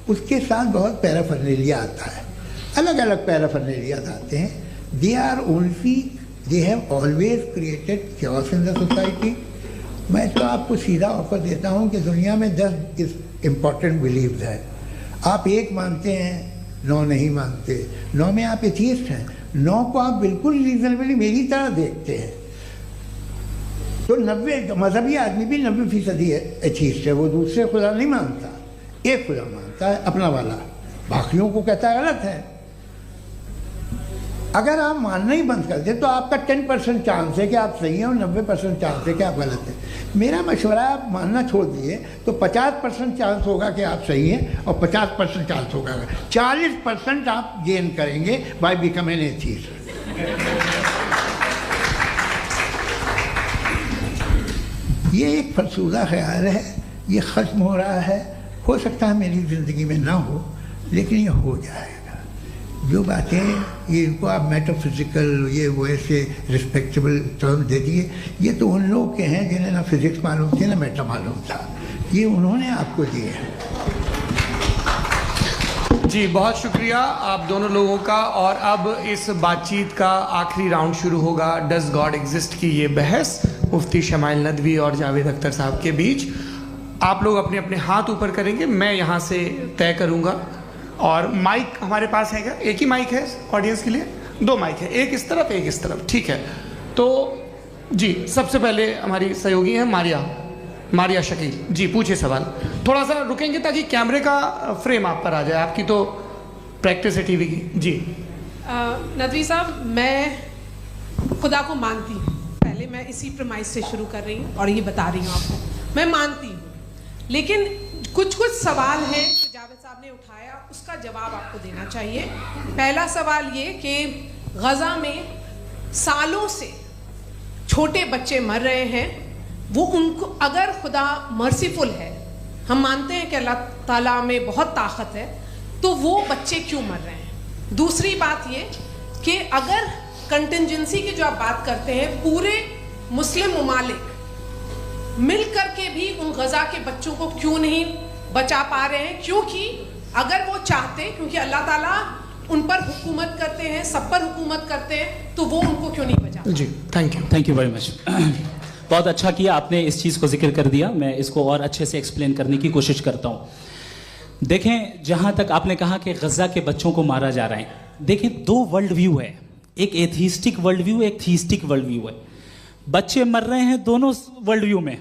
उसके साथ बहुत पैराफर्नेलिया आता है, अलग अलग पैराफर्नेलियाज आते हैं। They are only, they have always created chaos in the society. मैं तो आपको सीधा ऑफर देता हूँ कि दुनिया में 10 इम्पॉर्टेंट बिलीव्स हैं। आप 1 मानते हैं, 9 नहीं मानते, 9 में आप एथीस्ट हैं, 9 को आप बिल्कुल रीजनेबली मेरी तरह देखते हैं। तो 90 मजहबी आदमी भी 90% एथीस्ट है, वो दूसरे खुदा नहीं मानता, एक खुदा मानता है अपना वाला, बाकियों को कहता है गलत है। अगर आप मानना ही बंद कर दें तो आपका 10% चांस है कि आप सही हैं और 90% चांस है कि आप गलत हैं। मेरा मशवरा है आप मानना छोड़ दिए तो 50% चांस होगा कि आप सही हैं और 50% चांस होगा, 40% आप गेन करेंगे बाय बिकमिंग एन एथीस्ट। ये एक फरसूदा ख्याल है, ये ख़त्म हो रहा है। हो सकता है मेरी ज़िंदगी में ना हो, लेकिन ये हो जाएगा। जो बातें ये इनको आप मेटाफिज़िकल ये वो ऐसे रिस्पेक्टेबल टर्म दे दिए, ये तो उन लोग के हैं जिन्हें ना फिज़िक्स मालूम थी ना मेटा मालूम था, ये उन्होंने आपको दिए हैं। जी बहुत शुक्रिया आप दोनों लोगों का। और अब इस बातचीत का आखिरी राउंड शुरू होगा, डज गॉड एग्जिस्ट की ये बहस मुफ्ती शमाइल नदवी और जावेद अख्तर साहब के बीच। आप लोग अपने अपने हाथ ऊपर करेंगे, मैं यहाँ से तय करूँगा। और माइक हमारे पास है क्या? एक ही माइक है ऑडियंस के लिए? 2 माइक है, एक इस तरफ एक इस तरफ, ठीक है। तो जी सबसे पहले हमारी सहयोगी है मारिया शकील जी, पूछिए सवाल। थोड़ा सा रुकेंगे ताकि कैमरे का फ्रेम आप पर आ जाए, आपकी तो प्रैक्टिस है टीवी की। जी नदवी साहब, मैं खुदा को मानती हूँ, पहले मैं इसी प्रमाइस से शुरू कर रही हूँ और ये बता रही हूँ आपको, मैं मानती हूँ। लेकिन कुछ सवाल हैं जो जावेद साहब ने उठाया, उसका जवाब आपको देना चाहिए। पहला सवाल ये कि गज़ा में सालों से छोटे बच्चे मर रहे हैं, वो उनको अगर खुदा मर्सीफुल है, हम मानते हैं कि अल्लाह ताला में बहुत ताकत है, तो वो बच्चे क्यों मर रहे हैं? दूसरी बात ये कि अगर कंटिजेंसी की जो आप बात करते हैं, पूरे मुस्लिम ममालिक मिल करके भी उन गज़ा के बच्चों को क्यों नहीं बचा पा रहे हैं? क्योंकि अगर वो चाहते, क्योंकि अल्लाह ताला उन पर हुकूमत करते हैं, सब पर हुकूमत करते हैं, तो वो उनको क्यों नहीं बचा? जी थैंक यू वेरी मच। बहुत अच्छा किया आपने इस चीज़ को जिक्र कर दिया, मैं इसको और अच्छे से एक्सप्लेन करने की कोशिश करता हूँ। देखें, जहाँ तक आपने कहा कि गज़ा के बच्चों को मारा जा रहा है, देखें 2 वर्ल्ड व्यू है, एक एथीस्टिक वर्ल्ड व्यू, एक थीस्टिक वर्ल्ड व्यू है। बच्चे मर रहे हैं दोनों वर्ल्ड व्यू में,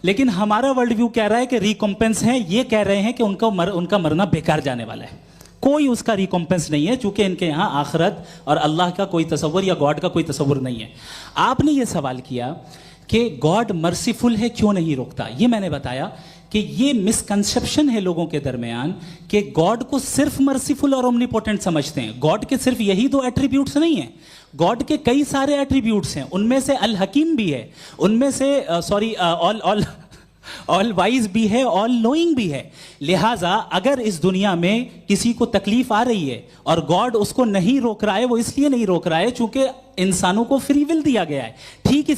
लेकिन हमारा वर्ल्ड व्यू कह रहा है कि रिकॉम्पेंस है, ये कह रहे हैं कि उनका मरना बेकार जाने वाला है, कोई उसका रिकॉम्पेंस नहीं है, चूंकि इनके यहाँ आखिरत और अल्लाह का कोई तसव्वुर या गॉड का कोई तसव्वुर नहीं है। आपने ये सवाल किया कि गॉड मर्सीफुल है, क्यों नहीं रोकता? ये मैंने बताया कि ये मिसकंसेप्शन है लोगों के दरमियान कि गॉड को सिर्फ मर्सीफुल और ओमनीपोटेंट समझते हैं। गॉड के सिर्फ यही 2 एट्रीब्यूट्स नहीं हैं, गॉड के कई सारे एट्रीब्यूट्स हैं, उनमें से अल हकीम भी है, उनमें से ऑल वाइज भी है, ऑल नोइंग भी है। लिहाजा अगर इस दुनिया में किसी को तकलीफ आ रही है और गॉड उसको नहीं रोक रहा है, वो इसलिए नहीं रोक रहा है चूंकि इंसानों को फ्री विल दिया गया है। ठीक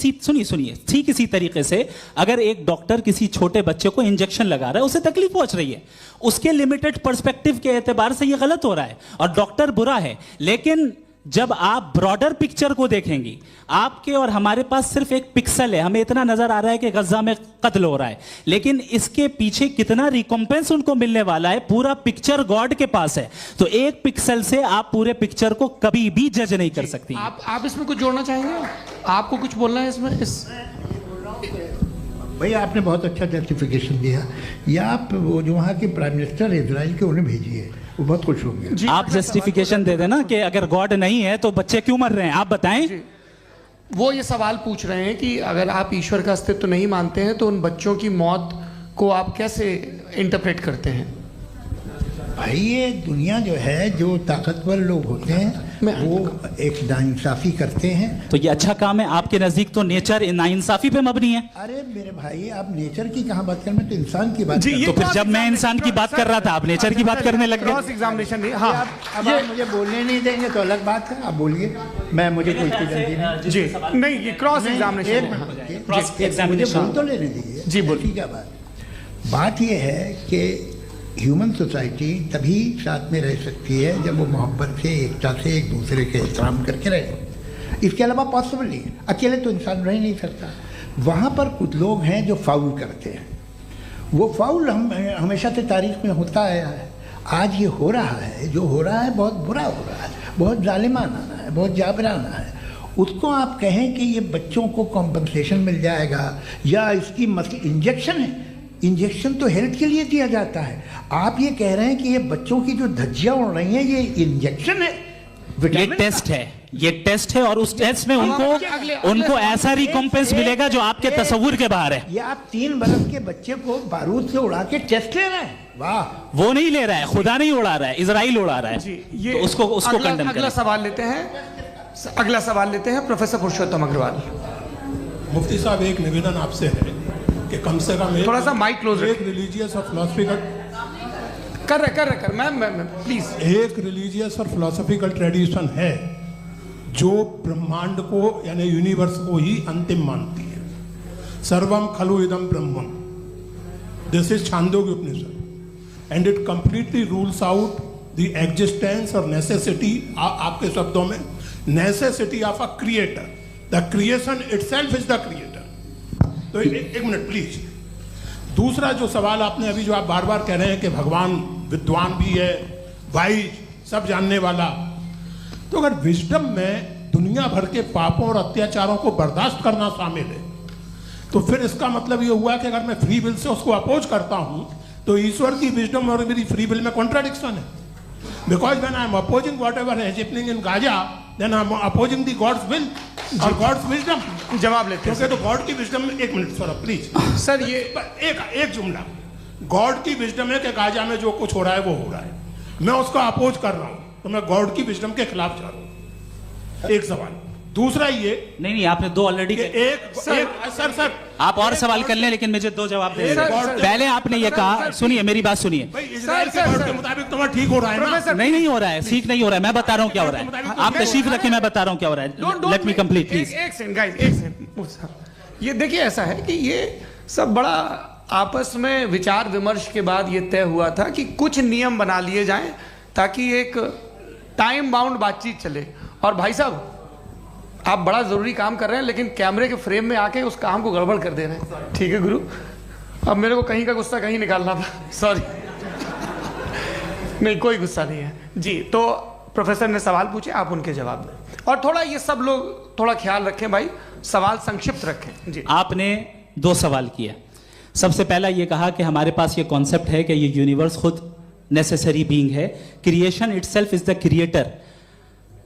इसी तरीके से अगर एक डॉक्टर किसी छोटे बच्चे को इंजेक्शन लगा रहा है, उसे तकलीफ पहुंच रही है, उसके लिमिटेड पर्सपेक्टिव के एतबार से ये गलत हो रहा है और डॉक्टर बुरा है। लेकिन जब आप ब्रॉडर पिक्चर को देखेंगी, आपके और हमारे पास सिर्फ एक पिक्सल है, हमें इतना नजर आ रहा है कि गज़ा में कत्ल हो रहा है, लेकिन इसके पीछे कितना रिकॉम्पेंस उनको मिलने वाला है, पूरा पिक्चर गॉड के पास है। तो एक पिक्सल से आप पूरे पिक्चर को कभी भी जज नहीं कर सकती। आप इसमें कुछ जोड़ना चाहेंगे? आपको कुछ बोलना है इसमें? भैया आपने बहुत अच्छा जस्टिफिकेशन दिया, या आप वो जो वहाँ के प्राइम मिनिस्टर इजराइल के उन्हें भेजिए, वो बहुत खुश होंगे। आप जस्टिफिकेशन दे देना कि अगर गॉड नहीं है तो बच्चे क्यों मर रहे हैं, आप बताएं। वो ये सवाल पूछ रहे हैं कि अगर आप ईश्वर का अस्तित्व नहीं मानते हैं तो उन बच्चों की मौत को आप कैसे इंटरप्रेट करते हैं? भाई ये दुनिया जो है, जो ताकतवर लोग होते हैं वो एक नाइंसाफ़ी करते हैं। तो ये अच्छा काम है आपके नज़दीक, तो नेचर नाइंसाफ़ी पे मबनी है। अरे मेरे भाई, आप नेचर की कहाँ बात कर रहे हैं, तो इंसान की बात। तो फिर जब मैं इंसान की बात कर रहा था, आप नेचर की बात करने लग गए। क्रॉस एग्जामिनेशन नहीं। हाँ, अब आप मुझे बोलने नहीं देंगे तो अलग बात है, आप बोलिए, मुझे कोई जल्दी नहीं। जी नहीं, ये क्रॉस एग्जामिनेशन, मुझे बोल तो लेने दीजिए। जी बोलिए। क्या बात ये है कि ह्यूमन सोसाइटी तभी साथ में रह सकती है जब वो मोहब्बत से, एकता से, एक दूसरे के एहतराम करके रहे। इसके अलावा पॉसिबल नहीं है, अकेले तो इंसान रह ही नहीं सकता। वहाँ पर कुछ लोग हैं जो फाउल करते हैं, वो फाउल हमेशा से तारीख में होता आया है। आज ये हो रहा है, जो हो रहा है बहुत बुरा हो रहा है, बहुत जालिमाना है, बहुत जाबराना है। उसको आप कहें कि ये बच्चों को कॉम्पनसेशन मिल जाएगा या इसकी इंजेक्शन है, इंजेक्शन तो हेल्थ के लिए दिया जाता है। आप ये कह रहे हैं कि ये बच्चों की जो धज्जियाँ उड़ रही हैं ये इंजेक्शन है, ये विटामिन टेस्ट है, ये टेस्ट है, और उस टेस्ट में उनको ऐसा रिकॉम्पेंस मिलेगा जो आपके तस्वुर के बाहर है। ये आप 3 बरस के बच्चे को बारूद से उड़ा के टेस्ट ले रहे हैं, वाह। वो नहीं ले रहा है, खुदा नहीं उड़ा रहा है, इजराइल उड़ा रहा है। जी, ये तो उसको कंडेम अगला करें। सवाल लेते हैं, अगला सवाल लेते हैं प्रोफेसर पुरुषोत्तम अग्रवाल। मुफ्ती साहब, एक निवेदन आपसे है कि कम से कम थोड़ा सा माइक क्लोज एक रिलीजियस और फिलोसफिकल कर मैम प्लीज। एक रिलीजियस और फिलोसफिकल ट्रेडिशन है जो ब्रह्मांड को यानी यूनिवर्स को ही अंतिम मानती है। सर्वम खलु इदम ब्रह्मम, this is Chhandogya Upanishad, and it completely rules out the existence और नेसेसिटी, आपके शब्दों में necessity of a creator. The creation itself is the creator. तो एक मिनट प्लीज। दूसरा जो सवाल आपने अभी, जो आप बार बार कह रहे हैं कि भगवान विद्वान भी है, वाइज, सब जानने वाला, तो अगर विजडम में दुनिया भर के पापों और अत्याचारों को बर्दाश्त करना शामिल है, तो फिर इसका मतलब ये हुआ कि अगर मैं फ्री विल से उसको अपोज करता हूं तो ईश्वर की विजडम और मेरी फ्री विल में कॉन्ट्राडिक्शन है। Because when I am opposing whatever is happening in Gaza, then I am opposing the God's will और गॉड्स विजडम। जवाब लेते हैं क्योंकि तो गॉड की विजडम में, एक मिनट सर प्लीज सर, ये एक जुमला, गॉड की विजडम है कि गाजा में जो कुछ हो रहा है वो हो रहा है, मैं उसको अपोज कर रहा हूं, तो मैं गॉड की विजडम के खिलाफ जा रहा हूं। एक सवाल। दूसरा ये नहीं, आपने 2 ऑलरेडी। सर आप और सवाल कर लें, लेकिन मुझे 2 जवाब दे। सर, पहले आपने ये कहा, सुनिए मेरी बात सुनिए। भाई, इजराइल के गॉड के मुताबिक तुम्हारा ठीक हो रहा है ना? नहीं हो रहा है, ठीक नहीं हो रहा है। मैं बता रहा हूँ क्या हो रहा है, आप तशरीफ रखें, मैं बता रहा हूँ क्या हो रहा है। Let me complete please. एक सेकंड गाइस, एक सेकंड। ये देखिए, ऐसा है कि ये सब बड़ा आपस में विचार विमर्श के बाद ये तय हुआ था कि कुछ नियम बना लिए जाएं ताकि एक टाइम बाउंड बातचीत चले। और भाई साहब, आप बड़ा जरूरी काम कर रहे हैं, लेकिन कैमरे के फ्रेम में आके उस काम को गड़बड़ कर दे रहे हैं। ठीक है गुरु, अब मेरे को कहीं का गुस्सा कहीं निकालना था, सॉरी। नहीं, कोई गुस्सा नहीं है जी। तो प्रोफेसर ने सवाल पूछे, आप उनके जवाब दें, और थोड़ा ये सब लोग थोड़ा ख्याल रखें भाई, सवाल संक्षिप्त रखें जी। आपने 2 सवाल किए। सबसे पहला ये कहा कि हमारे पास ये कॉन्सेप्ट है कि ये यूनिवर्स खुद नेसेसरी बीइंग है, creation itself is the creator.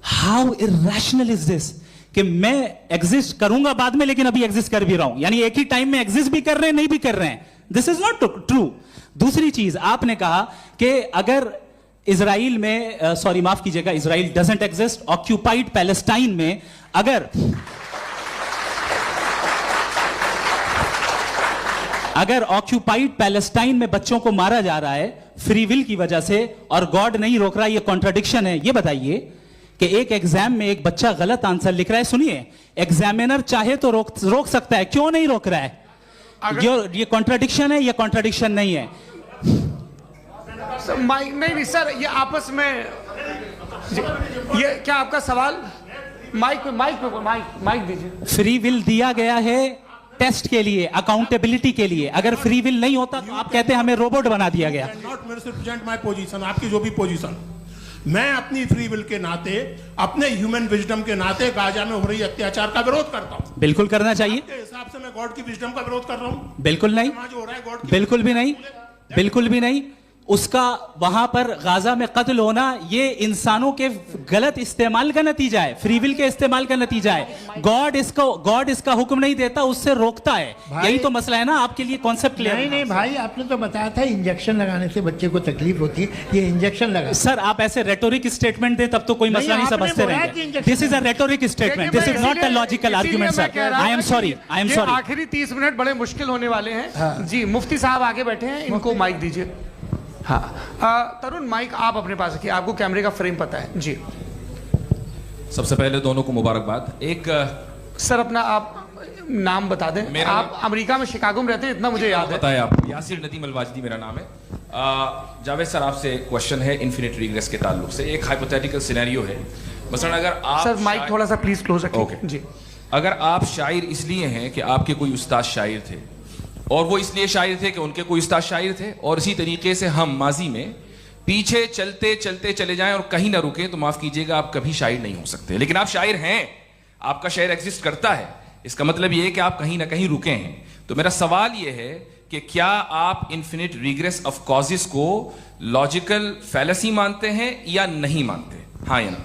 How irrational is this कि मैं एग्जिस्ट करूंगा बाद में, लेकिन अभी एग्जिस्ट कर भी रहा हूं, यानी एक ही टाइम में एग्जिस्ट भी कर रहे हैं, नहीं भी कर रहे हैं। This is not true. दूसरी चीज आपने कहा कि अगर इजराइल में, सॉरी माफ कीजिएगा, Israel doesn't exist, occupied Palestine में अगर ऑक्यूपाइड पैलेस्टाइन में बच्चों को मारा जा रहा है फ्री विल की वजह से और गॉड नहीं रोक रहा, ये कॉन्ट्रडिक्शन है। ये बताइए कि एक एग्जाम में एक बच्चा गलत आंसर लिख रहा है, सुनिए, एग्जामिनर चाहे तो रोक सकता है, क्यों नहीं रोक रहा है? ये कॉन्ट्रडिक्शन है, ये कॉन्ट्रडिक्शन नहीं है। माइक नहीं सर, ये आपस में ये क्या आपका सवाल? माइक दीजिए। फ्री विल दिया गया है टेस्ट के लिए, अकाउंटेबिलिटी के लिए। अगर फ्री विल नहीं होता तो आप कहते हैं हमें रोबोट बना दिया गया। नॉट मिसरिप्रेजेंट माय पोजीशन, आपकी जो भी पोजीशन, मैं अपनी फ्री विल के नाते, अपने ह्यूमन विजडम के नाते गाजा में हो रही अत्याचार का विरोध करता हूं। बिल्कुल करना चाहिए। आपके हिसाब से मैं गॉड की विजडम का विरोध कर रहा हूं? बिल्कुल नहीं, जो हो रहा है गॉड की, बिल्कुल भी नहीं, बिल्कुल भी नहीं। उसका वहां पर गाजा में कत्ल होना ये इंसानों के गलत इस्तेमाल का नतीजा है, फ्री विल के इस्तेमाल का नतीजा है। गॉड इसका हुक्म नहीं देता, उससे रोकता है। यही तो मसला है ना, आपके लिए कॉन्सेप्ट क्लियर नहीं भाई, आपने तो बताया था इंजेक्शन लगाने से बच्चे को तकलीफ होती है, ये इंजेक्शन लगा। सर आप ऐसे रेटोरिक स्टेटमेंट दे तब तो कोई मसला नहीं समझते रहेंगे। This is a rhetoric statement, this is not a logical argument sir. I am sorry, I am sorry. आखिरी 30 मिनट बड़े मुश्किल होने वाले हैं जी। मुफ्ती साहब आगे बैठे हैं, इनको माइक दीजिए। हाँ तरुण, माइक आप अपने पास रखिए, आपको कैमरे का फ्रेम पता है जी। सबसे पहले दोनों को मुबारकबाद। एक सर अपना आप नाम बता दें। आप अमेरिका में शिकागो में रहते हैं, इतना मुझे याद है। बताया आपको, यासिर नदीम अलवाजदी मेरा नाम है। जावेद सर, आपसे क्वेश्चन है इन्फिनिट रिग्रेस के ताल्लुक से। एक हाइपोथेटिकल सिनेरियो है, मसलन अगर आप सर माइक थोड़ा सा प्लीज क्लोज रखिए। ओके जी। अगर आप शायर इसलिए हैं कि आपके कोई उस्ताद शायर थे, और वो इसलिए शायर थे कि उनके कोई उस्ताद शायर थे, और इसी तरीके से हम माजी में पीछे चलते चलते चले जाएं और कहीं ना रुके, तो माफ कीजिएगा आप कभी शायर नहीं हो सकते। लेकिन आप शायर हैं, आपका शायर एग्जिस्ट करता है, इसका मतलब ये है कि आप कहीं ना कहीं रुके हैं। तो मेरा सवाल ये है कि क्या आप इन्फिनिट रिग्रेस ऑफ कॉजेस को लॉजिकल फैलेसी मानते हैं या नहीं मानते? हाँ या ना?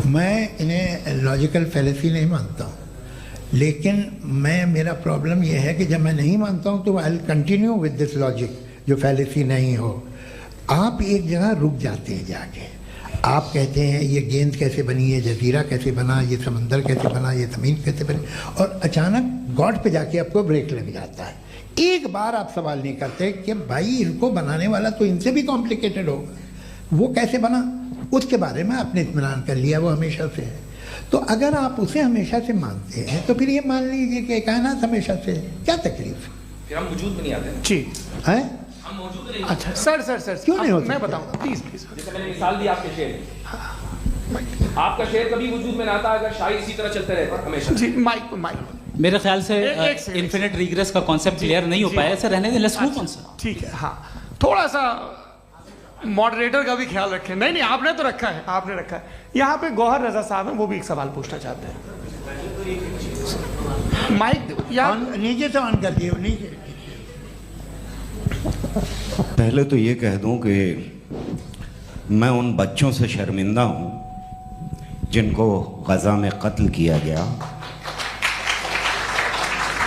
मैं इन्हें लॉजिकल फैलेसी नहीं मानता हूँ, लेकिन मेरा प्रॉब्लम यह है कि जब मैं नहीं मानता हूँ तो I will continue with this logic जो फैलेसी नहीं हो। आप एक जगह रुक जाते हैं जाके, आप कहते हैं ये गेंद कैसे बनी, ये जजीरा कैसे बना, ये समंदर कैसे बना, ये ज़मीन कैसे बनी, और अचानक गॉड पे जाके आपको ब्रेक लग जाता है। एक बार आप सवाल नहीं करते कि भाई इनको बनाने वाला तो इनसे भी कॉम्प्लिकेटेड होगा, वो कैसे बना, उसके बारे में आपने इत्मीनान कर लिया, वो हमेशा से है। तो अगर आप उसे हमेशा से मानते हैं तो फिर ये मान लीजिए कि कायनात हमेशा से है, क्या तकलीफ फिर हम वजूद में नहीं आते जी है? हम मौजूद नहीं। अच्छा सर क्यों नहीं हो मैं सकते? बताऊँ प्लीज जैसे मैंने मिसाल दी आपके शेर, आपका शेर कभी वजूद में ना आता अगर शायद इसी तरह चलते रहते हमेशा। जी माइक मेरे ख्याल से एक सेकंड। इन्फिनिट रिग्रेस का कॉन्सेप्ट क्लियर नहीं हो जी। पाया, सर रहने दें, लेट्स मूव ऑन सर। ठीक है। हाँ, थोड़ा सा मॉडरेटर का भी ख्याल रखें। नहीं आपने तो रखा है, आपने रखा है। यहाँ पे गौहर रजा साहब हैं, वो भी एक सवाल पूछना चाहते हैं। माइक यहाँ नीचे से ऑन कर दिए, नीचे। पहले तो ये कह दूं कि मैं उन बच्चों से शर्मिंदा हूं जिनको गजा में कत्ल किया गया,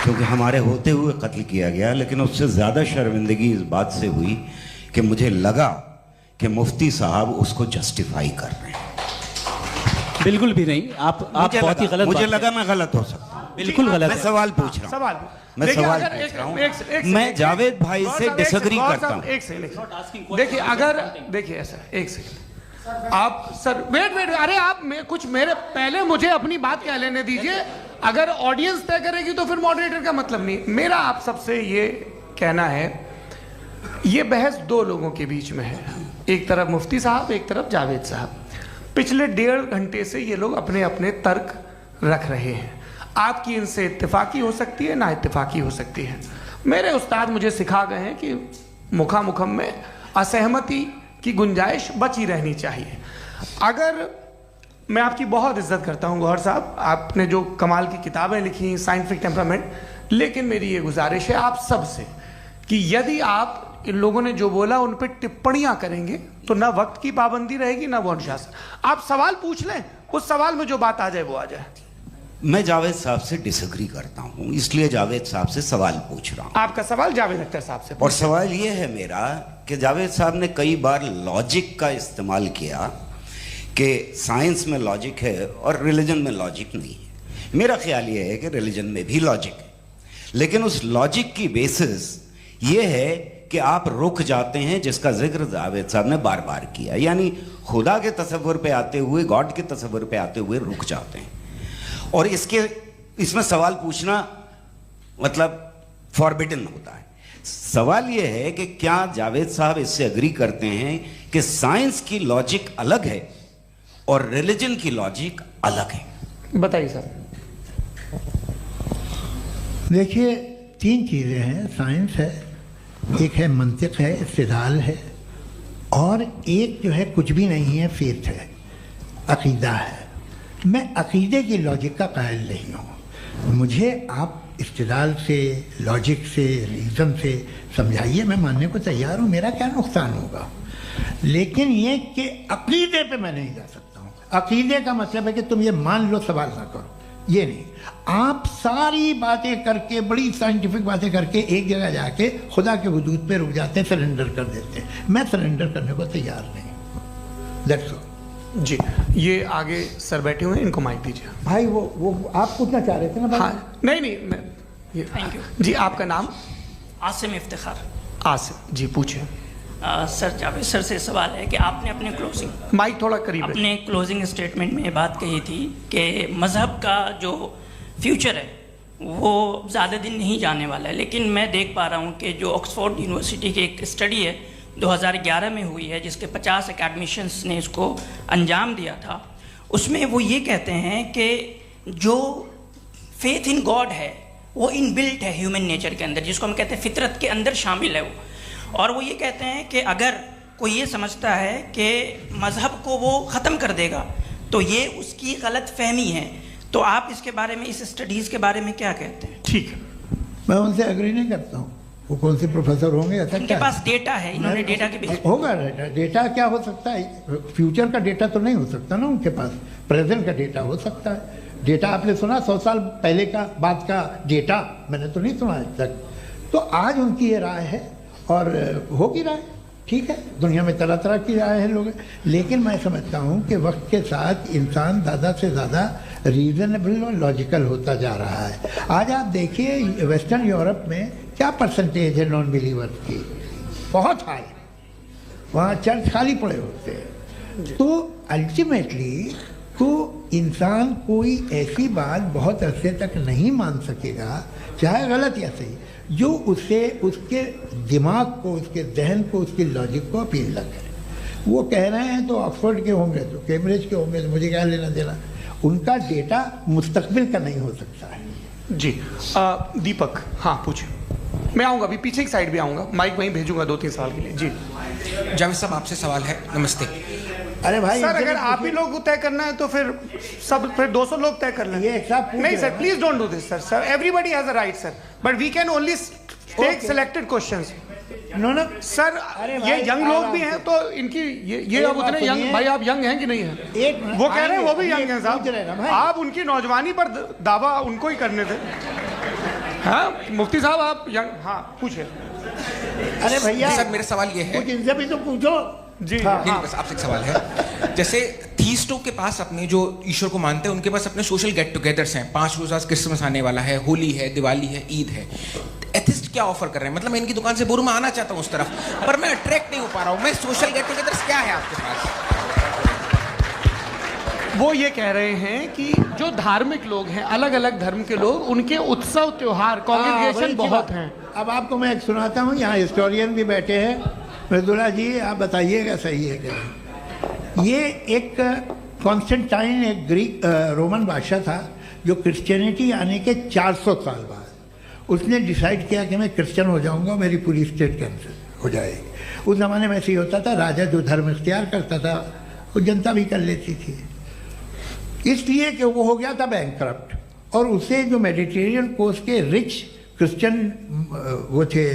क्योंकि हमारे होते हुए कत्ल किया गया। लेकिन उससे ज़्यादा शर्मिंदगी इस बात से हुई कि मुझे लगा कि मुफ्ती साहब उसको जस्टिफाई कर रहे हैं। बिल्कुल भी नहीं, आप बहुत ही गलत मुझे बात लगा मैं गलत हो सकता हूं। बिल्कुल गलत मैं है। सवाल पूछ रहा हूं। मैं देखिए, सवाल अगर पूछ रहा हूं। एक मैं जावेद भाई से डिसएग्री करता हूं। एक सेकंड देखिए, अगर देखिए ऐसा, एक सेकंड आप सर वेट, अरे आप कुछ मेरे पहले मुझे अपनी बात कह लेने दीजिए। अगर ऑडियंस तय करेगी तो फिर मॉडरेटर का मतलब नहीं। मेरा आप सबसे ये कहना है, ये बहस दो लोगों के बीच में है, एक तरफ मुफ्ती साहब, एक तरफ जावेद साहब। पिछले 1.5 घंटे से ये लोग अपने अपने तर्क रख रहे हैं। आपकी इनसे इत्तेफाकी हो सकती है, ना इत्तेफाकी हो सकती है। मेरे उस्ताद मुझे सिखा गए हैं कि मुखामुखम में असहमति की गुंजाइश बची रहनी चाहिए। अगर मैं आपकी बहुत इज्जत करता हूं गौहर साहब, आपने जो कमाल की किताबें लिखी, साइंटिफिक टेम्परामेंट, लेकिन मेरी ये गुजारिश है आप सबसे कि यदि आप इन लोगों ने जो बोला उन पर टिप्पणियां करेंगे तो ना वक्त की पाबंदी रहेगी, ना वो अनुशासन। आप सवाल पूछ लें, उस सवाल में जो बात आ जाए वो आ जाए। मैं जावेद साहब से डिसएग्री करता हूं, इसलिए जावेद साहब से सवाल पूछ रहा हूं। आपका सवाल जावेद अख्तर साहब से। और सवाल ये है मेरा कि जावेद साहब ने कई बार लॉजिक का इस्तेमाल किया कि साइंस में लॉजिक है और रिलीजन में लॉजिक नहीं है। मेरा ख्याल ये है कि रिलीजन में भी लॉजिक है, लेकिन उस लॉजिक की बेसिस ये है कि आप रुक जाते हैं, जिसका जिक्र जावेद साहब ने बार बार किया, यानी खुदा के तसव्वुर पे आते हुए, गॉड के तसव्वुर पे आते हुए रुक जाते हैं। और इसमें सवाल पूछना मतलब फॉरबिडन होता है। सवाल यह है कि क्या जावेद साहब इससे एग्री करते हैं कि साइंस की लॉजिक अलग है और रिलीजन की लॉजिक अलग है? बताइए सर। देखिए, 3 चीज़ें हैं। साइंस है, एक है मंतिक है, इस्तिदलाल है, और एक जो है कुछ भी नहीं है, फेथ है, अकीदा है। मैं अकीदे की लॉजिक का कायल नहीं हूँ। मुझे आप इस्तिदलाल से, लॉजिक से, रीज़न से समझाइए, मैं मानने को तैयार हूँ, मेरा क्या नुकसान होगा। लेकिन ये कि अकीदे पे मैं नहीं जा सकता हूँ। अकीदे का मतलब है कि तुम ये मान लो, सवाल ना करो, ये नहीं। आप सारी बातें करके, बड़ी साइंटिफिक बातें करके एक जगह जाके खुदा के वजूद पे रुक जाते हैं, सरेंडर कर देते हैं। मैं सरेंडर करने को तैयार नहीं। That's all. जी, ये आगे सर बैठे हुए हैं, इनको माइक दीजिए। भाई वो आप पूछना चाह रहे थे ना भाई? हाँ, नहीं मैं थैंक यू जी। आपका नाम? आसिम इफ्तिखार। आसिफ जी, पूछिए। सर, जावेद सर से सवाल है कि आपने अपने क्लोजिंग माइक थोड़ा करीब रखिए। अपने क्लोजिंग स्टेटमेंट में ये बात कही थी कि मज़हब का जो फ्यूचर है वो ज़्यादा दिन नहीं जाने वाला है। लेकिन मैं देख पा रहा हूँ कि जो ऑक्सफोर्ड यूनिवर्सिटी की एक स्टडी है 2011 में हुई है, जिसके 50 एकेडमिशियंस ने इसको अंजाम दिया था, उसमें वो ये कहते हैं कि जो फेथ इन गॉड है वो इनबिल्ट है ह्यूमन नेचर के अंदर, जिसको हम कहते हैं फितरत के अंदर शामिल है वो। और वो ये कहते हैं कि अगर कोई ये समझता है कि मज़हब को वो ख़त्म कर देगा तो ये उसकी गलत फहमी है। तो आप इसके बारे में, इस स्टडीज़ के बारे में क्या कहते हैं? ठीक है। मैं उनसे एग्री नहीं करता हूँ। वो कौन से प्रोफेसर होंगे ऐसा इनके क्या? पास डेटा है, इन्होंने डेटा के बेस होगा डेटा क्या हो सकता है? फ्यूचर का डेटा तो नहीं हो सकता ना उनके पास, प्रेजेंट का डेटा हो सकता है। डेटा आपने सुना 100 साल पहले का बाद का डेटा? मैंने तो नहीं सुना आज तक। तो आज उनकी ये राय है और होगी राय, ठीक है। दुनिया में तरह तरह की राय है लोग, लेकिन मैं समझता हूँ कि वक्त के साथ इंसान ज़्यादा से ज़्यादा रीजनेबल और लॉजिकल होता जा रहा है। आज आप देखिए वेस्टर्न यूरोप में क्या परसेंटेज है नॉन बिलीवर्स की, बहुत हाई। वहाँ चर्च खाली पड़े होते हैं। तो अल्टीमेटली तो इंसान कोई ऐसी बात बहुत अरसे तक नहीं मान सकेगा, चाहे गलत या सही, जो उसे उसके दिमाग को, उसके जहन को, उसके लॉजिक को अपील न करे। वो कह रहे हैं तो ऑक्सफोर्ड के होंगे तो कैम्ब्रिज के होंगे तो मुझे क्या लेना देना। उनका डेटा मुस्तकबिल का नहीं हो सकता है। जी दीपक, हाँ पूछिए। मैं आऊँगा, अभी पीछे की साइड भी आऊँगा, माइक वहीं भेजूंगा 2-3 साल के लिए। जी जावेद साहब, आपसे सवाल है। नमस्ते। अरे भाई सर, अगर आप ही लोग को तय करना है तो फिर 200 लोग तय कर लें। ये एक साहब पूछ नहीं रहे सर, हैं। Please don't do this sir. Sir everybody has a right sir, but we can only take selected questions. No sir अरे ये भाई, यंग लोग भी आराम हैं से। तो इनकी ये एक अब उतने बात यंग, सुनिए। भाई आप यंग हैं कि नहीं हैं? एक मिनट, वो कह रहे हैं वो भी आइए, यंग हैं पूछ रहे हैं ना साहब, भाई। आप उनकी नौजवानी पर दावा उनको ही करने थे। हाँ मुफ्ती साहब आप यंग, हाँ पूछिए। अरे भैया सर, मेरा सवाल ये है। कुछ इनसे भी तो पूछो। जी हाँ, नहीं, बस आपसे एक सवाल है। जैसे थीस्टों के पास अपने जो ईश्वर को मानते हैं उनके पास अपने सोशल गेट टुगेदर्स हैं। 5 रोज आज क्रिसमस आने वाला है, होली है, दिवाली है, ईद है। एथिस्ट क्या ऑफर कर रहे हैं? मतलब मैं इनकी दुकान से बोलूं मैं आना चाहता हूं उस तरफ, पर मैं अट्रैक्ट नहीं हो पा रहा हूं। मैं सोशल गेट टुगेदर्स क्या है आपके पास? वो ये कह रहे हैं कि जो धार्मिक लोग हैं, अलग अलग धर्म के लोग, उनके उत्सव त्योहार कॉन्ग्रेगेशन बहुत हैं। अब आपको मैं एक सुनाता हूँ, यहाँ हिस्टोरियन भी बैठे हैं। मृदुला जी आप बताइएगा सही है कि नहीं। ये एक कॉन्स्टेंटाइन, एक ग्रीक रोमन बादशाह था जो क्रिश्चियनिटी आने के 400 साल बाद उसने डिसाइड किया कि मैं क्रिश्चियन हो जाऊंगा, मेरी पूरी स्टेट कैंसिल हो जाएगी। उस ज़माने में ऐसे ही होता था, राजा जो धर्म इख्तियार करता था वो जनता भी कर लेती थी, इसलिए कि वो हो गया था बैंकक्रप्ट। और उसे जो मेडिटेरियन कोस्ट के रिच क्रिश्चियन वो थे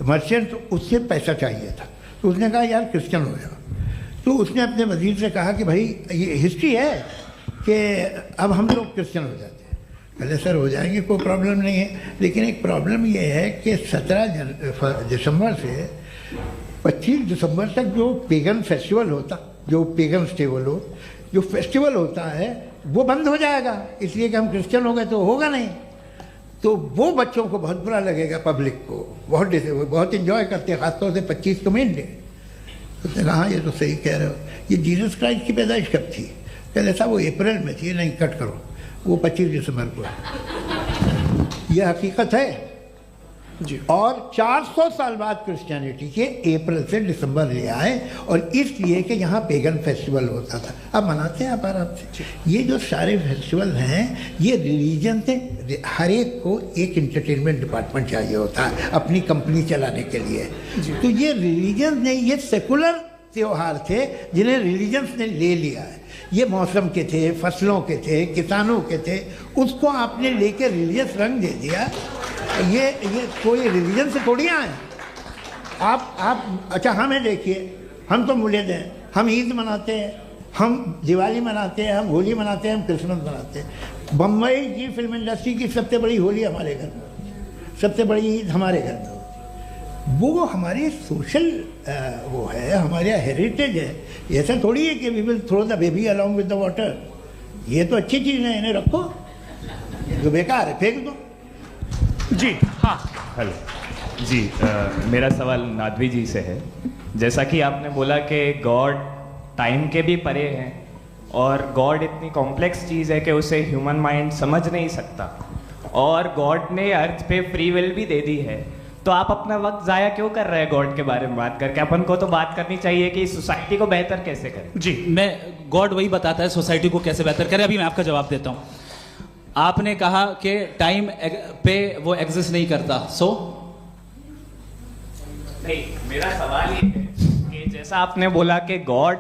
मर्चेंट, उससे पैसा चाहिए था। तो उसने कहा यार क्रिश्चियन हो जाओ। तो उसने अपने वजीर से कहा कि भाई ये हिस्ट्री है कि अब हम लोग क्रिश्चियन हो जाते हैं। पहले सर हो जाएंगे, कोई प्रॉब्लम नहीं है, लेकिन एक प्रॉब्लम ये है कि 17 दिसंबर से 25 दिसंबर तक जो पेगन फेस्टिवल होता, जो पेगन जो फेस्टिवल होता है वो बंद हो जाएगा, इसलिए कि हम क्रिश्चियन हो गए तो होगा नहीं। तो वो बच्चों को बहुत बुरा लगेगा, पब्लिक को बहुत इंजॉय करते हैं, खासतौर से 25 को मेन डे। उसने कहा हाँ ये तो सही कह रहे हो। ये जीसस क्राइस्ट की पैदाइश कब थी? कहते साहब वो अप्रैल में थी। नहीं कट करो, वो 25 दिसंबर को है। ये हकीकत है जी। और 400 साल बाद क्रिश्चियनिटी के अप्रैल से दिसंबर ले आए, और इसलिए कि यहाँ पेगन फेस्टिवल होता था। अब मनाते हैं आप आराम से। ये जो सारे फेस्टिवल हैं ये रिलीजन से, हर एक को एक इंटरटेनमेंट डिपार्टमेंट चाहिए होता है अपनी कंपनी चलाने के लिए। तो ये रिलीजन नहीं, ये सेकुलर त्योहार थे जिन्हें रिलीजन्स ने ले लिया है। ये मौसम के थे, फसलों के थे, किसानों के थे, उसको आपने लेके रिलीजियस रंग दे दिया। ये कोई रिलीजन से थोड़ी आए आप। अच्छा हमें देखिए, हम तो मुल्द हैं, हम ईद मनाते हैं, हम दिवाली मनाते हैं, हम होली मनाते हैं, हम क्रिसमस मनाते हैं। बम्बई की फिल्म इंडस्ट्री की सबसे बड़ी होली हमारे घर में होती है, सबसे बड़ी ईद हमारे घर में होती है। वो हमारी सोशल वो है, हमारा हेरिटेज है। ऐसा थोड़ी है कि we will throw the baby along with the water. ये तो अच्छी चीज़ है, इन्हें रखो, जो बेकार है फेंक दो। जी हाँ हेलो जी, मेरा सवाल नादवी जी से है। जैसा कि आपने बोला कि गॉड टाइम के भी परे हैं और गॉड इतनी कॉम्प्लेक्स चीज़ है कि उसे ह्यूमन माइंड समझ नहीं सकता, और गॉड ने अर्थ पे फ्री विल भी दे दी है, तो आप अपना वक्त ज़ाया क्यों कर रहे हैं गॉड के बारे में बात करके? अपन को तो बात करनी चाहिए कि सोसाइटी को बेहतर कैसे करें। जी, मैं गॉड वही बताता है सोसाइटी को कैसे बेहतर करें। अभी मैं आपका जवाब देता हूँ। आपने कहा कि टाइम पे वो एग्जिस्ट नहीं करता, सो नहीं, मेरा सवाल ये है कि जैसा आपने बोला कि गॉड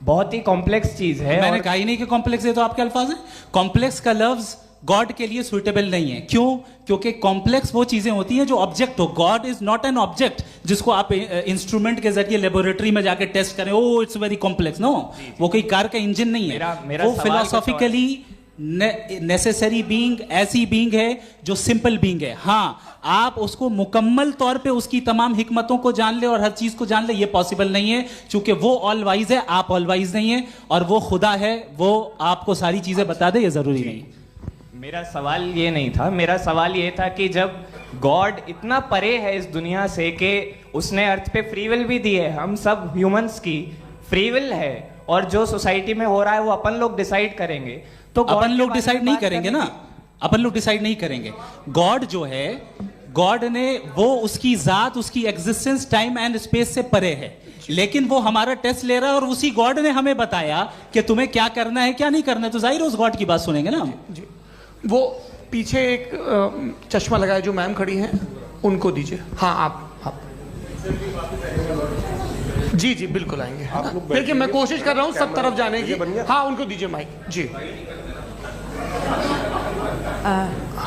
बहुत ही कॉम्प्लेक्स चीज है। मैंने कहा ही नहीं कि कॉम्प्लेक्स है, तो आपके अल्फाज हैं। कॉम्प्लेक्स का लफ्ज गॉड के लिए सुइटेबल नहीं है। क्यों? क्योंकि कॉम्प्लेक्स वो चीजें होती हैं जो ऑब्जेक्ट हो। God is not an object जिसको आप इंस्ट्रूमेंट के जरिए लेबोरेटरी में जाके टेस्ट करें, oh it's very complex. No, वो कोई कार का इंजन नहीं है। वो फिलोसॉफिकली नेसेसरी बीइंग ऐसी बीइंग है जो सिंपल बीइंग है। हाँ, आप उसको मुकम्मल तौर पे उसकी तमाम हिकमतों को जान ले और हर चीज को जान ले, ये पॉसिबल नहीं है, क्योंकि वो ऑल वाइज है, आप ऑल वाइज नहीं है, और वो खुदा है, वो आपको सारी चीजें बता दे, ये जरूरी नहीं। मेरा सवाल ये नहीं था, मेरा सवाल ये था कि जब गॉड इतना परे है इस दुनिया से कि उसने अर्थ पे फ्री विल भी दी है, हम सब ह्यूमंस की फ्री विल है, और जो सोसाइटी में हो रहा है वो अपन लोग डिसाइड करेंगे, तो अपन लोग डिसाइड नहीं करेंगे ना, अपन लोग डिसाइड नहीं करेंगे। गॉड जो है, गॉड ने वो उसकी जात, उसकी एग्जिस्टेंस टाइम एंड स्पेस से परे है, लेकिन वो हमारा टेस्ट ले रहा है और उसी गॉड ने हमें बताया कि तुम्हें क्या करना है क्या नहीं करना है, तो जाहिर है उस गॉड की बात सुनेंगे ना हम। जी, वो पीछे एक चश्मा लगाया जो मैम खड़ी हैं, उनको दीजिए। हाँ, आप जी जी बिल्कुल आएंगे। देखिए मैं कोशिश कर रहा हूँ सब तरफ जाने की। हाँ, उनको दीजिए माइक। जी,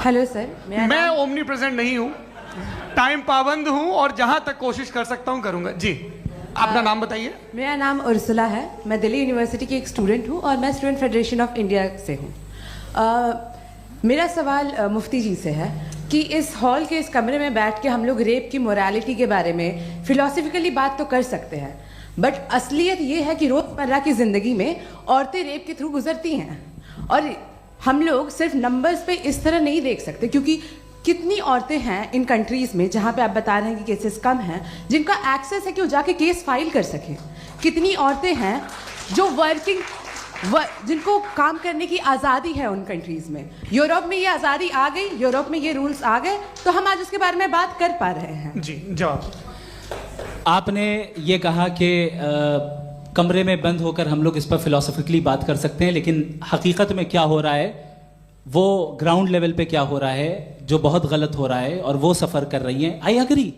हेलो सर, मैं ओमनी प्रेजेंट नहीं हूँ, टाइम पाबंद हूँ और जहां तक कोशिश कर सकता हूँ करूंगा। जी, अपना नाम बताइए। मेरा नाम उर्सुला है, मैं दिल्ली यूनिवर्सिटी की एक स्टूडेंट हूँ और मैं स्टूडेंट फेडरेशन ऑफ इंडिया से हूँ। मेरा सवाल मुफ्ती जी से है कि इस हॉल के इस कमरे में बैठ के हम लोग रेप की मोरालिटी के बारे में फिलोसफिकली बात तो कर सकते हैं, बट असलियत ये है कि रोज़मर्रा की ज़िंदगी में औरतें रेप के थ्रू गुजरती हैं, और हम लोग सिर्फ नंबर्स पे इस तरह नहीं देख सकते, क्योंकि कितनी औरतें हैं इन कंट्रीज़ में जहाँ पे आप बता रहे हैं कि केसेस कम हैं, जिनका एक्सेस है कि वो जाके केस फाइल कर सकें। कितनी औरतें हैं जो जिनको काम करने की आज़ादी है उन कंट्रीज़ में। यूरोप में ये आज़ादी आ गई, यूरोप में ये रूल्स आ गए, तो हम आज उसके बारे में बात कर पा रहे हैं। जी, जवाब। आपने ये कहा कि कमरे में बंद होकर हम लोग इस पर फिलोसफिकली बात कर सकते हैं, लेकिन हकीकत में क्या हो रहा है, वो ग्राउंड लेवल पे क्या हो रहा है जो बहुत गलत हो रहा है, और वो सफ़र कर रही हैं। आई एग्री,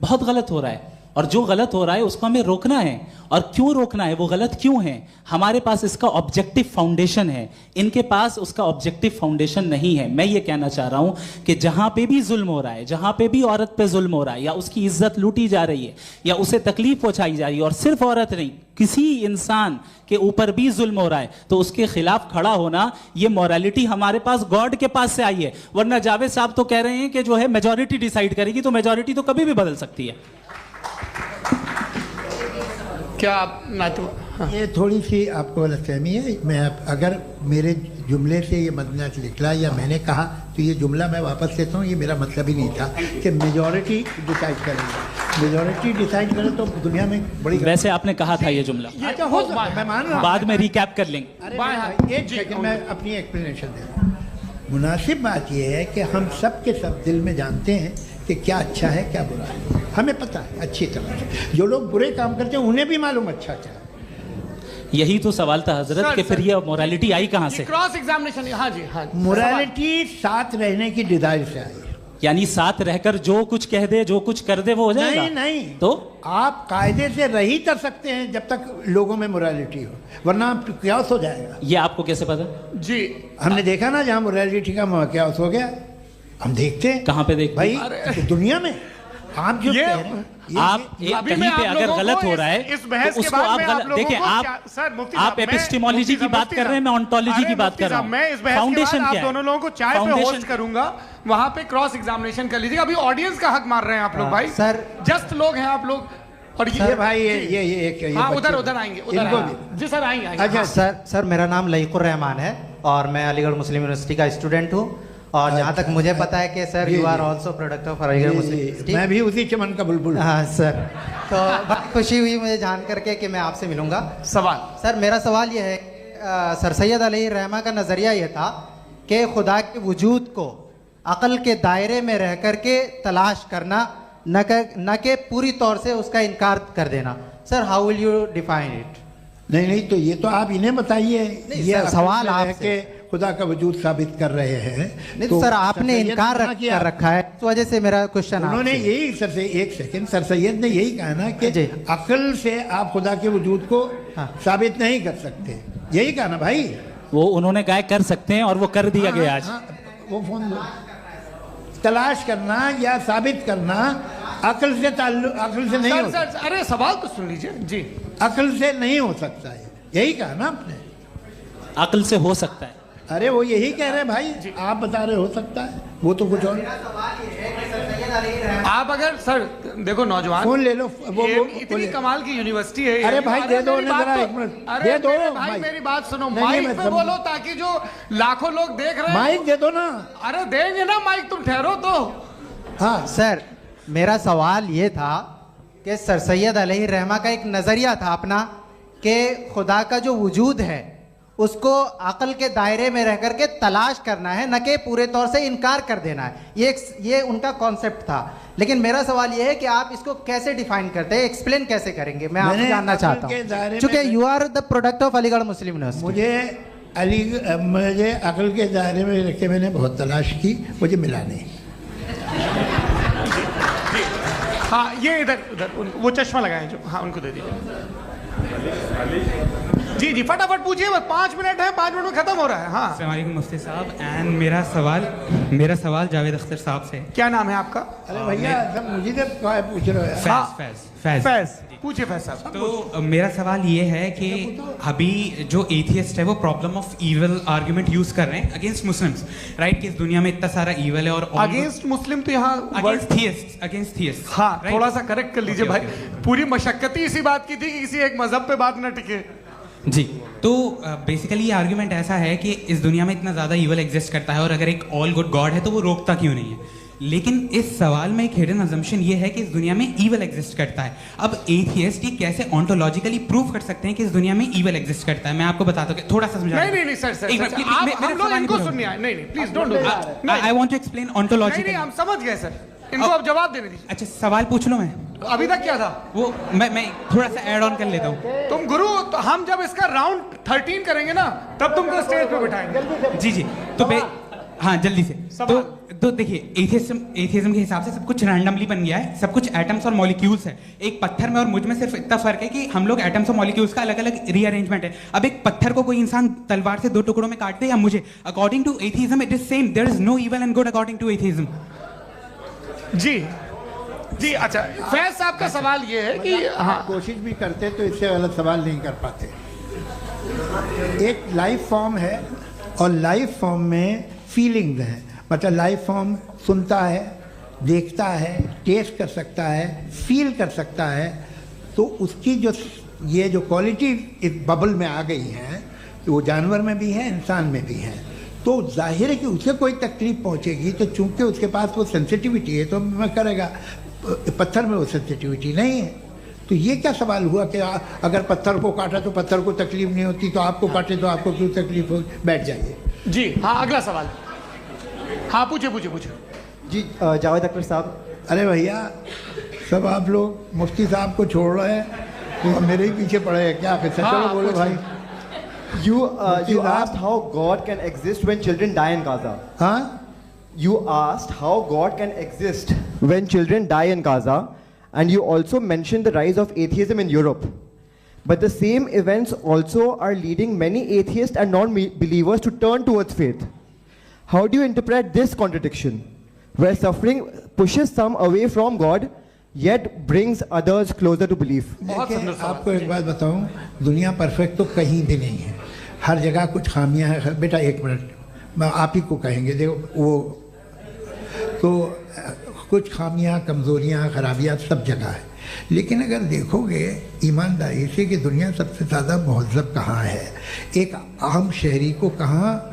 बहुत गलत हो रहा है, और जो गलत हो रहा है उसको हमें रोकना है। और क्यों रोकना है, वो गलत क्यों है? हमारे पास इसका ऑब्जेक्टिव फाउंडेशन है, इनके पास उसका ऑब्जेक्टिव फाउंडेशन नहीं है। मैं ये कहना चाह रहा हूं कि जहां पे भी जुल्म हो रहा है, जहां पे भी औरत पे जुल्म हो रहा है, या उसकी इज्जत लूटी जा रही है, या उसे तकलीफ पहुंचाई जा रही है, और सिर्फ औरत नहीं, किसी इंसान के ऊपर भी जुल्म हो रहा है, तो उसके खिलाफ खड़ा होना, ये मॉरलिटी हमारे पास गॉड के पास से आई है। वरना जावेद साहब तो कह रहे हैं कि जो है मेजॉरिटी डिसाइड करेगी, तो मेजॉरिटी तो कभी भी बदल सकती है। क्या आप हाँ। ये थोड़ी सी आपको गलतफहमी है। मैं अगर मेरे जुमले से ये मदना निकला या मैंने कहा, तो ये जुमला मैं वापस लेता हूँ, ये मेरा मतलब ही नहीं था कि मेजॉरिटी डिसाइड करेगी। मेजॉरिटी डिसाइड करे तो दुनिया में बड़ी, वैसे आपने कहा था ये जुमला। अच्छा, हो मैं मान रहा हूँ, बाद में रिकैप कर लेंगे। अरे एक सेकंड, मैं अपनी एक्सप्लेनेशन दे रहा हूँ। मुनासिब बात यह है कि हम सब के सब दिल में जानते हैं कि क्या अच्छा है क्या बुरा है, हमें पता है अच्छी तरह से। जो लोग बुरे काम करते हैं उन्हें भी मालूम अच्छा क्या है। यही तो सवाल था हजरत कि फिर ये मोरालिटी आई कहाँ से? Cross examination. हाँ जी, हाँ। मोरालिटी साथ रहने की डिजायर से आई, यानी साथ रहकर जो कुछ कह दे, जो कुछ कर दे, वो हो जाएगा। नहीं नहीं, तो आप कायदे से रही कर सकते हैं जब तक लोगों में मोरालिटी हो, वरना क्यास हो जाएगा। ये आपको कैसे पता? जी, हमने देखा ना, जहाँ मोरालिटी का क्यास हो गया, हम देखते हैं। कहाँ पे देखते भाई? दुनिया में। आप जो आप कहीं पे अगर गलत हो रहा है तो उसको आप गलत देखें। आप एपिस्टेमोलॉजी की बात कर रहे हैं, मैं ऑन्टोलॉजी की बात कर रहा हूं। मैं इस बहस फाउंडेशन आप दोनों लोगों को चाय पे होस्ट करूंगा, वहां पे क्रॉस एग्जामिनेशन कर लीजिएगा। अभी ऑडियंस का हक मार रहे हैं आप लोग भाई, सर जस्ट लोग हैं आप लोग। और ये भाई ये हाँ, उधर आएंगे, जी सर आएंगे। अच्छा सर मेरा नाम लईकुर रहमान है और मैं अलीगढ़ मुस्लिम यूनिवर्सिटी का स्टूडेंट हूँ, और जहाँ तक मुझे पता है कि sir you are also product of Aligarh Muslim University. मैं भी उसी चमन का बुलबुल। हाँ सर, तो बहुत खुशी हुई मुझे जान करके कि मैं आपसे मिलूंगा। सवाल सर, मेरा सवाल यह है, सर सैयद अली रहमा का नज़रिया ये था कि खुदा के वजूद को अक़ल के दायरे में रह कर के तलाश करना, न कि पूरी तौर से उसका इनकार कर देना। Sir how will you define it? नहीं, तो ये तो आप इन्हें बताइए। ये सवाल आपसे खुदा का वजूद साबित कर रहे हैं। नहीं तो सर आपने इनकार कर रखा है, इस वजह से मेरा क्वेश्चन। उन्होंने यही सर से एक सेकंड, सर सैयद ने यही कहा ना कि अक्ल से आप खुदा के वजूद को साबित नहीं कर सकते, यही कहा ना भाई। वो उन्होंने कहा कर सकते हैं और वो कर दिया गया आज। वो फोन दो। तलाश करना या साबित करना अक्ल से नहीं हो सकता। सर, अरे सवाल तो सुन लीजिए जी। अक्ल से नहीं हो सकता है, यही कहा ना आपने। अक्ल से हो सकता है। अरे वो यही कह रहे हैं भाई, आप बता रहे हो सकता है, वो तो कुछ और। आप अगर सर देखो नौजवान फोन ले लो, वो इतनी कमाल की यूनिवर्सिटी है। अरे भाई दे दो मेरी ना बात जरा, तो- एक मिनट अरे दे दो भाई मेरी बात सुनो, नहीं, माइक मैं पे समझ- बोलो ताकि जो लाखों लोग देख रहे हैं। माइक दे दो ना। अरे देंगे ना माइक, तुम ठहरो तो। हाँ सर, मेरा सवाल ये था कि सर सैयद अलैहि रहमा का एक नज़रिया था अपना कि खुदा का जो वजूद है उसको अकल के दायरे में रह करके तलाश करना है, न कि पूरे तौर से इनकार कर देना है। ये उनका कॉन्सेप्ट था। लेकिन मेरा सवाल ये है कि आप इसको कैसे डिफाइन करते हैं, एक्सप्लेन कैसे करेंगे, मैं आपसे जानना चाहता हूँ, क्योंकि you are the product of Aligarh Muslim University. मुझे अकल के दायरे में रख के मैंने बहुत तलाश की, मुझे मिला नहीं। हाँ ये इधर वो चश्मा लगाए जो, हाँ उनको दे दीजिए। जी जी फटाफट पूछिए, बस 5 मिनट है, 5 मिनट में खत्म हो रहा है। हाँ अस्सलाम वालेकुम मुफ्ती साहब। एंड मेरा सवाल जावेद अख्तर साहब से। क्या नाम है आपका? अरे भैया सब मुझे तो पूछ रहे हो। फैज। पूछिए फैज साहब। तो मेरा सवाल ये है कि अभी जो एथियस्ट है वो problem of evil argument use कर रहे हैं अगेंस्ट मुस्लिम्स, राइट? कि इस दुनिया में इतना सारा इविल है और अगेंस्ट मुस्लिम तो यहाँ अगेंस्ट थियस्ट। हाँ थोड़ा सा करेक्ट कर लीजिए भाई, पूरी मशक्कत ही इसी बात की थी कि किसी एक मजहब पे बात न टिके। जी, तो बेसिकली ये आर्ग्यूमेंट ऐसा है कि इस दुनिया में इतना ज़्यादा ईवल एग्जिस्ट करता है और अगर एक ऑल गुड गॉड है तो वो रोकता क्यों नहीं है? लेकिन इस सवाल में एक हिडन अजम्पशन ये है कि इस दुनिया में ईवल एग्जिस्ट करता है। अब एथियस्ट ये कैसे ऑन्टोलॉजिकली प्रूव कर सकते हैं कि इस दुनिया में ईवल एग्जिस्ट करता है? मैं आपको बताता हूँ, थोड़ा सा समझा। नहीं सर हम लोग इनको सुनिए। नहीं please don't do that. I want to explain ontologically. हम समझ गए सर, इनको अब जवाब देने दीजिए। अच्छा सवाल पूछ लो। मैं अभी तक क्या था वो मैं थोड़ा सा ऐड ऑन कर लेता हूँ। तुम गुरु, तो हम जब इसका राउंड 13 करेंगे ना तब तुमको स्टेज पे बिठाएंगे। जी तो हाँ जल्दी से। तो देखिए एथियज्म के हिसाब से सब कुछ रैंडमली बन गया है, सब कुछ एटम्स और मॉलिक्यूल्स है। एक पत्थर में और मुझ में सिर्फ इतना फर्क है कि हम लोग एटम्स और मॉलिक्यूल्स का अलग अलग रीअरेंजमेंट है। अब एक पत्थर को कोई इंसान तलवार से 2 टुकड़ों में काट दे या मुझे, according to atheism it is same. There is no evil and good according to atheism. जी अच्छा, फैज साहब का सवाल ये है कि हाँ कोशिश भी करते तो इससे गलत सवाल नहीं कर पाते। एक लाइफ फॉर्म है और लाइफ फॉर्म में फीलिंग्स हैं, मतलब लाइफ फॉर्म सुनता है, देखता है, टेस्ट कर सकता है, फील कर सकता है। तो उसकी ये जो क्वालिटी इस बबल में आ गई हैं, वो जानवर में भी है, इंसान में भी है। तो जाहिर है कि उसे कोई तकलीफ पहुंचेगी, तो चूंकि उसके पास वो सेंसिटिविटी है तो मैं करेगा। पत्थर में वो सेंसिटिविटी नहीं है। तो ये क्या सवाल हुआ कि अगर पत्थर को काटा तो पत्थर को तकलीफ नहीं होती, तो आपको काटे तो आपको क्यों तकलीफ हो? बैठ जाइए। जी हाँ अगला सवाल। हाँ पूछिए। जी जावेद अख्तर साहब। अरे भैया सब आप लोग मुफ्ती साहब को छोड़ रहे हैं, तो मेरे ही पीछे पड़े हैं क्या? चलो बोलो भाई। You asked how God can exist when children die in Gaza. Huh? You asked how God can exist when children die in Gaza, and you also mentioned the rise of atheism in Europe. But the same events also are leading many atheists and non-believers to turn towards faith. How do you interpret this contradiction, where suffering pushes some away from God, yet brings others closer to belief? आपको एक बात बताऊं, दुनिया perfect तो कहीं भी नहीं है, हर जगह कुछ खामियां हैं। बेटा एक मिनट, मैं आप ही को कहेंगे, देखो वो तो कुछ खामियां, कमज़ोरियां, खराबियां सब जगह है। लेकिन अगर देखोगे ईमानदारी से कि दुनिया सबसे ज़्यादा महज़्ज़ब कहाँ है, एक आम शहरी को कहाँ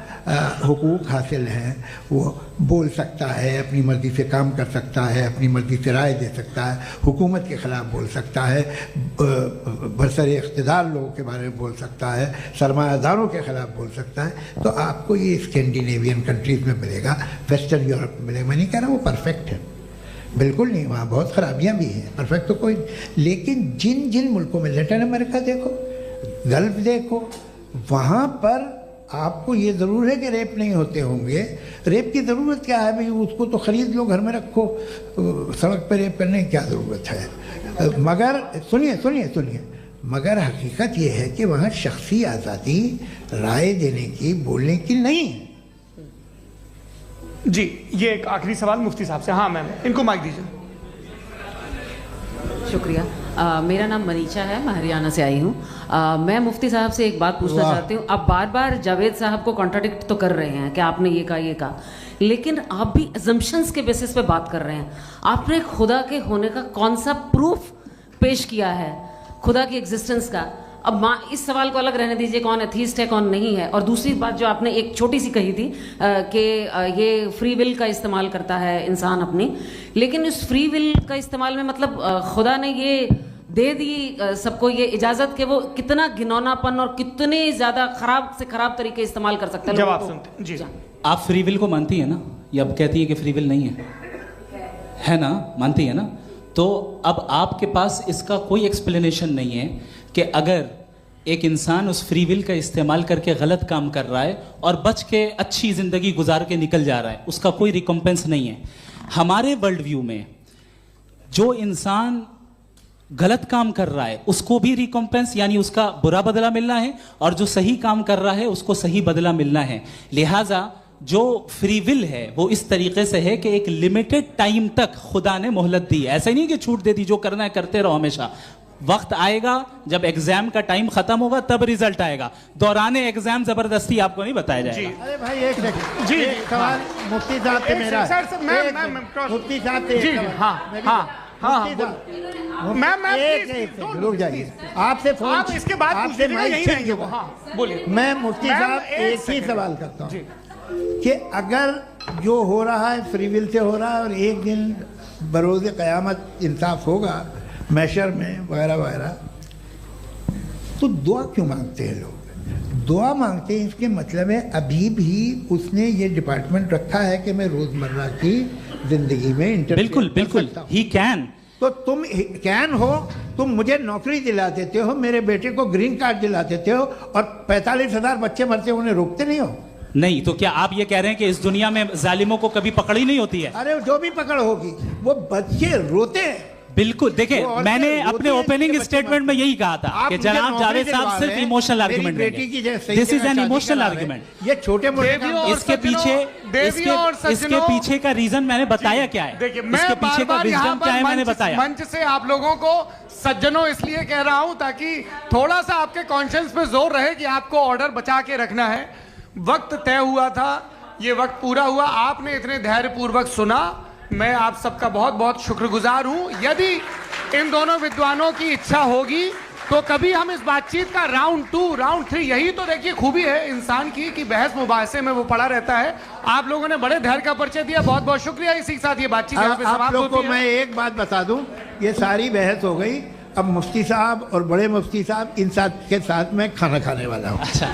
हुकूक हासिल हैं, वो बोल सकता है, अपनी मर्ज़ी से काम कर सकता है, अपनी मर्ज़ी से राय दे सकता है, हुकूमत के ख़िलाफ़ बोल सकता है, बरसरे इक़्तिदार लोगों के बारे में बोल सकता है, सरमायादारों के ख़िलाफ़ बोल सकता है। तो आपको ये स्कैंडिनेवियन कंट्रीज़ में मिलेगा, वेस्टर्न यूरोप में मिलेगा। मैं नहीं कह रहा वो परफेक्ट है, बिल्कुल नहीं, वहाँ बहुत ख़राबियाँ भी हैं, परफेक्ट तो कोई। लेकिन जिन जिन मुल्कों में, लैटिन अमेरिका देखो, गल्फ देखो, वहाँ पर आपको ये ज़रूर है कि रेप नहीं होते होंगे। रेप की ज़रूरत क्या है भाई? उसको तो ख़रीद लो, घर में रखो, सड़क पर रेप करने की क्या ज़रूरत है? मगर सुनिए, मगर हकीकत ये है कि वहाँ शख्सी आज़ादी राय देने की, बोलने की नहीं है। जी, ये एक आखिरी सवाल मुफ्ती साहब से। हाँ मैम, इनको माइक दीजिए। शुक्रिया। मेरा नाम मनीषा है, मैं हरियाणा से आई हूँ। मैं मुफ्ती साहब से एक बात पूछना चाहती हूँ। आप बार बार जावेद साहब को कॉन्ट्राडिक्ट तो कर रहे हैं कि आपने ये कहा, लेकिन आप भी अजम्पशंस के बेसिस पे बात कर रहे हैं। आपने खुदा के होने का कौन सा प्रूफ पेश किया है खुदा की एग्जिस्टेंस का? अब इस सवाल को अलग रहने दीजिए, कौन एथीस्ट है कौन नहीं है। और दूसरी बात जो आपने एक छोटी सी कही थी कि ये फ्री विल का इस्तेमाल करता है इंसान अपनी, लेकिन इस फ्री विल का इस्तेमाल में मतलब खुदा ने ये दे दी सबको ये इजाज़त कि वो कितना घिनौनापन और कितने ज़्यादा ख़राब से ख़राब तरीके इस्तेमाल कर सकता है। जवाब सुनते जी। आप फ्री विल को मानती है ना, या अब कहती है कि फ्री विल नहीं है ना? मानती है ना? तो अब आपके पास इसका कोई एक्सप्लेनेशन नहीं है कि अगर एक इंसान उस फ्री विल का इस्तेमाल करके गलत काम कर रहा है और बच के अच्छी ज़िंदगी गुजार के निकल जा रहा है, उसका कोई रिकम्पेंस नहीं है। हमारे वर्ल्ड व्यू में जो इंसान गलत काम कर रहा है उसको भी रिकम्पेंस यानी उसका बुरा बदला मिलना है, और जो सही काम कर रहा है उसको सही बदला मिलना है। लिहाजा जो फ्री विल है वो इस तरीके से है कि एक लिमिटेड टाइम तक खुदा ने मोहलत दी है। ऐसा नहीं कि छूट दे दी, जो करना है करते रहो हमेशा। वक्त आएगा जब एग्जाम का टाइम खत्म होगा तब रिजल्ट आएगा। दौराने एग्जाम जबरदस्ती आपको नहीं बताया जाएगा। अरे भाई एक सेकंड जी, एक सवाल मुफ्ती साहब से मेरा। मुफ्ती साहब से एक सवाल। रुक जाइए, आपसे फोन आप इसके बाद आपसे यही रहेंगे वो। हाँ बोलिए। मैं मुफ्ती साहब एक ही सवाल करता हूँ कि अगर जो हो रहा है फ्री विल से हो रहा है और एक दिन बरोज़ क़यामत इंसाफ होगा मैशर में वगैरह वगैरह, तो दुआ क्यों मांगते हैं लोग? दुआ मांगते हैं इसके मतलब है अभी भी उसने ये डिपार्टमेंट रखा है कि मैं रोज़मर्रा की ज़िंदगी में बिल्कुल बिल्कुल ही कैन। तो तुम कैन हो, तुम मुझे नौकरी दिला देते हो, मेरे बेटे को ग्रीन कार्ड दिला देते हो, और 45,000 बच्चे मरते हो उन्हें रोकते नहीं हो। नहीं तो क्या आप ये कह रहे हैं कि इस दुनिया में जालिमों को कभी पकड़ ही नहीं होती है? अरे जो भी पकड़ होगी वो बच्चे रोते हैं। बिल्कुल, देखिए मैंने अपने ओपनिंग स्टेटमेंट में यही कहा था कि जनाब जावेद साहब सिर्फ इमोशनल आर्गुमेंट देंगे। This is an emotional argument. ये छोटे मोटे इसके पीछे का रीजन मैंने बताया क्या है, इसके पीछे का विजडम क्या है मैंने बताया। मंच से आप लोगों को सज्जनों इसलिए कह रहा हूं ताकि थोड़ा सा आपके कॉन्शियंस पे जोर रहे कि आपको ऑर्डर बचा के रखना है। वक्त तय हुआ था, ये वक्त पूरा हुआ, आपने इतने धैर्यपूर्वक सुना, मैं आप सबका बहुत बहुत शुक्रगुजार हूं। यदि इन दोनों विद्वानों की इच्छा होगी तो कभी हम इस बातचीत का राउंड 2 राउंड 3, यही तो देखिए खूबी है इंसान की कि बहस मुबाहसे में वो पड़ा रहता है। आप लोगों ने बड़े धैर्य का परिचय दिया, बहुत बहुत शुक्रिया। इसी के साथ ये बातचीत यहाँ पे समाप्त होती है। आप लोग को मैं एक बात बता दूं, ये सारी बहस हो गई, अब मुफ्ती साहब और बड़े मुफ्ती साहब इन साथ के साथ मैं खाना खाने वाला हूँ। अच्छा